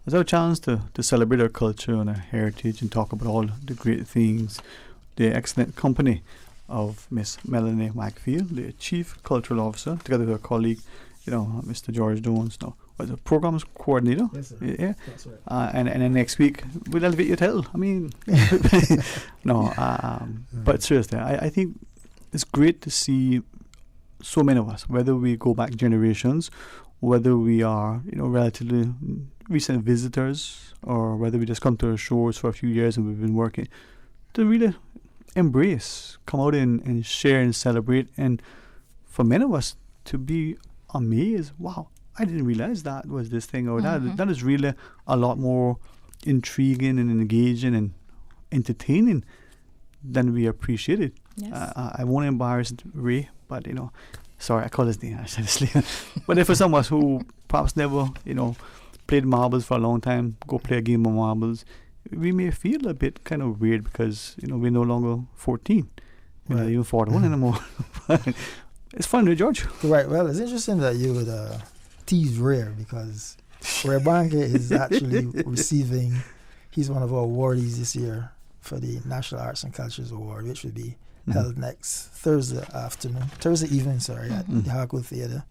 It's our chance to celebrate our culture and our heritage and talk about all the great things. The excellent company of Miss Melanie Macfield, the Chief Cultural Officer, together with her colleague, Mr. George Jones, was a programs coordinator. Yes, sir. Yeah. That's right. And then next week we'll elevate your title. I mean, but seriously, I think it's great to see so many of us, whether we go back generations, whether we are, relatively recent visitors, or whether we just come to our shores for a few years and we've been working, to really embrace, come out and share and celebrate. And for many of us to be amazed, wow, I didn't realize that was this thing or that. That is really a lot more intriguing and engaging and entertaining than we appreciated. Yes. I won't embarrass Ray, but sorry, I call his name actually. But if for some of us who perhaps never, played marbles for a long time, go play a game of marbles, we may feel a bit kind of weird because we're no longer 14, we're not even 41 anymore. It's fun, right, George? Right. Well, it's interesting that you would tease Ray, because Ray Banker is actually receiving. He's one of our awardees this year for the National Arts and Cultures Award, which will be held next Thursday evening, at the Harcourt Theatre.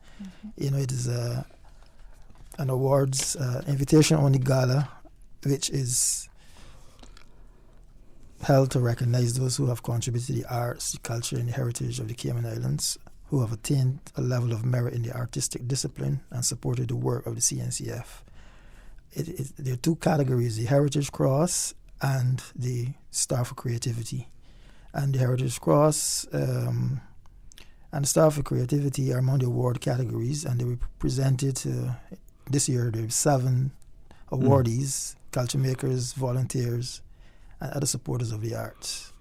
It is an awards invitation-only gala, which is held to recognize those who have contributed to the arts, the culture, and the heritage of the Cayman Islands, who have attained a level of merit in the artistic discipline and supported the work of the CNCF. There are two categories, the Heritage Cross and the Star for Creativity. And the Heritage Cross and the Star for Creativity are among the award categories, and they were presented this year. There were 7 awardees, culture makers, volunteers, and other supporters of the arts.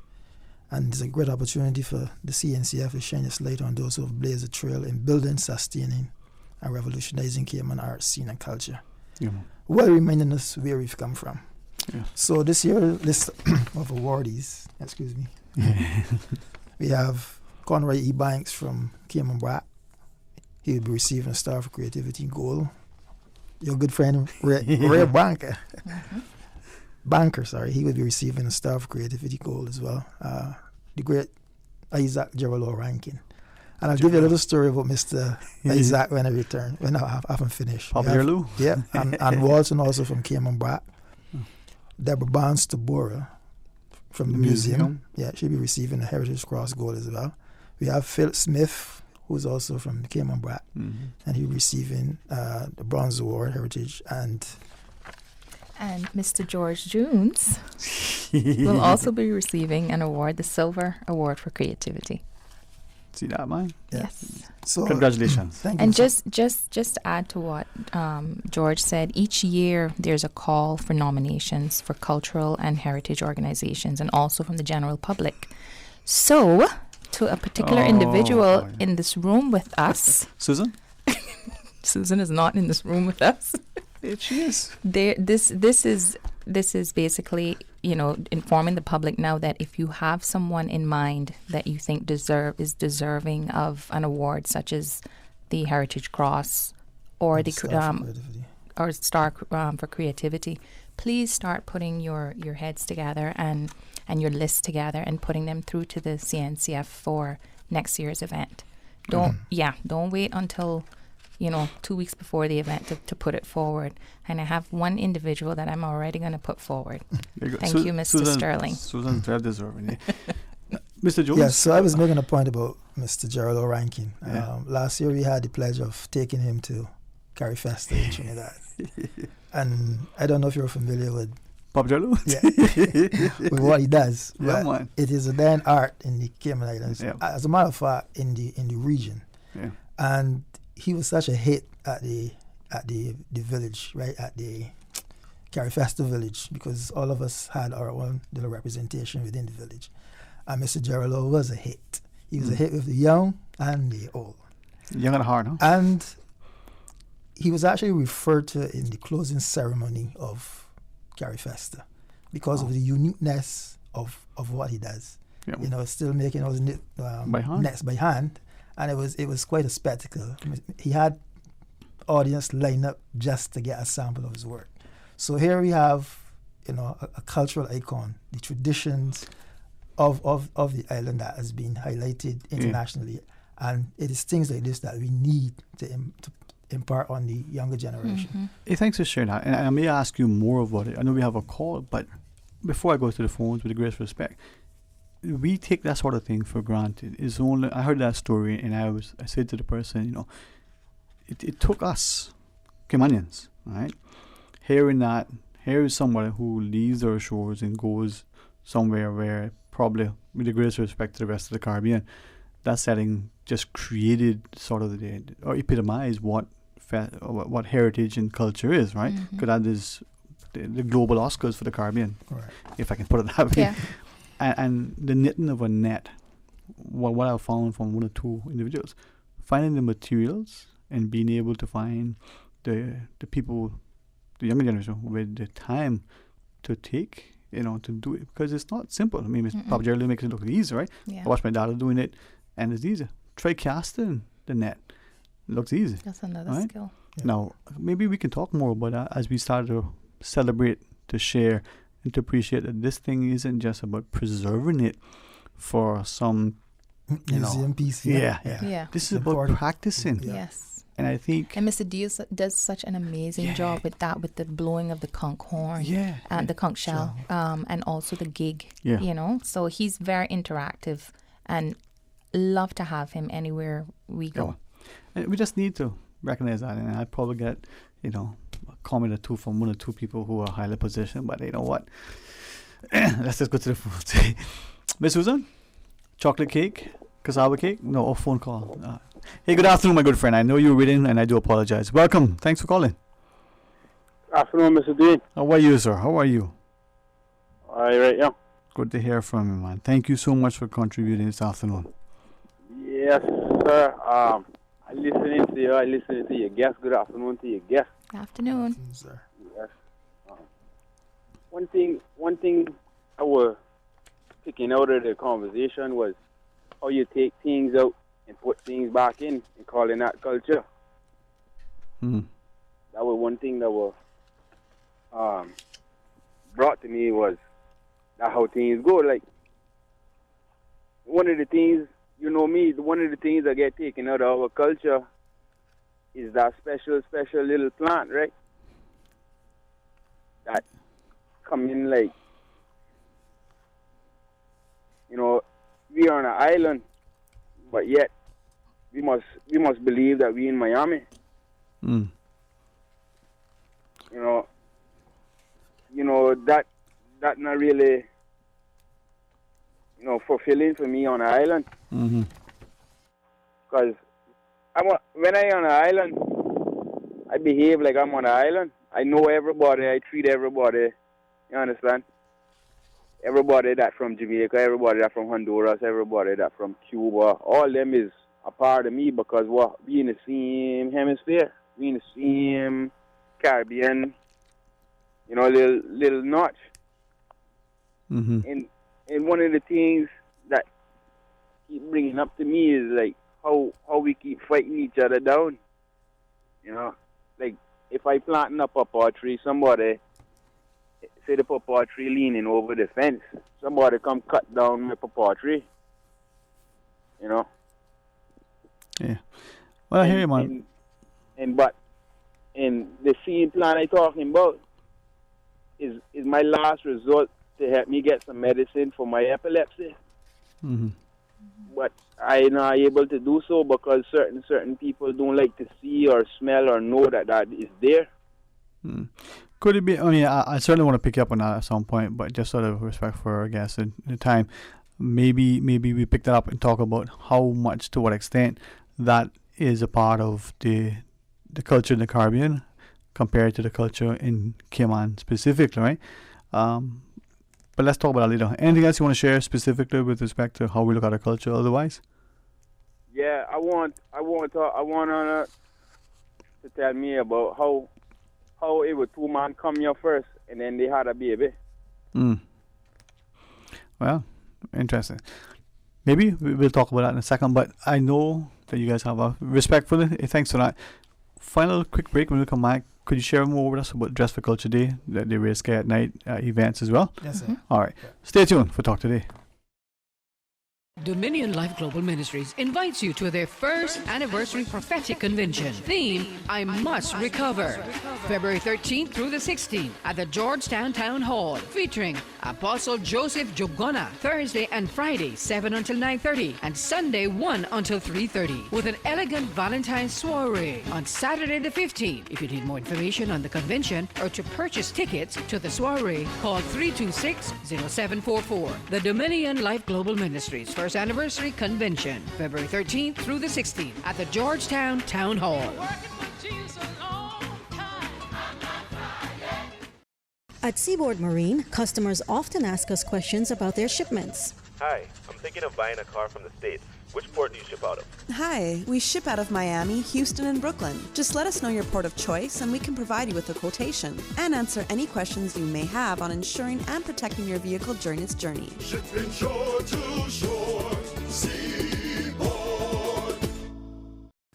And it's a great opportunity for the CNCF to shine its light on those who have blazed a trail in building, sustaining, and revolutionizing Cayman arts, scene, and culture, while reminding us where we've come from. Yeah. So this year, list of awardees, we have Conroy Ebanks from Cayman Brac. He will be receiving a Star for Creativity Gold. Your good friend Ray Banker. He will be receiving a Star for Creativity Gold as well. The great Isaac Geraldo Rankin. And I'll give you a little story about Mr. Isaac when I return, when I haven't finished. Papa Lou? Yeah, and Walton also from Cayman Brac. Deborah Barnes Tabora from the museum. Yeah, she'll be receiving a Heritage Cross Gold as well. We have Philip Smith, who's also from the Cayman Brat, and he's receiving the Bronze Award, Heritage, and Mr. George Jones will also be receiving an award, the Silver Award for Creativity. See that, man? Yes. So congratulations. Thank and you. just to add to what George said, each year there's a call for nominations for cultural and heritage organizations, and also from the general public. So, to a particular individual in this room with us, Susan. Susan is not in this room with us. She is. This is basically, informing the public now that if you have someone in mind that you think is deserving of an award such as the Heritage Cross or the Star for Creativity, please start putting your heads together and your lists together and putting them through to the CNCF for next year's event. Don't wait until 2 weeks before the event to put it forward. And I have one individual that I'm already going to put forward. Thank you, Mr. Susan, Sterling. Susan's well deserving. Mr. Jones? Yes, so I was making a point about Mr. Gerald O'Rankin. Last year we had the pleasure of taking him to Carrie Festa in Trinidad. And I don't know if you're familiar with Bob Jello? Yeah. with what he does. Yeah, man. It is a dying art in the Cayman Islands. Yeah. As a matter of fact, in the region. Yeah. And he was such a hit at the village, right, at the Carrie Festa village, because all of us had our own little representation within the village. And Mr. Geraldo was a hit. He was a hit with the young and the old. Young and hard, huh? And he was actually referred to in the closing ceremony of Carrie Festa because of the uniqueness of what he does. Yeah. Still making those nets by hand. And it was quite a spectacle. He had audience line up just to get a sample of his work. So here we have, a cultural icon, the traditions of the island that has been highlighted internationally. And it is things like this that we need to impart on the younger generation. Mm-hmm. Hey, thanks for sharing that. And I may ask you more about it. I know we have a call, but before I go to the phones, with the greatest respect, we take that sort of thing for granted. I heard that story, and I said to the person, it took us, Caymanians, right? Here is somebody who leaves our shores and goes somewhere where probably, with the greatest respect to the rest of the Caribbean, that setting just created sort of or epitomized what heritage and culture is, right? Because that is the global Oscars for the Caribbean, if I can put it that way. Yeah. And the knitting of a net, what I found from one or two individuals, finding the materials and being able to find the people, the younger generation, with the time to take, to do it, because it's not simple. I mean, Bob Gerald makes it look easy, right? Yeah. I watched my dad doing it, and it's easy. Try casting the net. It looks easy. That's another skill. Yeah. Now, maybe we can talk more about that as we start to celebrate, to share, and to appreciate that this thing isn't just about preserving it for some museum piece. Yeah. This is about practicing. Yeah. Yes. And I think, and Mr. Diaz does such an amazing job with that, with the blowing of the conch horn, and the conch shell, and also the gig. So he's very interactive, and love to have him anywhere we go. And we just need to recognize that, and I'd probably get a comment or two from one or two people who are highly positioned, but you know what? Let's just go to the food. Miss Susan, chocolate cake, cassava cake? No, phone call. Hey, good afternoon, my good friend. I know you're waiting, and I do apologize. Welcome. Thanks for calling. Afternoon, Mr. Dean. How are you, sir? How are you? All right, yeah. Good to hear from you, man. Thank you so much for contributing this afternoon. Yes, sir. I'm listening to you. I'm listening to your guest. Good afternoon to your guest. Afternoon. Sir. Yes. One thing I was picking out of the conversation was how you take things out and put things back in and calling that culture. That was one thing that was brought to me, was that how things go. Like, one of the things, one of the things that get taken out of our culture is that special little plant, right? That come in like, we are on an island, but yet we must believe that we in Miami. Mm. You know that not really, fulfilling for me on the island. Mm-hmm. Because when I on an island, I behave like I'm on an island. I know everybody. I treat everybody. You understand? Everybody that from Jamaica, everybody that from Honduras, everybody that from Cuba, all them is a part of me because we in the same hemisphere. We in the same Caribbean, little notch. Mm-hmm. And one of the things that keep bringing up to me is like how we keep fighting each other down. Like if I planting a pawpaw tree, somebody say the pawpaw tree leaning over the fence, somebody come cut down my pawpaw tree. Yeah. Well, I hear you, man. And the seed plant I talking about is my last resort to help me get some medicine for my epilepsy. Mm-hmm. But I'm not able to do so because certain people don't like to see or smell or know that is there. Mm. Could it be? I mean, I certainly want to pick you up on that at some point, but just out of respect for our guests and the time, maybe we pick that up and talk about how much, to what extent, that is a part of the culture in the Caribbean compared to the culture in Cayman specifically, right? But let's talk about that later. Anything else you want to share specifically with respect to how we look at our culture otherwise? Yeah, I want Anna to tell me about how it was two man come here first and then they had a baby. Well, interesting. Maybe we'll talk about that in a second, but I know that you guys have a respectfully. Thanks for that. Final quick break. When we come back, could you share more with us about Dress for Culture Day, the Race Sky at Night events as well? Yes, sir. All right. Stay tuned for Talk Today. Dominion Life Global Ministries invites you to their first anniversary prophetic convention. Theme, I Must Recover. February 13th through the 16th at the Georgetown Town Hall, featuring Apostle Joseph Jogona, Thursday and Friday, 7 until 9:30, and Sunday, 1 until 3:30, with an elegant Valentine's soiree on Saturday the 15th. If you need more information on the convention or to purchase tickets to the soiree, call 326-0744. The Dominion Life Global Ministries first anniversary convention, February 13th through the 16th at the Georgetown Town Hall. At Seaboard Marine, customers often ask us questions about their shipments. Hi, I'm thinking of buying a car from the States. Which port do you ship out of? Hi, we ship out of Miami, Houston, and Brooklyn. Just let us know your port of choice and we can provide you with a quotation and answer any questions you may have on insuring and protecting your vehicle during its journey. Shipping shore to shore,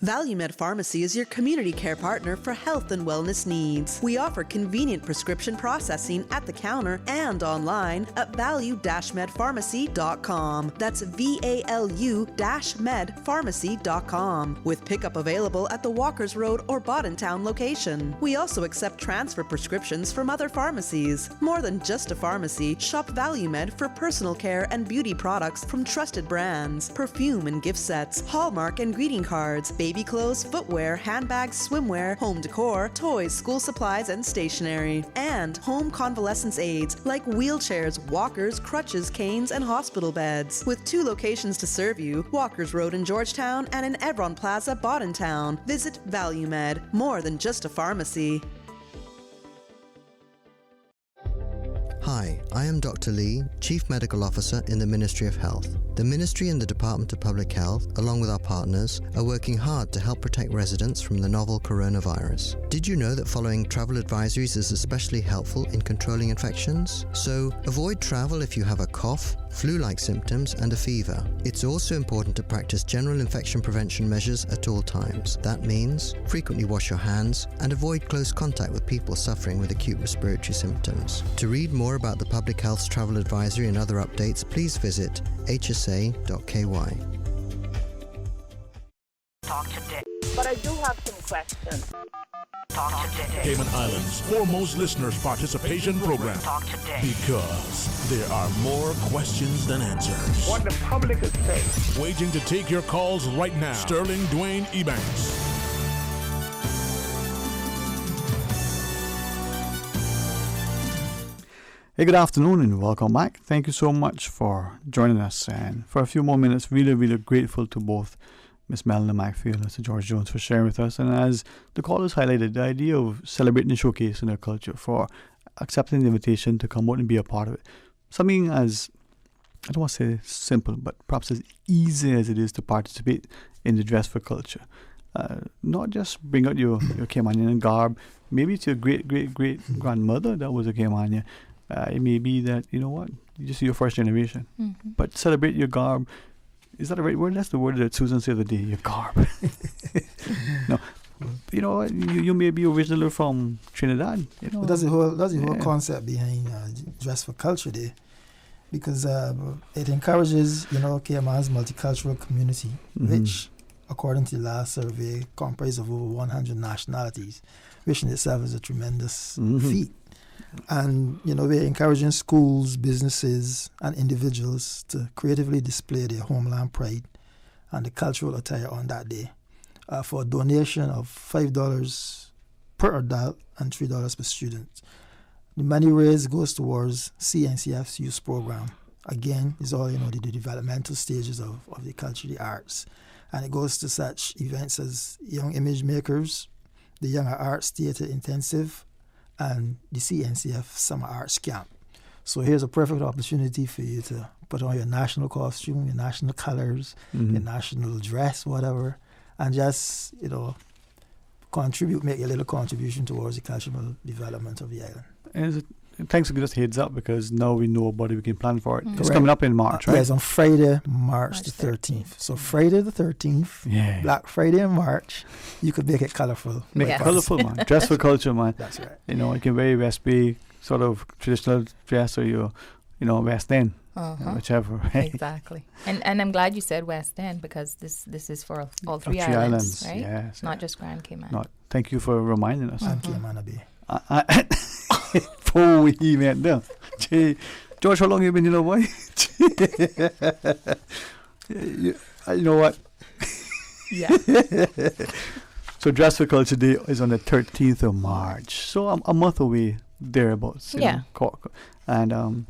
ValueMed Pharmacy is your community care partner for health and wellness needs. We offer convenient prescription processing at the counter and online at value-medpharmacy.com. That's VALU-medpharmacy.com, with pickup available at the Walkers Road or Boddentown location. We also accept transfer prescriptions from other pharmacies. More than just a pharmacy, shop ValueMed for personal care and beauty products from trusted brands, perfume and gift sets, Hallmark and greeting cards, baby clothes, footwear, handbags, swimwear, home decor, toys, school supplies, and stationery. And home convalescence aids like wheelchairs, walkers, crutches, canes, and hospital beds. With 2 locations to serve you, Walkers Road in Georgetown and in Evron Plaza, Boddentown. Visit ValueMed, more than just a pharmacy. Hi, I am Dr. Lee, Chief Medical Officer in the Ministry of Health. The Ministry and the Department of Public Health, along with our partners, are working hard to help protect residents from the novel coronavirus. Did you know that following travel advisories is especially helpful in controlling infections? So, avoid travel if you have a cough, flu-like symptoms, and a fever. It's also important to practice general infection prevention measures at all times. That means frequently wash your hands and avoid close contact with people suffering with acute respiratory symptoms. To read more about the Public Health's travel advisory and other updates, please visit hsa.ky. Talk today. But I do have some questions. Talk today. Cayman Islands' foremost listeners participation program. Talk today. Because there are more questions than answers. What the public is saying. Waiting to take your calls right now. Sterling Dwayne Ebanks. Hey, good afternoon and welcome back. Thank you so much for joining us. And for a few more minutes, really, really grateful to both Miss Melanie Macfield and Mr. George Jones for sharing with us. And as the callers highlighted, the idea of celebrating and showcasing their culture, for accepting the invitation to come out and be a part of it. Something as, I don't want to say simple, but perhaps as easy as it is to participate in the Dress for Culture. Not just bring out your Caymanian garb. Maybe it's your great-great-great-grandmother that was a Caymanian. It may be that, you know what, just your first generation. Mm-hmm. But celebrate your garb. Is that the right word? That's the word that Susan said the other day, your garb. No. You know, you may be originally from Trinidad. You know. But that's the whole concept behind Dress for Culture Day. Because it encourages, Cayman's multicultural community, which, according to the last survey, comprises of over 100 nationalities, which in itself is a tremendous feat. And, we're encouraging schools, businesses, and individuals to creatively display their homeland pride and the cultural attire on that day for a donation of $5 per adult and $3 per student. The money raised goes towards CNCF's youth program. Again, it's all, the developmental stages of the culture, the arts. And it goes to such events as Young Image Makers, the Younger Arts Theatre Intensive, and the CNCF Summer Arts Camp. So here's a perfect opportunity for you to put on your national costume, your national colors, your national dress, whatever, and just, make a little contribution towards the cultural development of the island. And thanks for giving us a heads up, because now we know about it, we can plan for it. It's coming up in March, right? Yes, on Friday, March the 13th. So Friday the 13th, Black Friday in March, you could make it colorful. Make it colorful, man. Dress for culture, man. That's right. You can wear your West Bay sort of traditional dress, or your, West End, whichever. Right? Exactly. And I'm glad you said West End, because this is for all three islands, right? Yes. Not just Grand Cayman. Thank you for reminding us. And Cayman Bay. Before we even there. George, how long have you been in Hawaii? You know what? Yeah. So Dress for Culture Day is on the 13th of March. So a month away, thereabouts. Yeah. And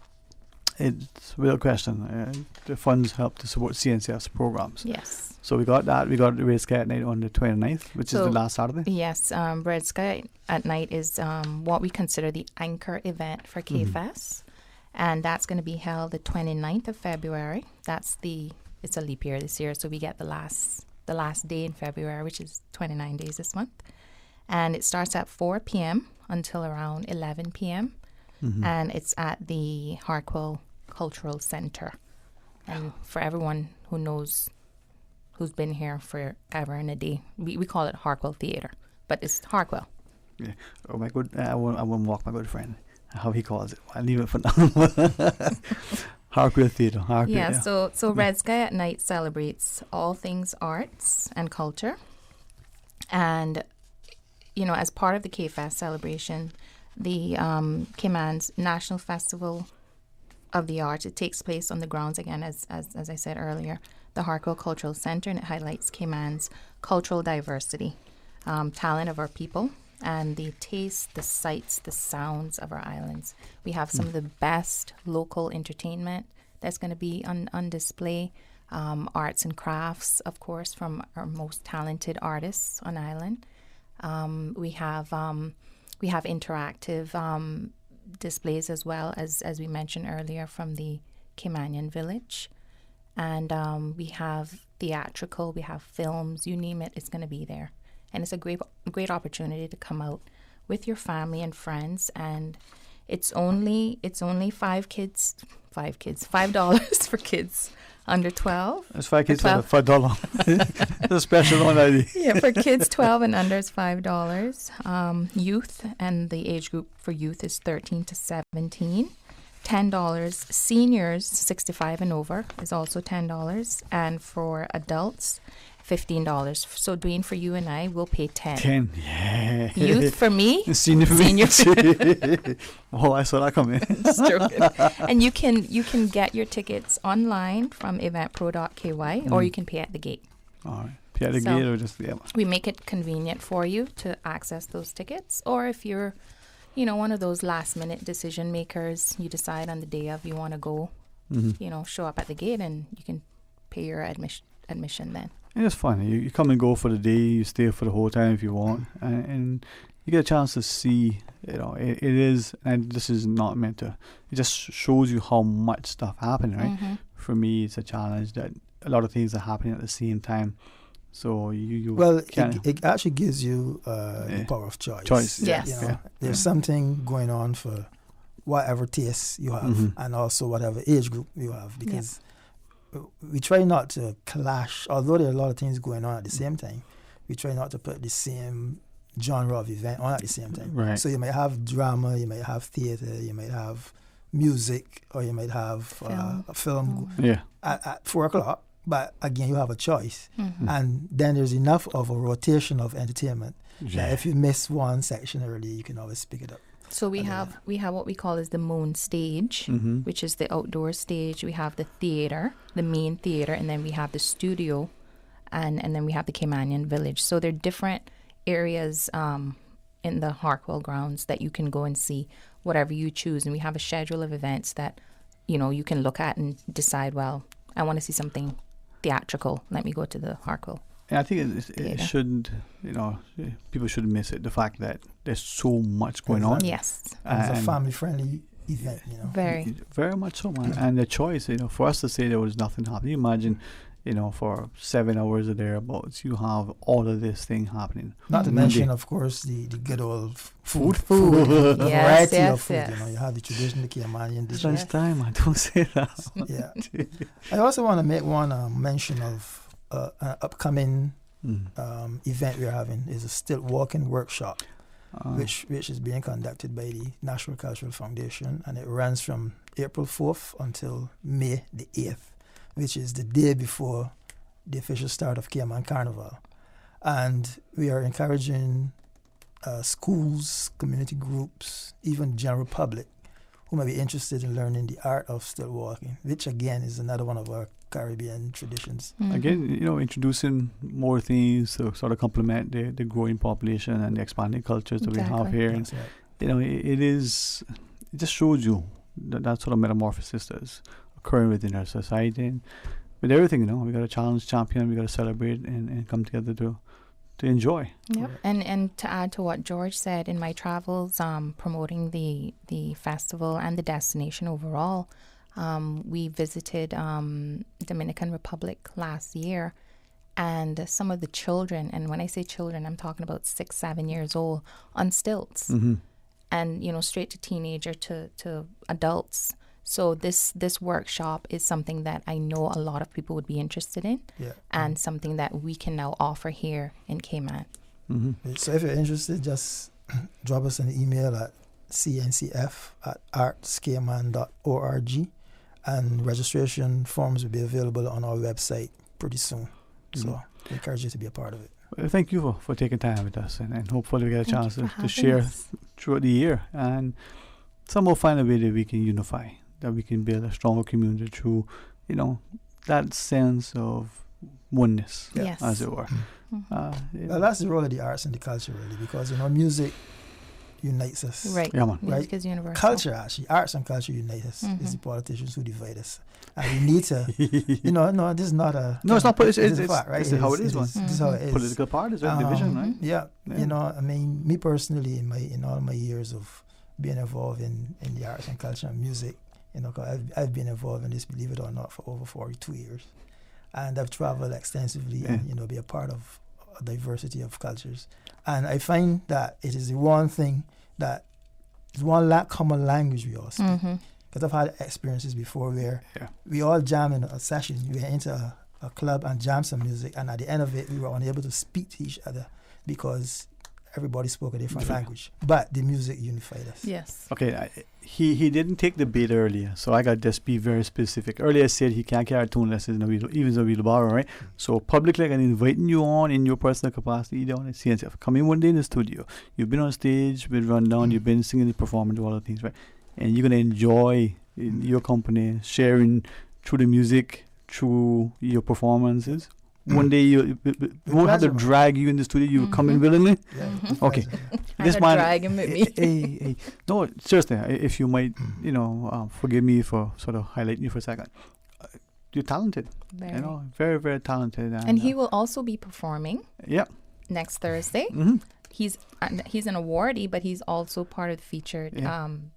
it's without question, the funds help to support CNCF's programs. Yes. So we got that. We got the Red Sky at Night on the 29th, which is the last Saturday. Yes. Red Sky at Night is what we consider the anchor event for KFES. And that's going to be held the 29th of February. It's a leap year this year, so we get the last day in February, which is 29 days this month. And it starts at 4 p.m. until around 11 p.m. And it's at the Hartwell Cultural Center. And for everyone who knows, who's been here forever and a day, we call it Hartwell Theatre, but it's Hartwell. Yeah. Oh my good, I won't mock my good friend. How he calls it. I'll leave it for now. Hartwell Theatre. So Red Sky at Night celebrates all things arts and culture. And, as part of the KFES celebration, the Cayman's National Festival of the Arts, it takes place on the grounds, again, as I said earlier, the Hartwell Cultural Center, and it highlights Cayman's cultural diversity, talent of our people, and the taste, the sights, the sounds of our islands. We have some of the best local entertainment that's going to be on display, arts and crafts, of course, from our most talented artists on island. We have interactive displays as well, as we mentioned earlier, from the Caymanian village. And we have theatrical, we have films, you name it, it's going to be there. And it's a great opportunity to come out with your family and friends. And it's only $5 for kids under 12. That's 5 kids for $5. It's a special one idea. Yeah, for kids 12 and under is $5. Youth, and the age group for youth is 13 to 17. $10. Seniors 65 and over is also $10. And for adults, $15. So Dwayne, for you and I, we'll pay 10. 10, yeah. Youth for me. Senior for me. Oh, I saw that coming. And you can get your tickets online from eventpro.ky or you can pay at the gate. All right. Pay at the gate or just we make it convenient for you to access those tickets. Or if you're, one of those last minute decision makers, you decide on the day of you want to go, show up at the gate and you can pay your admission then. And it's fun. You come and go for the day. You stay for the whole time if you want, and you get a chance to see. It is, and this is not meant to. It just shows you how much stuff happening, right? Mm-hmm. For me, it's a challenge that a lot of things are happening at the same time. So you it actually gives you the power of choice. Yes. There's something going on for whatever taste you have, and also whatever age group you have, because. We try not to clash, although there are a lot of things going on at the same time. We try not to put the same genre of event on at the same time. Right. So you might have drama, you might have theater, you might have music, or you might have a film at 4 o'clock. But again, you have a choice. And then there's enough of a rotation of entertainment that if you miss one section early, you can always pick it up. So we have what we call is the moon stage, which is the outdoor stage. We have the theater, the main theater, and then we have the studio, and then we have the Caymanian village. So there are different areas in the Harkwell grounds that you can go and see whatever you choose. And we have a schedule of events that, you can look at and decide, well, I want to see something theatrical. Let me go to the Harkwell. And I think it shouldn't, people shouldn't miss it. The fact that there's so much going on. Yes. It's a family-friendly event, Very. Very much so, man. And the choice, for us to say there was nothing happening. Imagine, for 7 hours or thereabouts, you have all of this thing happening. Not to mention, of course, the good old food. Yes, variety of food. You have the traditional Caymanian dishes. Lunchtime, I don't say that. I also want to make one mention of an upcoming event we're having is a stilt walking workshop, which is being conducted by the National Cultural Foundation, and it runs from April 4th until May the 8th, which is the day before the official start of Cayman Carnival. And we are encouraging schools, community groups, even general public who may be interested in learning the art of stilt walking, which again is another one of our Caribbean traditions. Again, introducing more things to sort of complement the growing population and the expanding cultures that we have here. And, it just shows you that sort of metamorphosis that's occurring within our society. And with everything, we got to challenge, champion, we got to celebrate and come together to enjoy. Yep. And to add to what George said, in my travels, promoting the festival and the destination overall, we visited Dominican Republic last year, and some of the children, and when I say children, I'm talking about 6-7 years old, on stilts, and straight to teenager to adults. So this workshop is something that I know a lot of people would be interested in, and something that we can now offer here in Cayman. So if you're interested, just drop us an email at cncf@artscayman.org, and registration forms will be available on our website pretty soon. So I encourage you to be a part of it. Well, thank you for taking time with us, and hopefully we get a chance to share throughout the year, and somehow find a way that we can unify, that we can build a stronger community through, that sense of oneness, as it were. Well, that's the role of the arts and the culture, really, because music unites us. Right. Yeah, man. Music is universal. Culture, actually, arts and culture unite us. It's the politicians who divide us, and we need to. No, this is not a. No, it's not. It's a fact, right? It's how it is. This is how it is. Political parties, right? Division, right? Yeah. Me personally, in all my years of being involved in the arts and culture and music, I've been involved in this, believe it or not, for over 42 years, and I've traveled extensively and be a part of a diversity of cultures, and I find that it is the one thing that is one common language we all speak. Because I've had experiences before where we all jam in a session, we went into a club and jam some music, and at the end of it we were unable to speak to each other because everybody spoke a different language, but the music unified us. Yes. Okay, he didn't take the bait earlier, so I got to just be very specific. Earlier I said he can't carry tune lessons even though we'll borrow, right? So publicly, I'm inviting you on in your personal capacity down at CNCF. Come in one day in the studio. You've been on stage with Rundown, you've been singing, performing, all the things, right? And you're going to enjoy in your company, sharing through the music, through your performances. One day you won't have to drag you in the studio. You come in willingly. Okay. This man drag him with me. Hey. No, seriously. If you might, forgive me for sort of highlighting you for a second. You're talented. Very. Very, very talented. And he will also be performing. Yeah. Next Thursday. Mm-hmm. He's an awardee, but he's also part of the featured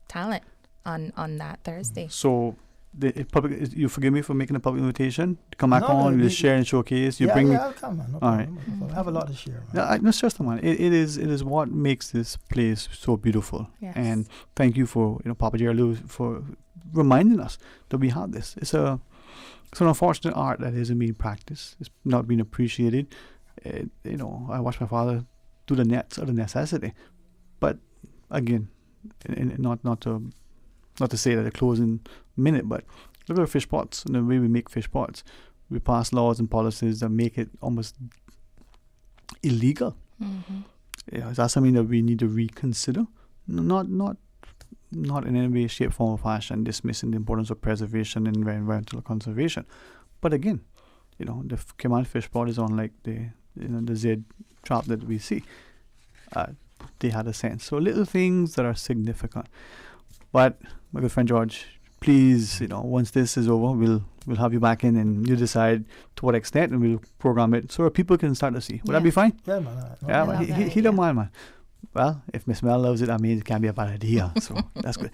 talent on that Thursday. So. You forgive me for making a public invitation to come back on, we'll share and showcase. I'll come, man. No problem. Right. I have a lot to share, man. No, seriously, man. It is what makes this place so beautiful. Yes. And thank you for Papa Jerry for reminding us that we have this. It's an unfortunate art that isn't being practiced. It's not being appreciated. I watched my father do the nets out of necessity, but again, not to say that the closing minute, but look at fish pots and the way we make fish pots. We pass laws and policies that make it almost illegal. Mm-hmm. Is that something that we need to reconsider? Not in any way, shape, form, or fashion dismissing the importance of preservation and environmental conservation. But again, the Cayman fish pot is unlike the Z trap that we see. They had a sense. So little things that are significant. But my good friend George, please, once this is over, we'll have you back in and you decide to what extent, and we'll program it so people can start to see. Would that be fine? Yeah, man. He don't mind, man. Well, if Miss Mel loves it, I mean, it can't be a bad idea. So that's good.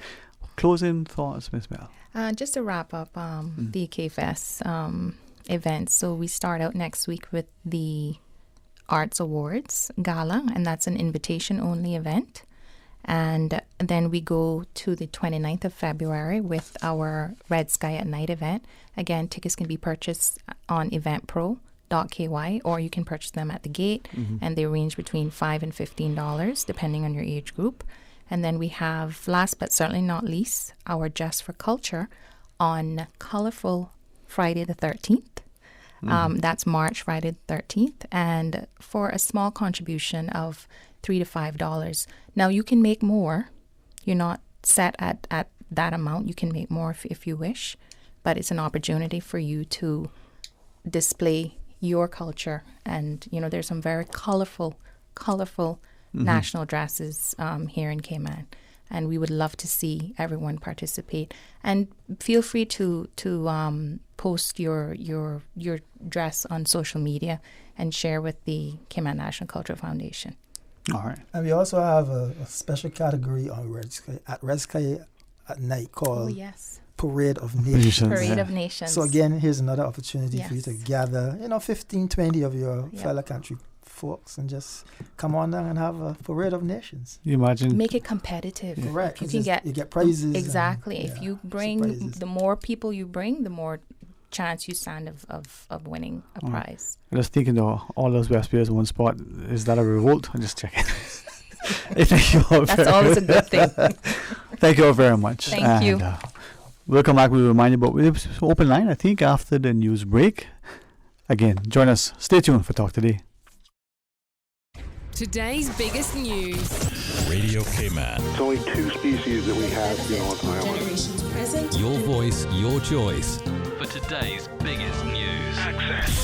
Closing thoughts, Miss Mel. Just to wrap up the K-Fest event. So we start out next week with the Arts Awards Gala, and that's an invitation-only event. And then we go to the 29th of February with our Red Sky at Night event. Again, tickets can be purchased on eventpro.ky, or you can purchase them at the gate, and they range between $5 and $15 depending on your age group. And then we have, last but certainly not least, our Just for Culture on colorful Friday the 13th. That's March, Friday the 13th. And for a small contribution of $3 to $5. Now, you can make more. You're not set at that amount. You can make more if you wish. But it's an opportunity for you to display your culture. And, there's some very colorful national dresses here in Cayman. And we would love to see everyone participate. And feel free to post your dress on social media and share with the Cayman National Cultural Foundation. All right. And we also have a special category on Red Sky at Night called Parade of Nations. Parade of Nations. So again, here's another opportunity for you to gather, 15, 20 of your fellow country folks and just come on down and have a Parade of Nations. You imagine? Make it competitive. Yeah. Correct. You get prizes. Exactly. If you bring, the more people you bring, the more chance you stand of winning a prize. I'm just thinking, though, all those best players in one spot, is that a revolt? I'm just checking. Thank you all. That's always a good thing. Thank you all very much. Thank you. We'll come back. We'll remind you about open line, I think, after the news break. Again, join us. Stay tuned for Talk Today. Today's biggest news. Radio Cayman. It's only 2 species that we have on the island. Generations present. Your voice, your choice. For today's biggest news. Access to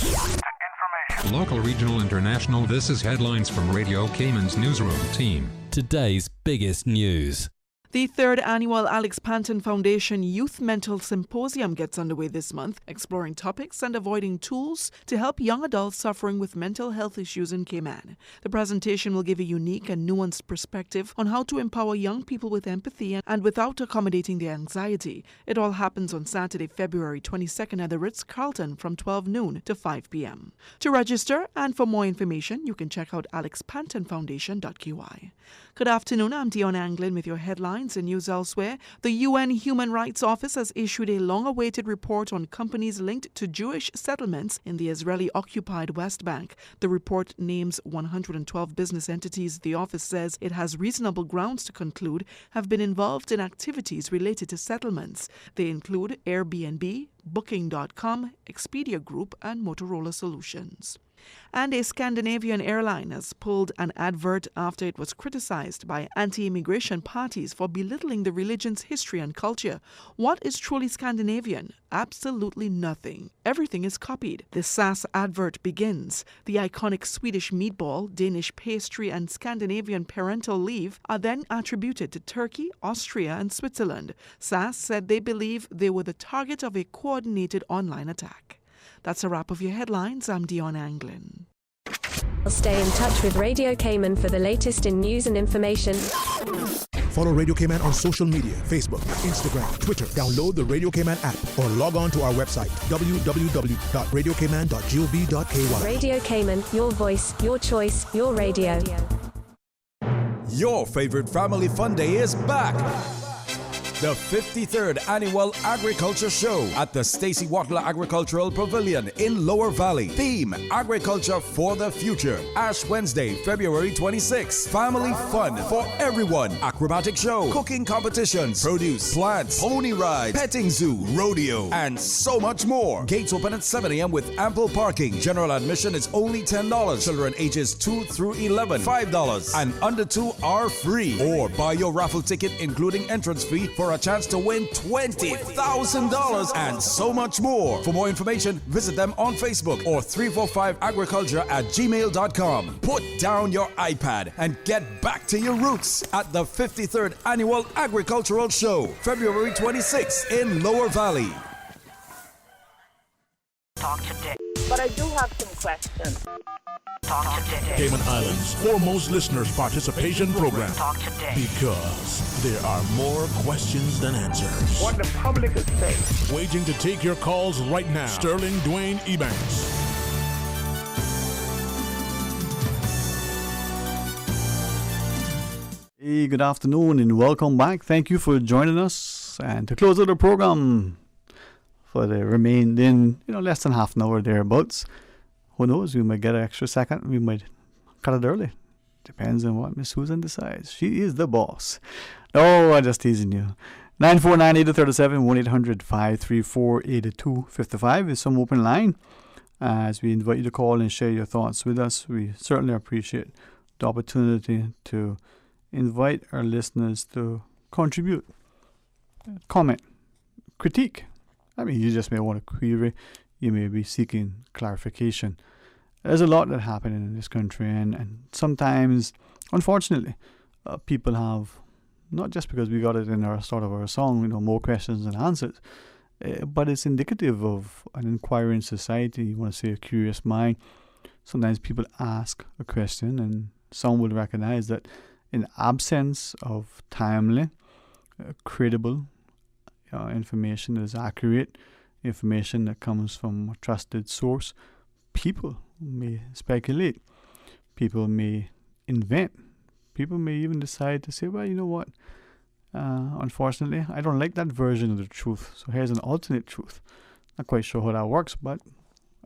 information. Local, regional, international. This is headlines from Radio Cayman's newsroom team. Today's biggest news. The 3rd annual Alex Panton Foundation Youth Mental Symposium gets underway this month, exploring topics and avoiding tools to help young adults suffering with mental health issues in Cayman. The presentation will give a unique and nuanced perspective on how to empower young people with empathy and without accommodating their anxiety. It all happens on Saturday, February 22nd at the Ritz-Carlton from 12 noon to 5 p.m. To register and for more information, you can check out alexpantonfoundation.ky. Good afternoon, I'm Dion Anglin with your headlines headlines and news elsewhere. The UN Human Rights Office has issued a long-awaited report on companies linked to Jewish settlements in the Israeli-occupied West Bank. The report names 112 business entities the office says it has reasonable grounds to conclude have been involved in activities related to settlements. They include Airbnb, Booking.com, Expedia Group, and Motorola Solutions. And a Scandinavian airline has pulled an advert after it was criticized by anti-immigration parties for belittling the religion's history and culture. What is truly Scandinavian? Absolutely nothing. Everything is copied. The SAS advert begins. The iconic Swedish meatball, Danish pastry, and Scandinavian parental leave are then attributed to Turkey, Austria, and Switzerland. SAS said they believe they were the target of a coordinated online attack. That's a wrap of your headlines. I'm Dion Anglin. Stay in touch with Radio Cayman for the latest in news and information. Follow Radio Cayman on social media, Facebook, Instagram, Twitter. Download the Radio Cayman app or log on to our website, www.radiocayman.gov.ky. Radio Cayman, your voice, your choice, your radio. Your favorite family fun day is back. The 53rd Annual Agriculture Show at the Stacey Watler Agricultural Pavilion in Lower Valley. Theme, Agriculture for the Future. Ash Wednesday, February 26th. Family fun for everyone. Acrobatic show, cooking competitions, produce, plants, pony rides, petting zoo, rodeo, and so much more. Gates open at 7 a.m. with ample parking. General admission is only $10. Children ages 2 through 11, $5. And under 2 are free. Or buy your raffle ticket including entrance fee for a chance to win $20,000 and so much more. For more information, visit them on Facebook or 345agriculture@gmail.com. Put down your iPad and get back to your roots at the 53rd Annual Agricultural Show, February 26th in Lower Valley. Talk today. But I do have some questions. Talk today. Cayman Islands' foremost listeners' participation program. Talk today. Because there are more questions than answers. What the public is saying. Waiting to take your calls right now. Sterling Dwayne Ebanks. Hey, good afternoon and welcome back. Thank you for joining us. And to close out the program for the remaining, less than half an hour thereabouts. Who knows? We might get an extra second. We might cut it early. Depends on what Miss Susan decides. She is the boss. No, I'm just teasing you. 949-837, 1-800-534-8255 is some open line. As we invite you to call and share your thoughts with us, we certainly appreciate the opportunity to invite our listeners to contribute, comment, critique. I mean, you just may want to query. You may be seeking clarification. There's a lot that happens in this country, and sometimes, unfortunately, people have, not just because we got it in our start of our song, more questions than answers, but it's indicative of an inquiring society. You want to say a curious mind. Sometimes people ask a question, and some will recognize that in absence of timely, credible information that is accurate, information that comes from a trusted source, people may speculate, people may invent, people may even decide to say, well, you know what, unfortunately, I don't like that version of the truth, so here's an alternate truth. Not quite sure how that works, but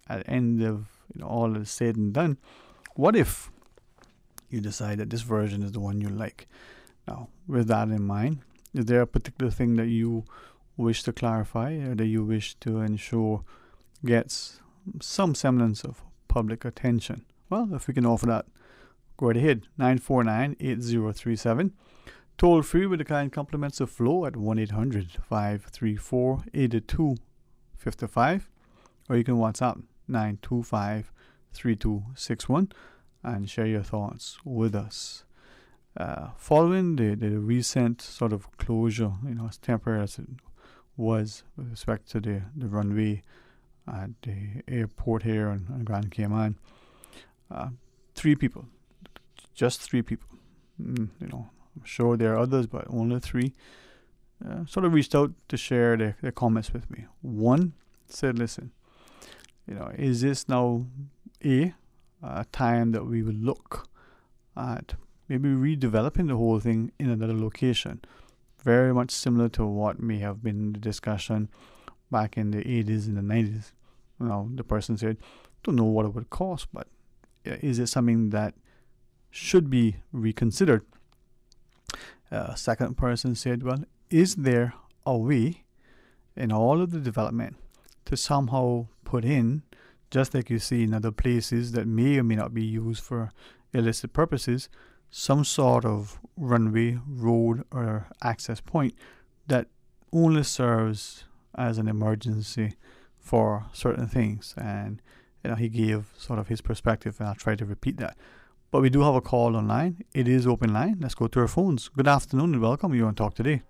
at the end of all is said and done, what if you decide that this version is the one you like? Now, with that in mind, is there a particular thing that you wish to clarify or that you wish to ensure gets some semblance of public attention? Well, if we can offer that, go right ahead. 949-8037. Toll free with the kind compliments of Flow at 1-800-534-8255. Or you can WhatsApp 925-3261 and share your thoughts with us. Following the recent sort of closure, as temporary as it was with respect to the runway at the airport here on Grand Cayman, 3 people, just 3 people, I'm sure there are others, but only 3, sort of reached out to share their comments with me. One said, listen, is this now a time that we will look at maybe redeveloping the whole thing in another location very much similar to what may have been the discussion back in the 80s and the 90s. The person said, don't know what it would cost, but is it something that should be reconsidered? Second person said, well, is there a way in all of the development to somehow put in, just like you see in other places that may or may not be used for illicit purposes, some sort of runway, road, or access point that only serves as an emergency for certain things? And he gave sort of his perspective, and I'll try to repeat that. But we do have a call online. It is open line. Let's go to our phones. Good afternoon and welcome. You're on Talk Today.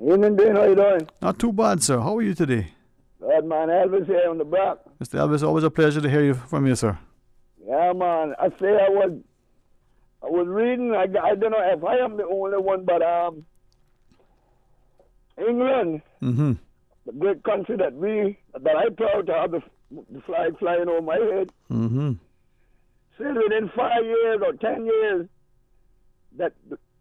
Evening, Dean. How you doing? Not too bad, sir. How are you today? Good, man. Elvis here on the block. Mr. Elvis, always a pleasure to hear from you, sir. Yeah, man. I was reading. I don't know if I am the only one, but England, the great country that I proud to have the flag flying over my head. Said within 5 years or 10 years that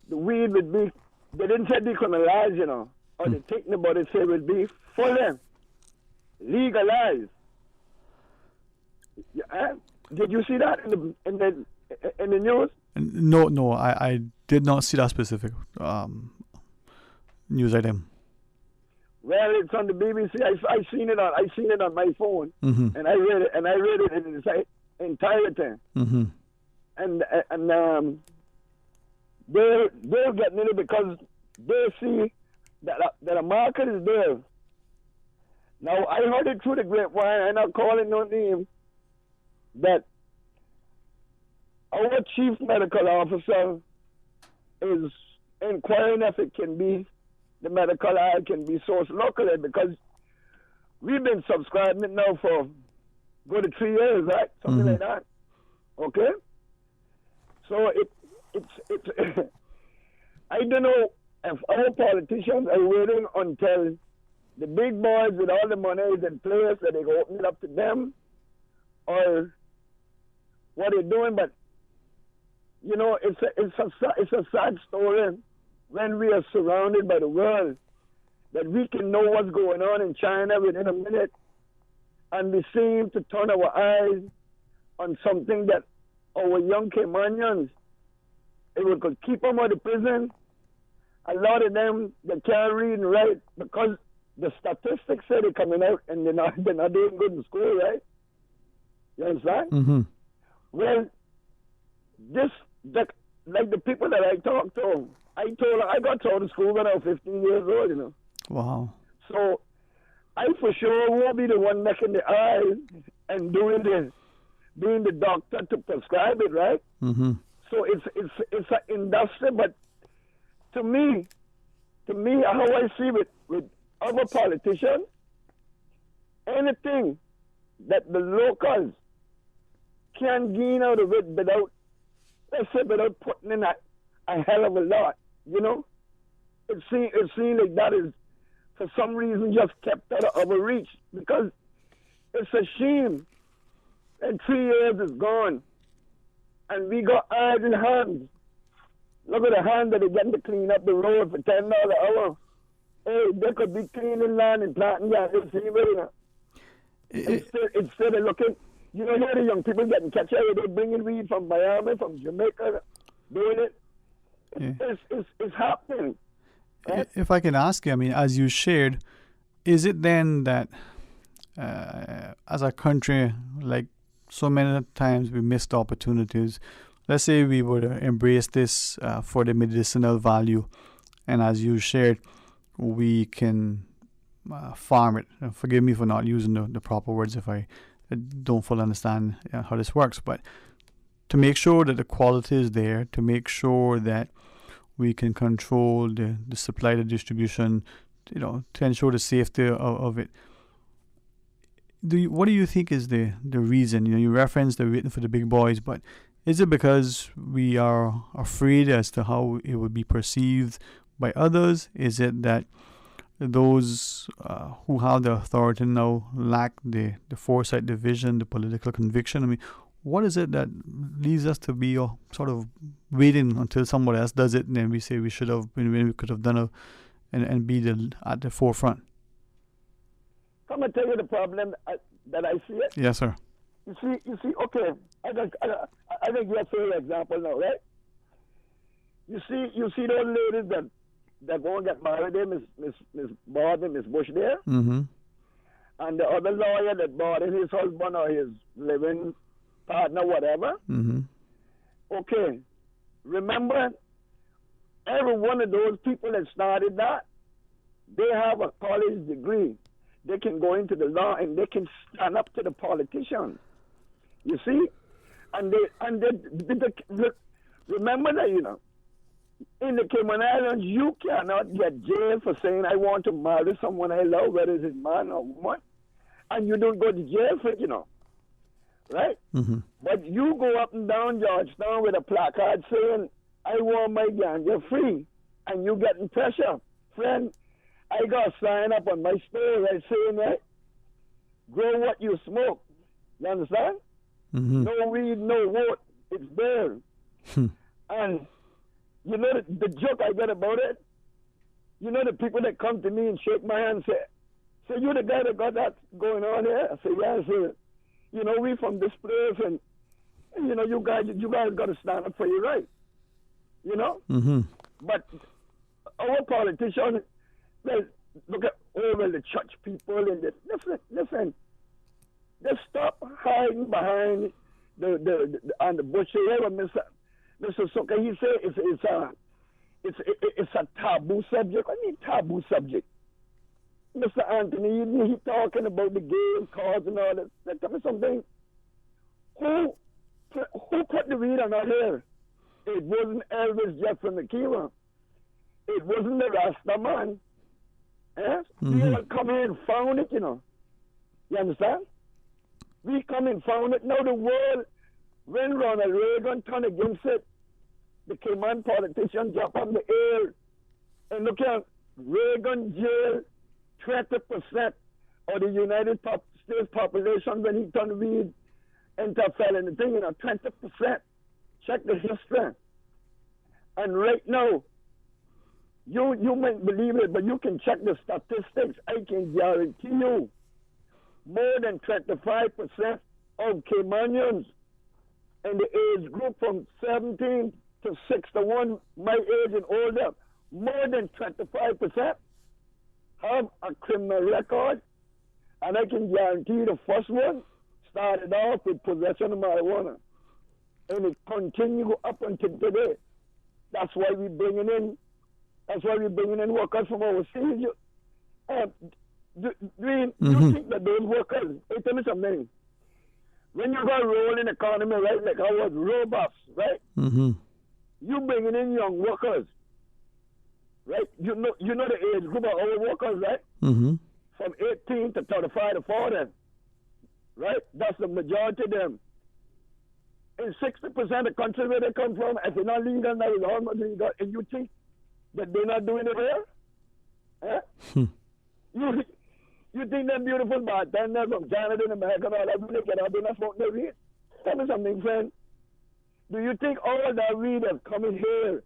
the weed would be, they didn't say decriminalized, or the thing about it said it would be fully legalized. Did you see that in the news? No, I did not see that specific news item. Well, it's on the BBC. I seen it on my phone, and I read it in its entirety. And they're getting it because they see that a market is there. Now I heard it through the grapevine. I'm not calling no name. That our chief medical officer is inquiring if it can be, the medical aid can be sourced locally, because we've been subscribing it now for go to 3 years, right? Something like that. Okay? So it's I don't know if our politicians are waiting until the big boys with all the money is in place that they go open it up to them, or what they're doing. But it's a sad story when we are surrounded by the world, that we can know what's going on in China within a minute, and we seem to turn our eyes on something that our young Caymanians, it would keep them out of prison. A lot of them, they can't read and write because the statistics say they're coming out and they're not doing good in school, right? You understand? Well, like the people that I talk to, I got out of school when I was 15 years old, Wow. So I for sure won't be the one making the eyes and doing the doctor to prescribe it, right? So it's an industry, but to me, how I see it with other politicians, anything that the locals can gain out of it without putting in a hell of a lot, it seems like that is, for some reason, just kept out of our reach, because it's a shame. And 3 years is gone, and we got eyes and hands. Look at the hand that they're getting to clean up the road for $10 an hour. Hey, they could be cleaning land and planting yards. Instead of looking, hear the young people getting catch out. They're bringing weed from Miami, from Jamaica, doing it. It's happening. If I can ask you, as you shared, is it then that as a country, like so many times we missed opportunities? Let's say we would embrace this for the medicinal value, and as you shared, we can farm it. Forgive me for not using the proper words if I don't fully understand how this works, but to make sure that the quality is there, to make sure that we can control the supply, the distribution, to ensure the safety of it. What do you think is the reason? You referenced the waiting for the big boys, but is it because we are afraid as to how it would be perceived by others? Is it that those who have the authority now lack the foresight, the vision, the political conviction? what is it that leads us to be sort of waiting until somebody else does it, and then we say we should have, when we could have done it, and be at the forefront? Come and tell you the problem that I see it. Yes, sir. You see. Okay, I think you're a fair example now, right? You see those ladies that won't get married there, Miss Bob and Miss Bush there, Mm-hmm. and the other lawyer that bought in his husband or his living partner, whatever. Mm-hmm. Okay, remember, every one of those people that started that, they have a college degree. They can go into the law and they can stand up to the politicians. You see, and they remember that, you know, in the Cayman Islands, you cannot get jailed for saying I want to marry someone I love, whether it's a man or woman, and you don't go to jail for it, you know, right? Mm-hmm. But you go up and down Georgetown with a placard saying I want my ganja free, and you getting pressure, friend. I got a sign up on my store right saying that grow what you smoke. You understand? Mm-hmm. No weed, no vote. It's there. And you know the joke I get about it? You know the people that come to me and shake my hand and say, you the guy that got that going on here? I say, yeah. I say, you know, we from this place, and you know, you guys got to stand up for your right. You know? Mm-hmm. But our politicians, well, look at all the church people and listen. Just stop hiding behind the bush. Mr. Sucker, he said it's a taboo subject. I mean taboo subject. Mr. Anthony, he talking about the game cards and all that. Let tell me something. Who put the weed on our hair? It wasn't Elvis Jeffrey McKeever. It wasn't the Rasta man. Eh? Mm-hmm. We all come here and found it, you know. You understand? We come and found it. Now the world, when Ronald Reagan turned against it, the Cayman politicians jump on the air. And look at Reagan jailed 20% of the United States population when he turned weed into a felony thing, you know, 20%. Check the history. And right now, you might believe it, but you can check the statistics. I can guarantee you more than 25% of Caymanians in the age group from 17 to 61, my age and older, more than 25% have a criminal record. And I can guarantee you the first one started off with possession of marijuana. And it continues up until today. That's why we're bringing in workers from overseas. You think that those workers, hey, tell me something. When you got rolling economy, right, like I was robust, right? Mm-hmm. You bringing in young workers, right? You know the age group of old workers, right? Mm-hmm. From 18 to 35 to 40, right? That's the majority of them. In 60% of the country where they come from, if they're not legal, now it's almost legal, and you think that they're not doing it here? Eh? You think them beautiful bartenders from Canada and America and all that, when they get out, they're not smoking their weed? Tell me something, friend. Do you think all that weed that's coming here,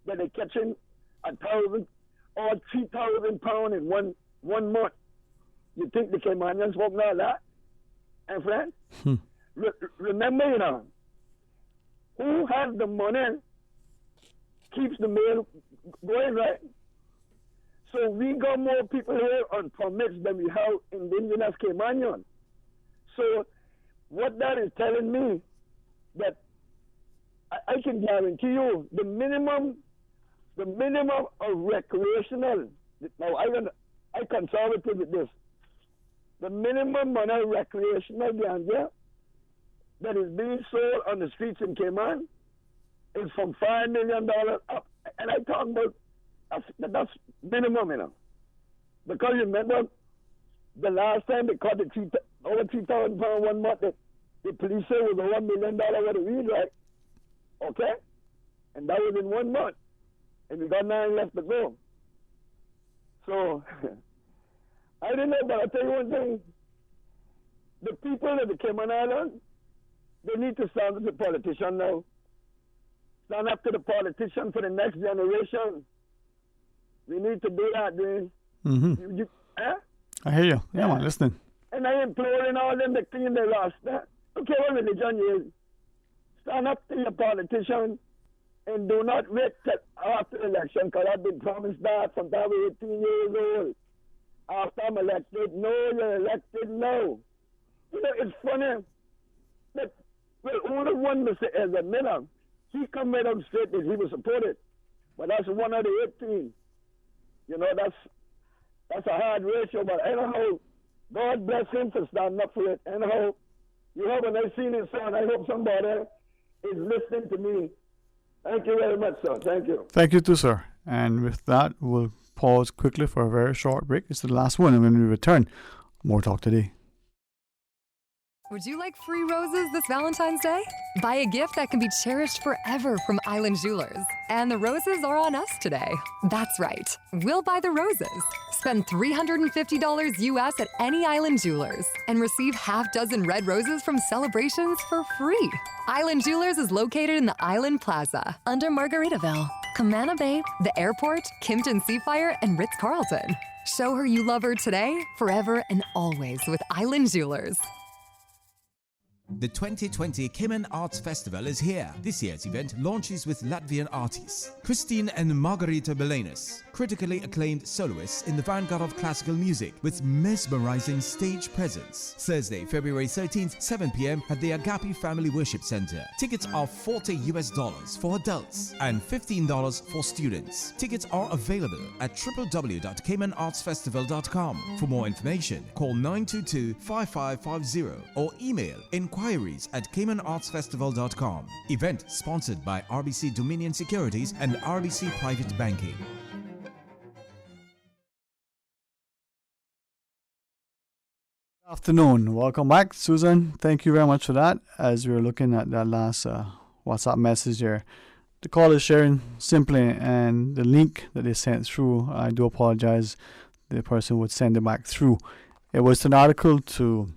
that they're catching 1,000 or 3,000 pounds in one month, you think the Caymanians smoking all that? And friend, remember, you know, who has the money keeps the mail going, right? So we got more people here on permits than we have indigenous Caymanians. So what that is telling me, that I can guarantee you the minimum of recreational, now I conservative with this, the minimum amount of recreational ganja that is being sold on the streets in Cayman is from $5 million up. And I talk about that's minimum, you know. Because remember, the last time they caught over 3,000 pounds 1 month, the police said it was $1 million worth of weed, right? Okay? And that was in 1 month. And we got 9 left to go. So, I don't know, but I'll tell you one thing. The people of the Cayman Islands, They need to stand up to the politician now. Stand up to the politician for the next generation. We need to do that, Dwayne. I hear you. Yeah, man, listening. And I imploring all them to clean their roster. Okay, what religion you is. Stand up to your politician and do not wait till after the election, because I've been promised that from time I was 18 years old. After I'm elected, no, you're elected now. You know, it's funny that, well, only one Mr. Ezra Miller, he come right up straight that he was supported. But that's one of the 18. You know, that's a hard ratio, but anyhow, God bless him for standing up for it. Anyhow, you know, when I seen his son, I hope somebody is listening to me. Thank you very much, sir. Thank you. Thank you too, sir. And with that, we'll pause quickly for a very short break. It's the last one, and when we return, more talk today. Would you like free roses this Valentine's Day? Buy a gift that can be cherished forever from Island Jewelers. And the roses are on us today. That's right. We'll buy the roses. Spend $350 US at any Island Jewelers and receive half dozen red roses from Celebrations for free. Island Jewelers is located in the Island Plaza under Margaritaville, Camana Bay, the airport, Kimpton Seafire, and Ritz-Carlton. Show her you love her today, forever, and always with Island Jewelers. The 2020 Cayman Arts Festival is here. This year's event launches with Latvian artists Christine and Margarita Belenis, critically acclaimed soloists in the vanguard of classical music with mesmerizing stage presence. Thursday, February 13th, 7 p.m. at the Agape Family Worship Center. Tickets are $40 for adults and $15 for students. Tickets are available at www.caymanartsfestival.com. For more information, call 922-5550 or email inquiries@caymanartsfestival.com. Event sponsored by RBC Dominion Securities and RBC Private Banking. Good afternoon. Welcome back, Susan. Thank you very much for that. As we were looking at that last WhatsApp message here, the call is sharing simply, and the link that they sent through, I do apologize, the person would send it back through. It was an article to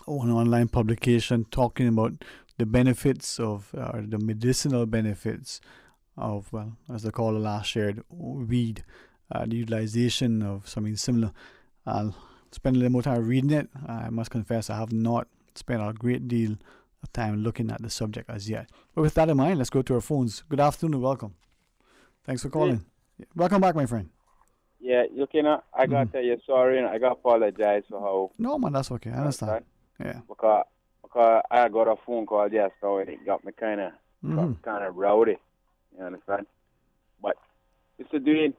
an online publication talking about the benefits of, or the medicinal benefits of, well, as the caller last shared, weed, the utilization of something similar. I'll spend a little more time reading it. I must confess I have not spent a great deal of time looking at the subject as yet. But with that in mind, let's go to our phones. Good afternoon and welcome. Thanks for calling. Yeah. Welcome back, my friend. Yeah, you know, I got to tell you sorry, and I got to apologize for how... No, man, that's okay. I understand. Yeah. Because I got a phone call just now, and it got me kind of rowdy. You understand? But, Mr. Dwayne,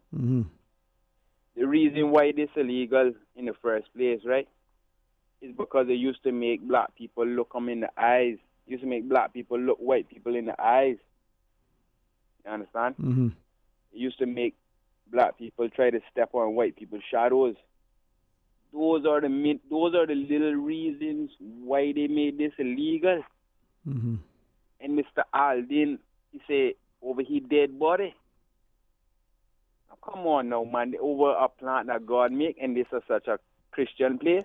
the reason why this is illegal in the first place, right, is because they used to make black people look them in the eyes. Used to make black people look white people in the eyes. You understand? It used to make black people try to step on white people's shadows. Those are the little reasons why they made this illegal. And Mr. Alden, he say, over his dead body. Now, come on now, man. Over a plant that God make, and this is such a Christian place.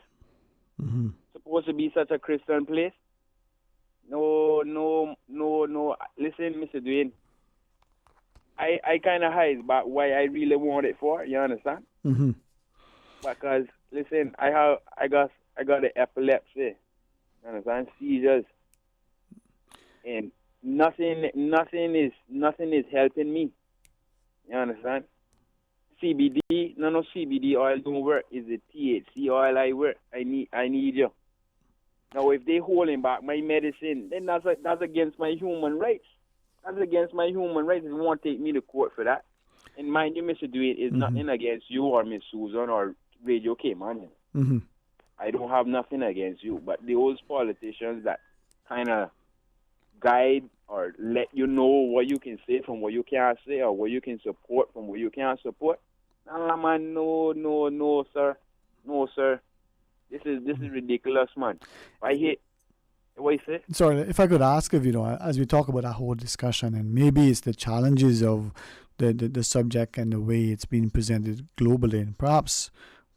Supposed to be such a Christian place. No. Listen, Mr. Dwayne. I kind of hide back why I really want it for. You understand? Because listen, I got the epilepsy. You understand? Seizures, and nothing is helping me. You understand? CBD, no CBD oil don't work. It's the THC oil I work. I need you. Now, if they holding back my medicine, then that's against my human rights. That's against my human rights. They won't take me to court for that. And mind you, Mr. Dwayne, it's nothing against you or Miss Susan or Radio Cayman. I don't have nothing against you. But those politicians that kind of guide or let you know what you can say from what you can't say, or what you can support from what you can't support. Nah, man, no, sir. No, sir. This is ridiculous, man. I hate... What you say? Sorry, if I could ask if, as we talk about that whole discussion, and maybe it's the challenges of the subject and the way it's being presented globally, and perhaps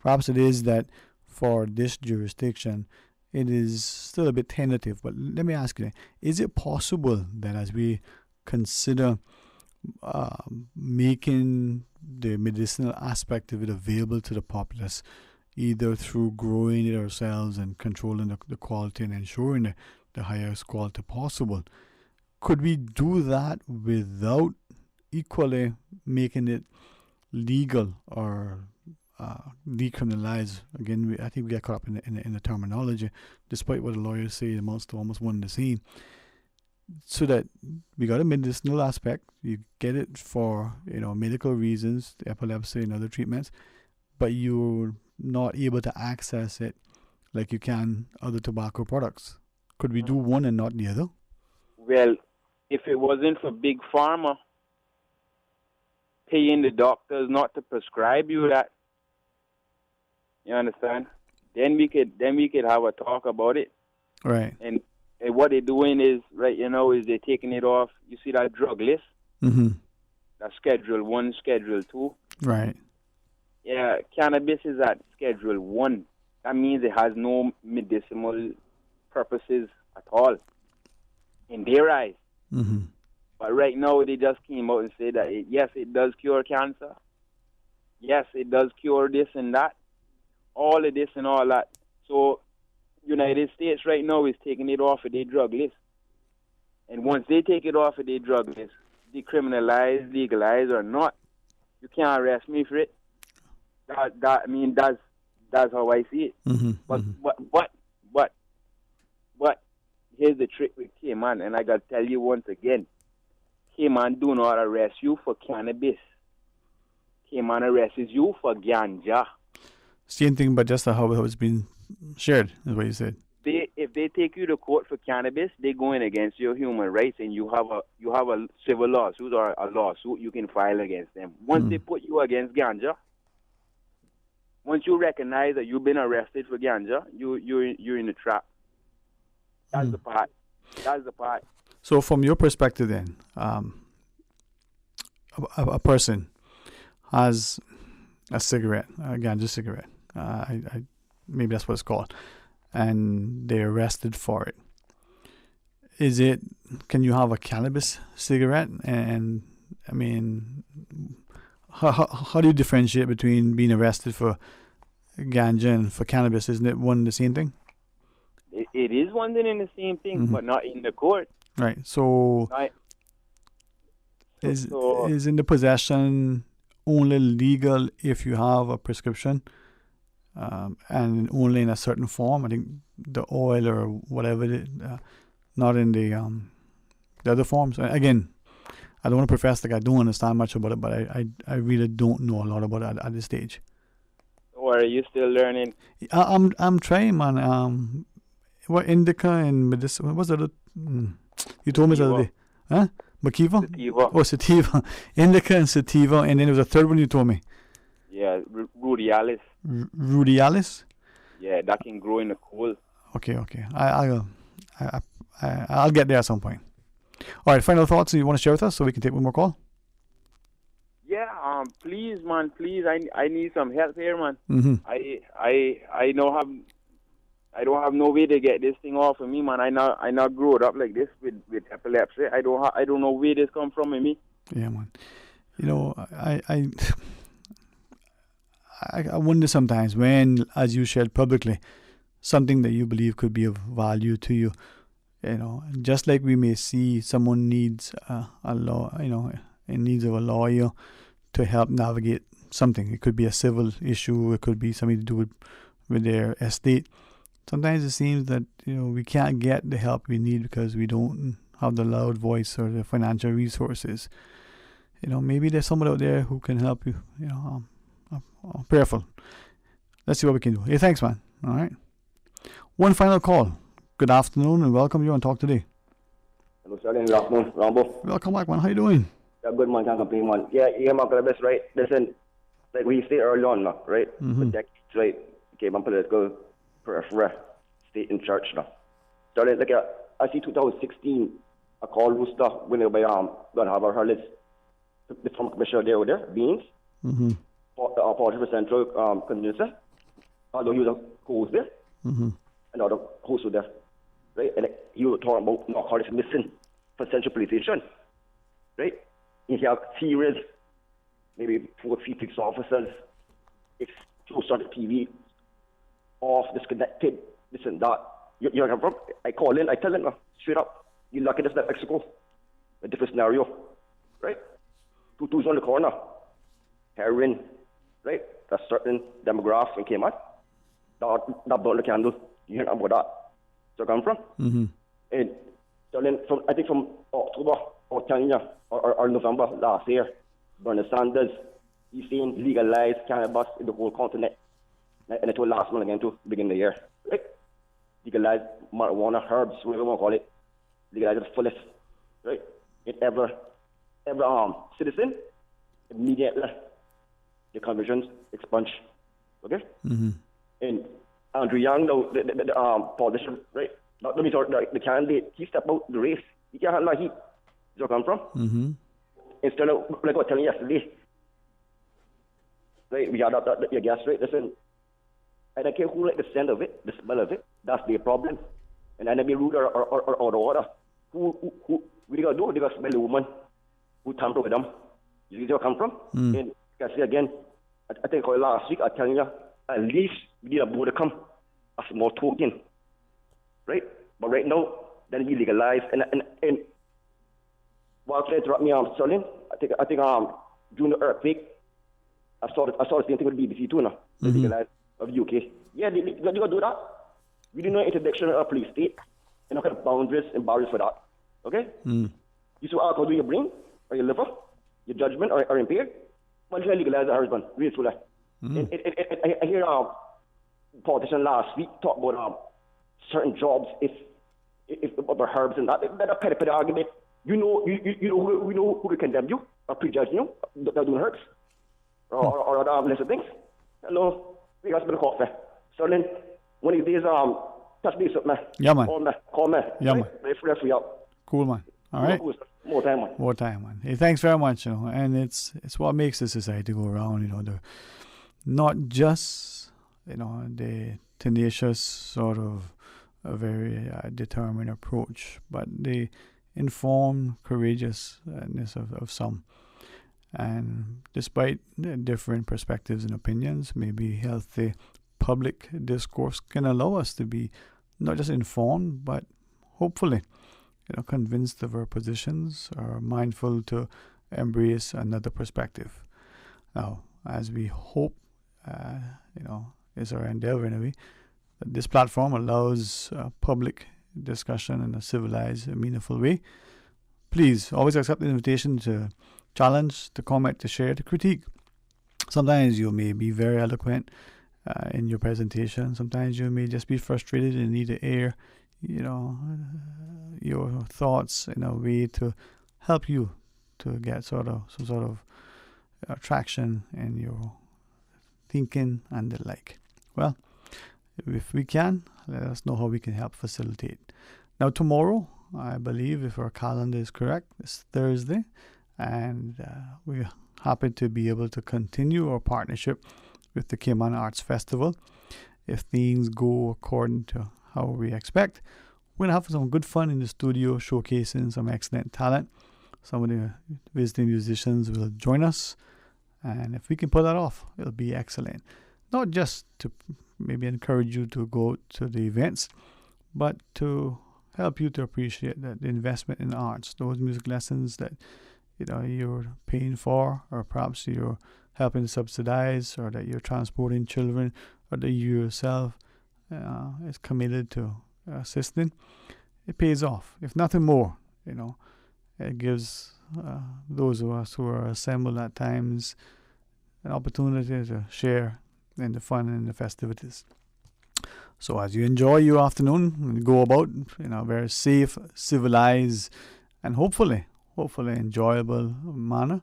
it is that for this jurisdiction, it is still a bit tentative. But let me ask you, is it possible that as we consider making the medicinal aspect of it available to the populace, either through growing it ourselves and controlling the quality and ensuring the highest quality possible, could we do that without equally making it legal or decriminalize? Again, I think we get caught up in the terminology, despite what the lawyers say, almost one and the same. So that we got a medicinal aspect, you get it for medical reasons, epilepsy and other treatments, but you're not able to access it like you can other tobacco products. Could we do one and not the other? Well, if it wasn't for big pharma paying the doctors not to prescribe you that, you understand? Then we could have a talk about it. Right. And what they're doing is is they're taking it off. You see that drug list? Mm-hmm. That's Schedule 1, Schedule 2. Right. Yeah, cannabis is at Schedule 1. That means it has no medicinal purposes at all in their eyes. Mm-hmm. But right now, they just came out and said that, yes, it does cure cancer. Yes, it does cure this and that. All of this and all that. So, United States right now is taking it off of their drug list. And once they take it off of their drug list, decriminalize, legalize or not, you can't arrest me for it. That's how I see it. Mm-hmm. But here's the trick with Cayman, and I got to tell you once again, Cayman do not arrest you for cannabis. Cayman arrests you for ganja. Same thing, but just how it's been shared, is what you said. If they take you to court for cannabis, they're going against your human rights, and you have a civil lawsuit or a lawsuit you can file against them. Once they put you against ganja, once you recognize that you've been arrested for ganja, you're in the trap. That's the part. That's the part. So, from your perspective, then, a person has a cigarette, a ganja cigarette. Maybe that's what it's called, and they're arrested for it. Can you have a cannabis cigarette? And I mean, how do you differentiate between being arrested for ganja and for cannabis? Isn't it one and the same thing? It is one and the same thing, but not in the court. Right. So, is in the possession only legal if you have a prescription, and only in a certain form? I think the oil or whatever it is, not in the other forms. Again, I don't want to profess like I don't understand much about it, but I really don't know a lot about it at this stage. Or are you still learning? I'm trying, man. What indica and medicinal? What was the other? You told me the other day, huh? Makiva? Sativa. Oh, sativa. Indica and sativa, and then there was a third one you told me. Yeah, rudialis. Rudialis? Yeah, that can grow in the cold. Okay. I'll get there at some point. All right, final thoughts you want to share with us so we can take one more call? Yeah, please, man, please. I need some help here, man. Mm-hmm. I don't have no way to get this thing off of me, man. I not grew up like this with epilepsy. I don't know where this come from in me. Yeah, man. I wonder sometimes when, as you shared publicly, something that you believe could be of value to you, just like we may see someone needs a law, in needs of a lawyer to help navigate something. It could be a civil issue. It could be something to do with their estate. Sometimes it seems that we can't get the help we need because we don't have the loud voice or the financial resources. Maybe there's someone out there who can help you. I'm prayerful. Let's see what we can do. Hey, thanks, man. All right. One final call. Good afternoon and welcome you on Talk Today. Hello, sir. Good afternoon, Rambo. Welcome back, man. How you doing? Yeah, good, man. Can't complain, man. Yeah, man. Best, right? Listen, like we said early on, right? Mm-hmm. For decades, right? Okay, man, political periphery, state and church, now. So, like, I see 2016, a call rooster winning by gonna have our list. The former commissioner there, Beans. Mm-hmm. Party for Central contingency. Although he was a co-host there. Mm-hmm. another host was there, right? And he was talking about narcotics missing from Central Police Station, right? You have serious, maybe 4 or 6 officers, exposed on the TV, off, disconnected, this and that. You know, I call in, I tell them straight up, you lucky this like Mexico, a different scenario, right? 2-2's on the corner, heroin, right? That's certain demographics and came out. That burned the candle. You hear about that? So I come from. Mm-hmm. And so then I think from October or November last year, Bernie Sanders, he's saying legalize cannabis in the whole continent. And it will last month again to begin the year. Right? Legalize marijuana, herbs, whatever you want to call it. Legalize it fullest. Right? In every citizen, immediately the convictions expunged. Okay? Mm-hmm. And Andrew Yang, the politician, right? Let me talk, the candidate, he stepped out the race. He can't handle heat. Where I come from? Mm-hmm. Instead of, like I was telling you yesterday, right, we had your guest, right? Listen, I don't care who like the scent of it, the smell of it, that's their problem. And I never be rude or order. Who we got to do? They got to smell the woman who tamper with them. You see where I come from? Mm. And I say again, I think last week I telling you, at least we need a border come, a small token, right? But right now, then we legalize and while trying to interrupt me, Sterling, I think during the earthquake, I saw the same thing with BBC too now. The legalize of the UK. Yeah, they got to do that. We do not interdiction of a police state. You're not going to boundaries and barriers for that. Okay? Mm. You see what alcohol do your brain or your liver, your judgment are impaired. Well, you can legalize the husband. Really true. Mm. I hear a politician last week talk about certain jobs if about herbs and that. That's a petty argument. You know who to condemn you or prejudge you. They're doing herbs or other lesser things. Hello, we got a bit of coffee. So then, one of these days, touch base with me. Yeah, man. Call me. Yeah, man. Right, free up. Cool, man. All right. More time, man. More time, man. Hey, thanks very much. And it's what makes the society go around. Not just the tenacious sort of a very determined approach, but the informed courageousness of some. And despite the different perspectives and opinions, maybe healthy public discourse can allow us to be not just informed, but hopefully, convinced of our positions, or mindful to embrace another perspective. Now, as we hope, is our endeavor anyway, that this platform allows public discussion in a civilized, meaningful way. Please always accept the invitation to challenge, to comment, to share, to critique. Sometimes you may be very eloquent in your presentation. Sometimes you may just be frustrated and need to air, your thoughts in a way to help you to get some sort of traction in your thinking and the like. Well, if we can, let us know how we can help facilitate. Now, tomorrow, I believe, if our calendar is correct, it's Thursday, and we're happy to be able to continue our partnership with the Cayman Arts Festival. If things go according to how we expect, we're going to have some good fun in the studio, showcasing some excellent talent. Some of the visiting musicians will join us, and if we can pull that off, it'll be excellent. Not just to maybe encourage you to go to the events, but to help you to appreciate that the investment in arts, those music lessons that you're paying for, or perhaps you're helping to subsidize, or that you're transporting children, or that you yourself is committed to assisting. It pays off, if nothing more. It gives those of us who are assembled at times an opportunity to share in the fun and the festivities. So as you enjoy your afternoon and go about in a very safe, civilized, and hopefully enjoyable manner,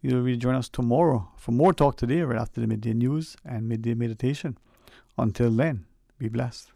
you'll rejoin us tomorrow for more Talk Today right after the midday news and midday meditation. Until then, be blessed.